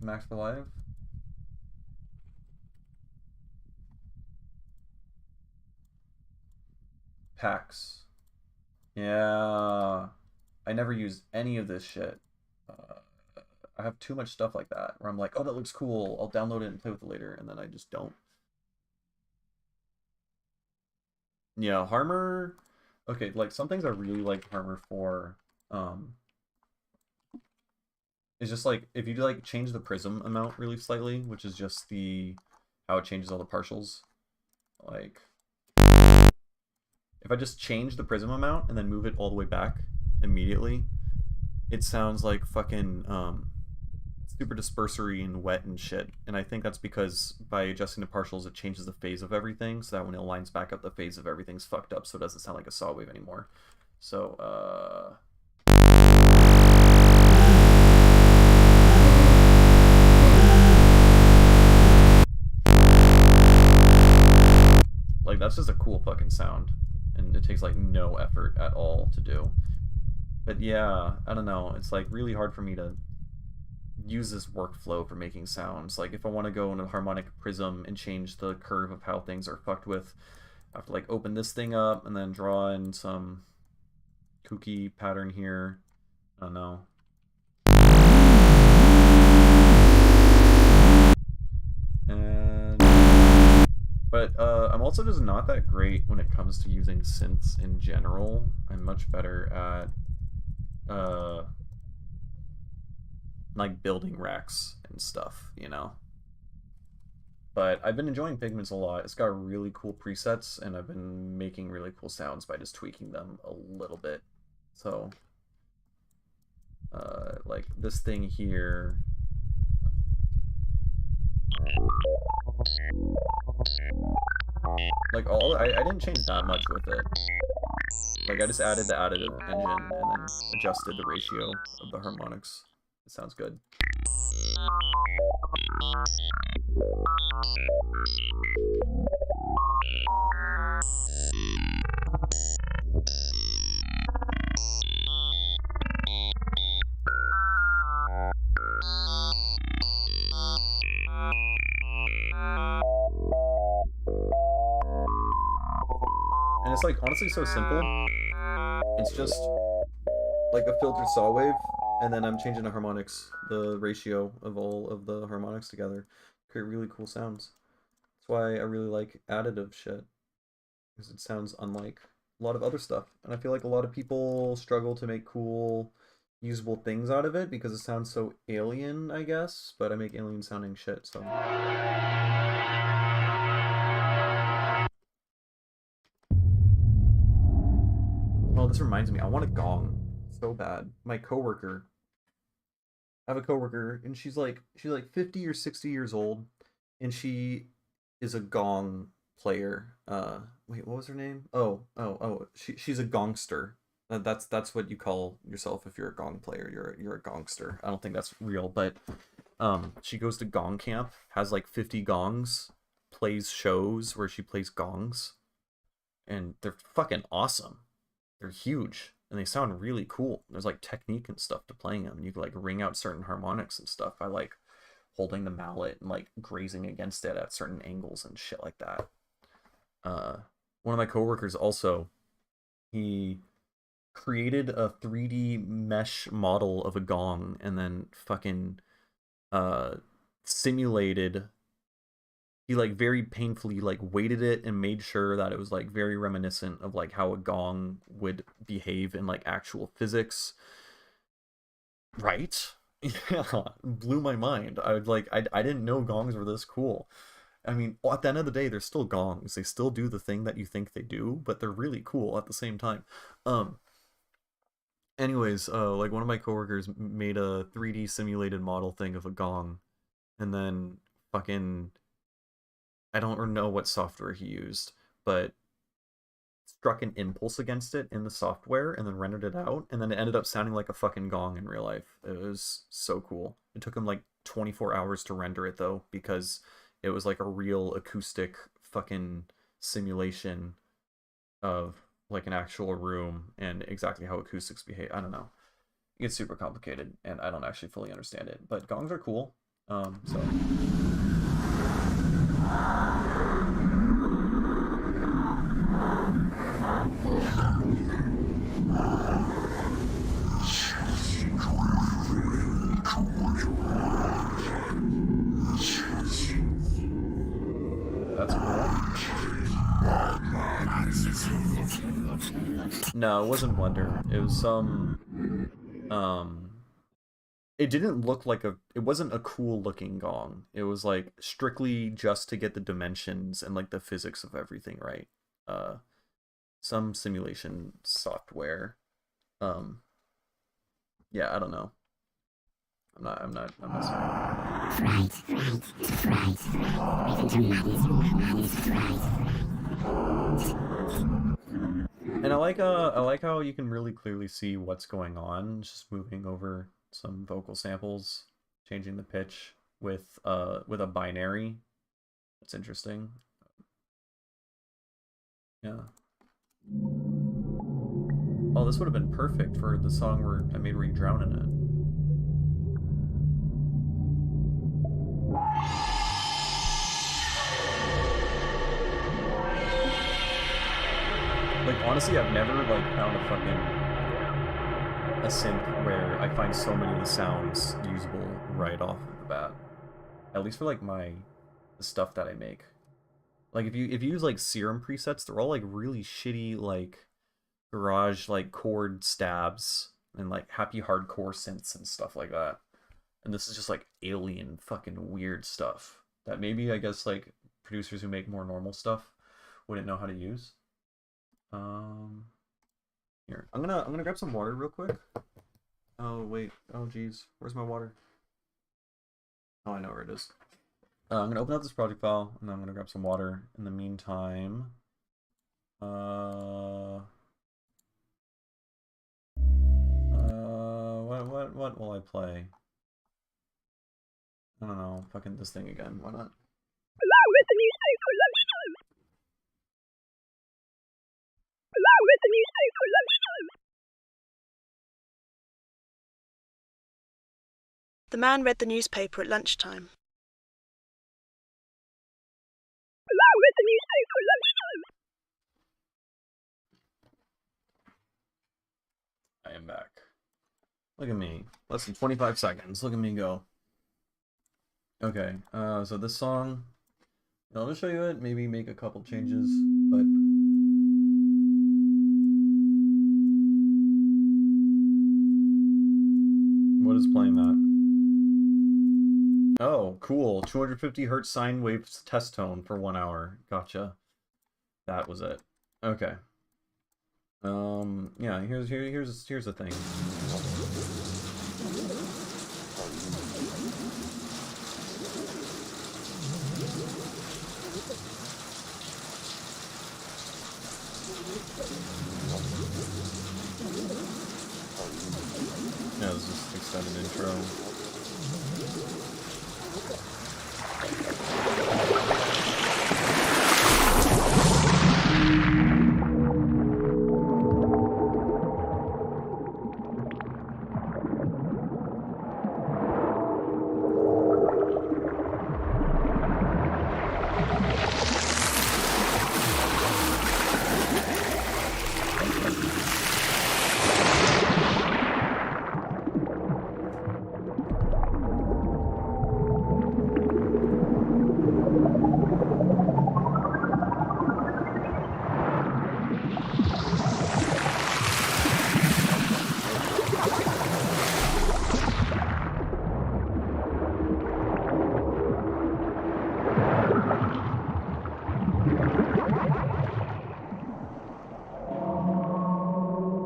Max for Live? Packs. Yeah. I never used any of this shit. I have too much stuff like that where I'm like, oh, that looks cool, I'll download it and play with it later, and then I just don't. Yeah, Harmer. Okay, like some things I really like Harmer for. It's just like if you like change the prism amount really slightly, which is just how it changes all the partials. Like if I just change the prism amount and then move it all the way back immediately, it sounds like fucking super dispersory and wet and shit. And I think that's because by adjusting the partials, it changes the phase of everything, so that when it lines back up, the phase of everything's fucked up, so it doesn't sound like a saw wave anymore. So, like, that's just a cool fucking sound, and it takes, like, no effort at all to do. But yeah, I don't know, it's, like, really hard for me to use this workflow for making sounds. Like if I want to go in a harmonic prism and change the curve of how things are fucked with, I have to like open this thing up and then draw in some kooky pattern here. I don't know. But I'm also just not that great when it comes to using synths in general. I'm much better at like building racks and stuff, you know. But I've been enjoying Pigments a lot. It's got really cool presets, and I've been making really cool sounds by just tweaking them a little bit. So, like this thing here. Like I didn't change that much with it. Like I just added the additive engine and then adjusted the ratio of the harmonics. It sounds good. And it's like honestly so simple. It's just like a filtered saw wave, and then I'm changing the harmonics, the ratio of all of the harmonics together, create really cool sounds. That's why I really like additive shit, because it sounds unlike a lot of other stuff. And I feel like a lot of people struggle to make cool, usable things out of it because it sounds so alien, I guess. But I make alien sounding shit, so. Oh, this reminds me. I want a gong so bad. My coworker. I have a coworker, and she's like 50 or 60 years old, and she is a gong player. Wait, what was her name? Oh. She's a gongster. That's what you call yourself if you're a gong player. You're a gongster. I don't think that's real, but she goes to gong camp, has like 50 gongs, plays shows where she plays gongs, and they're fucking awesome. They're huge and they sound really cool. There's like technique and stuff to playing them. You can like ring out certain harmonics and stuff by like holding the mallet and like grazing against it at certain angles and shit like that. One of my coworkers also, he created a 3D mesh model of a gong and then fucking simulated. He like very painfully like weighted it and made sure that it was like very reminiscent of like how a gong would behave in like actual physics. Right? Yeah, blew my mind. I didn't know gongs were this cool. I mean, at the end of the day, they're still gongs. They still do the thing that you think they do, but they're really cool at the same time. Anyways, like one of my coworkers made a 3D simulated model thing of a gong, and then fucking I don't know what software he used, but struck an impulse against it in the software and then rendered it out, and then it ended up sounding like a fucking gong in real life. It was so cool. It took him like 24 hours to render it though, because it was like a real acoustic fucking simulation of like an actual room and exactly how acoustics behave. I don't know. It gets super complicated and I don't actually fully understand it, but gongs are cool. So that's cool. No, it wasn't Blender. It was some it didn't look like it wasn't a cool looking gong. It was like strictly just to get the dimensions and like the physics of everything right. Some simulation software. Yeah, I don't know. I'm not sorry. And I like how you can really clearly see what's going on, just moving over some vocal samples, changing the pitch with a binary. It's interesting. Yeah. Oh, this would have been perfect for the song where I made where you drown in it. Like honestly, I've never like found a synth where I find so many of the sounds usable right off of the bat. At least for like the stuff that I make. Like if you use like Serum presets, they're all like really shitty like garage like chord stabs and like happy hardcore synths and stuff like that. And this is just like alien fucking weird stuff that maybe I guess like producers who make more normal stuff wouldn't know how to use. Here, I'm gonna grab some water real quick. Oh wait, oh geez, where's my water? Oh, I know where it is. I'm gonna open up this project file and then I'm gonna grab some water. In the meantime, What will I play? I don't know. Fucking this thing again. Why not? The man read the newspaper at lunchtime. I am back. Look at me. Less than 25 seconds. Look at me go. Okay, so this song, I'll just show you it, maybe make a couple changes, but... What is playing that? Oh, cool. 250 hertz sine wave test tone for 1 hour. Gotcha. That was it. Okay. Yeah, here's the thing. Yeah, this is extended intro.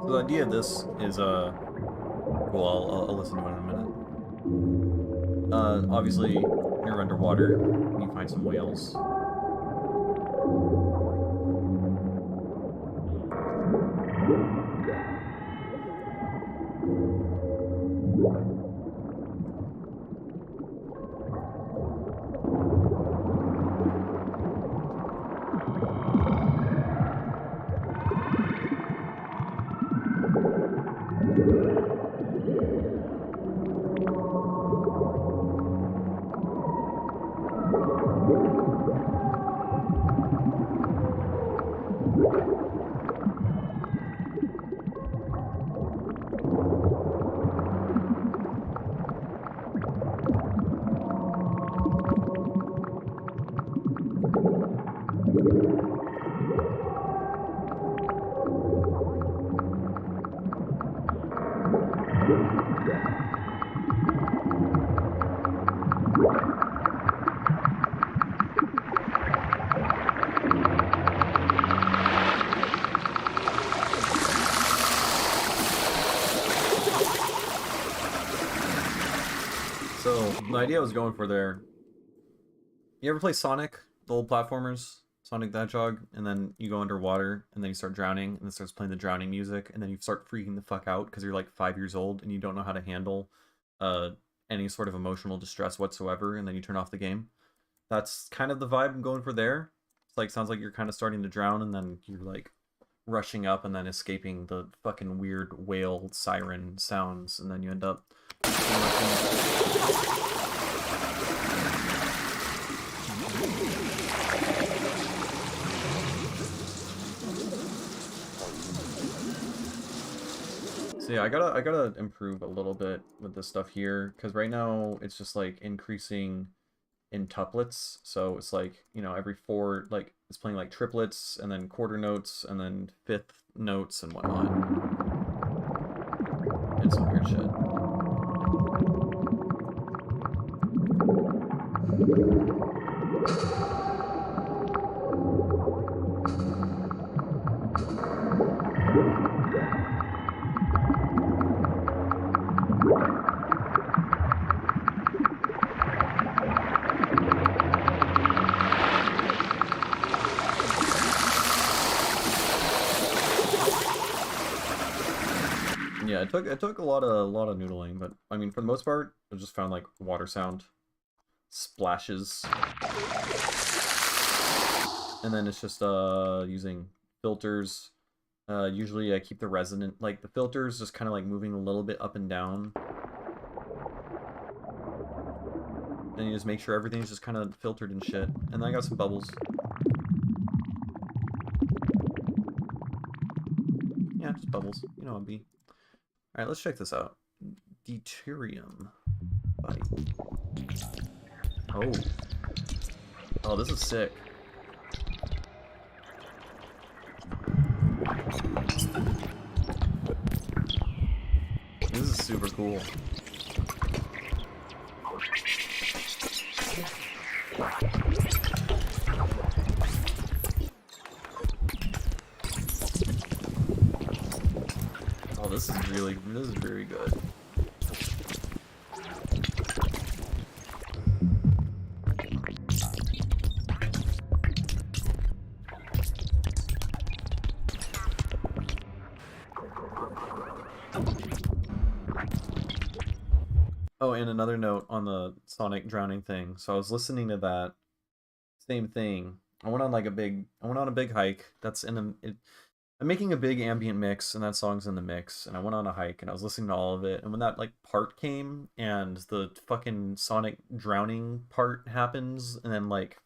So the idea of this is, well, I'll listen to it in a minute. Obviously, you're underwater, and you find some whales. So, the idea I was going for there... You ever play Sonic? The old platformers? Sonic the Hedgehog? And then you go underwater, and then you start drowning, and it starts playing the drowning music, and then you start freaking the fuck out, because you're like 5 years old, and you don't know how to handle any sort of emotional distress whatsoever, and then you turn off the game. That's kind of the vibe I'm going for there. It's like, sounds like you're kind of starting to drown, and then you're like rushing up, and then escaping the fucking weird whale siren sounds, and then you end up... So yeah, I gotta improve a little bit with this stuff here, because right now it's just like increasing in tuplets. So it's like, you know, every 4, like it's playing like triplets and then quarter notes and then fifth notes and whatnot. It's some weird shit. Yeah, it took a lot of noodling, but I mean for the most part, I just found like water sound, splashes, and then it's just using filters. Usually I keep the resonant, like the filters just kind of like moving a little bit up and down. Then you just make sure everything's just kind of filtered and shit. And then I got some bubbles. Yeah, just bubbles. You know how it be. Alright, let's check this out. Deuterium. Body. Oh. Oh, this is sick. This is super cool. Oh, this is very good. Oh, and another note on the Sonic drowning thing. So I was listening to that same thing. I went on a big hike. That's I'm making a big ambient mix, and that song's in the mix. And I went on a hike, and I was listening to all of it. And when that like part came, and the fucking Sonic drowning part happens, and then like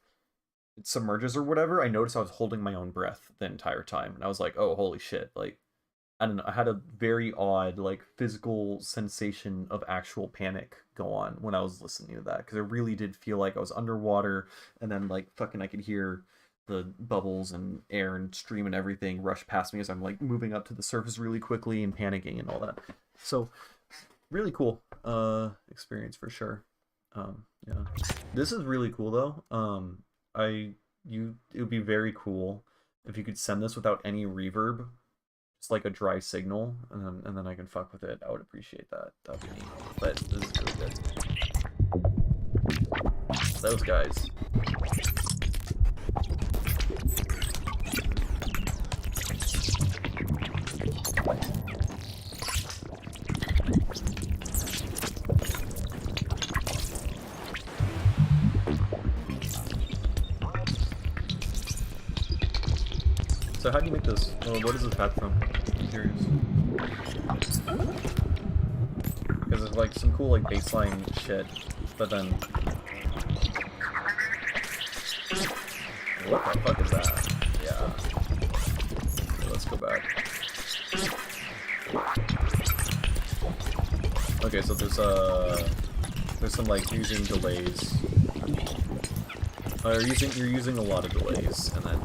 it submerges or whatever, I noticed I was holding my own breath the entire time, and I was like, oh, holy shit! Like, I don't know. I had a very odd, like, physical sensation of actual panic go on when I was listening to that, because it really did feel like I was underwater, and then, like, fucking I could hear the bubbles and air and stream and everything rush past me as I'm, like, moving up to the surface really quickly and panicking and all that. So, really cool experience for sure. Yeah. This is really cool, though. It would be very cool if you could send this without any reverb. It's like a dry signal, and then I can fuck with it. I would appreciate that. That'd be neat. But this is really good. Those guys. So how do you make this? Oh, what is this path from? I'm curious. Because there's like some cool like baseline shit, but then what the fuck is that? Yeah. Okay, let's go back. Okay, so there's some like using delays. You're using a lot of delays, and then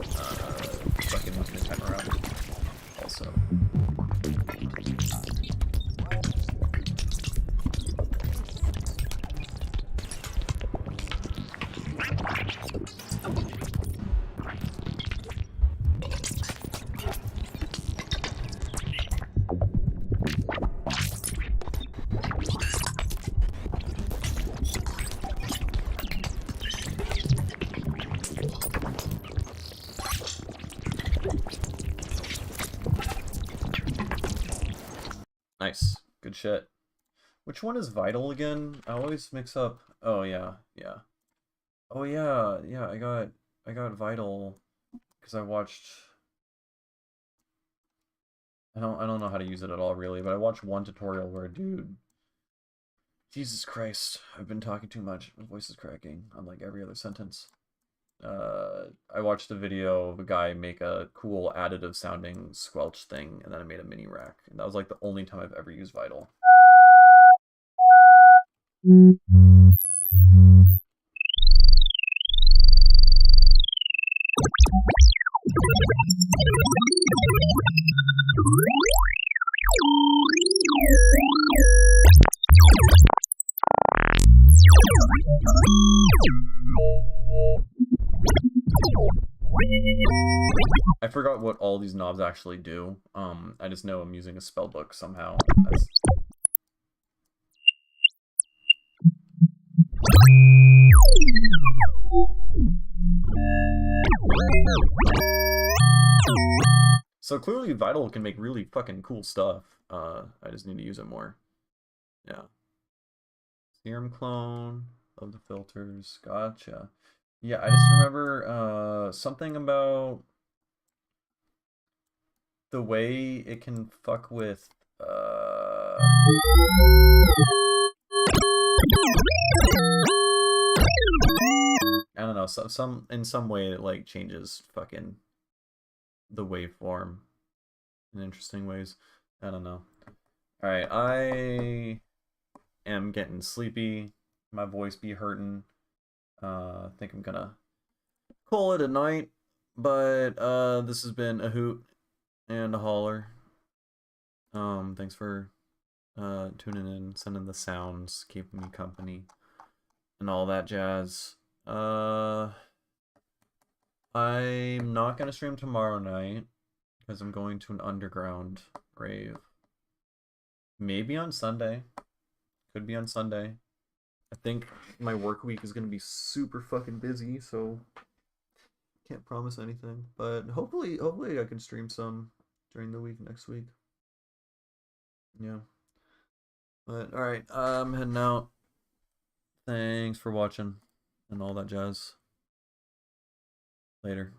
fucking moving the time around. Also. Nice. Good shit. Which one is Vital again? I always mix up. Oh yeah, yeah. Oh yeah, yeah, I got Vital because I watched I don't know how to use it at all really, but I watched one tutorial where a dude, Jesus Christ, I've been talking too much. My voice is cracking on like every other sentence. I watched a video of a guy make a cool additive sounding squelch thing, and then I made a mini rack, and that was like the only time I've ever used Vital. I forgot what all these knobs actually do. I just know I'm using a spell book somehow. So clearly Vital can make really fucking cool stuff. I just need to use it more. Yeah. Serum clone of the filters. Gotcha. Yeah, I just remember something about the way it can fuck with I don't know, in some way it like changes fucking the waveform in interesting ways. I don't know. Alright, I am getting sleepy. My voice be hurting. I think I'm gonna call it a night. But this has been a hoot and a holler. Thanks for tuning in, sending the sounds, keeping me company, and all that jazz. I'm not gonna stream tomorrow night because I'm going to an underground rave. Maybe on Sunday. Could be on Sunday. I think my work week is gonna be super fucking busy, so can't promise anything. But hopefully I can stream some during the week next week. Yeah. But alright, I'm heading out. Thanks for watching and all that jazz. Later.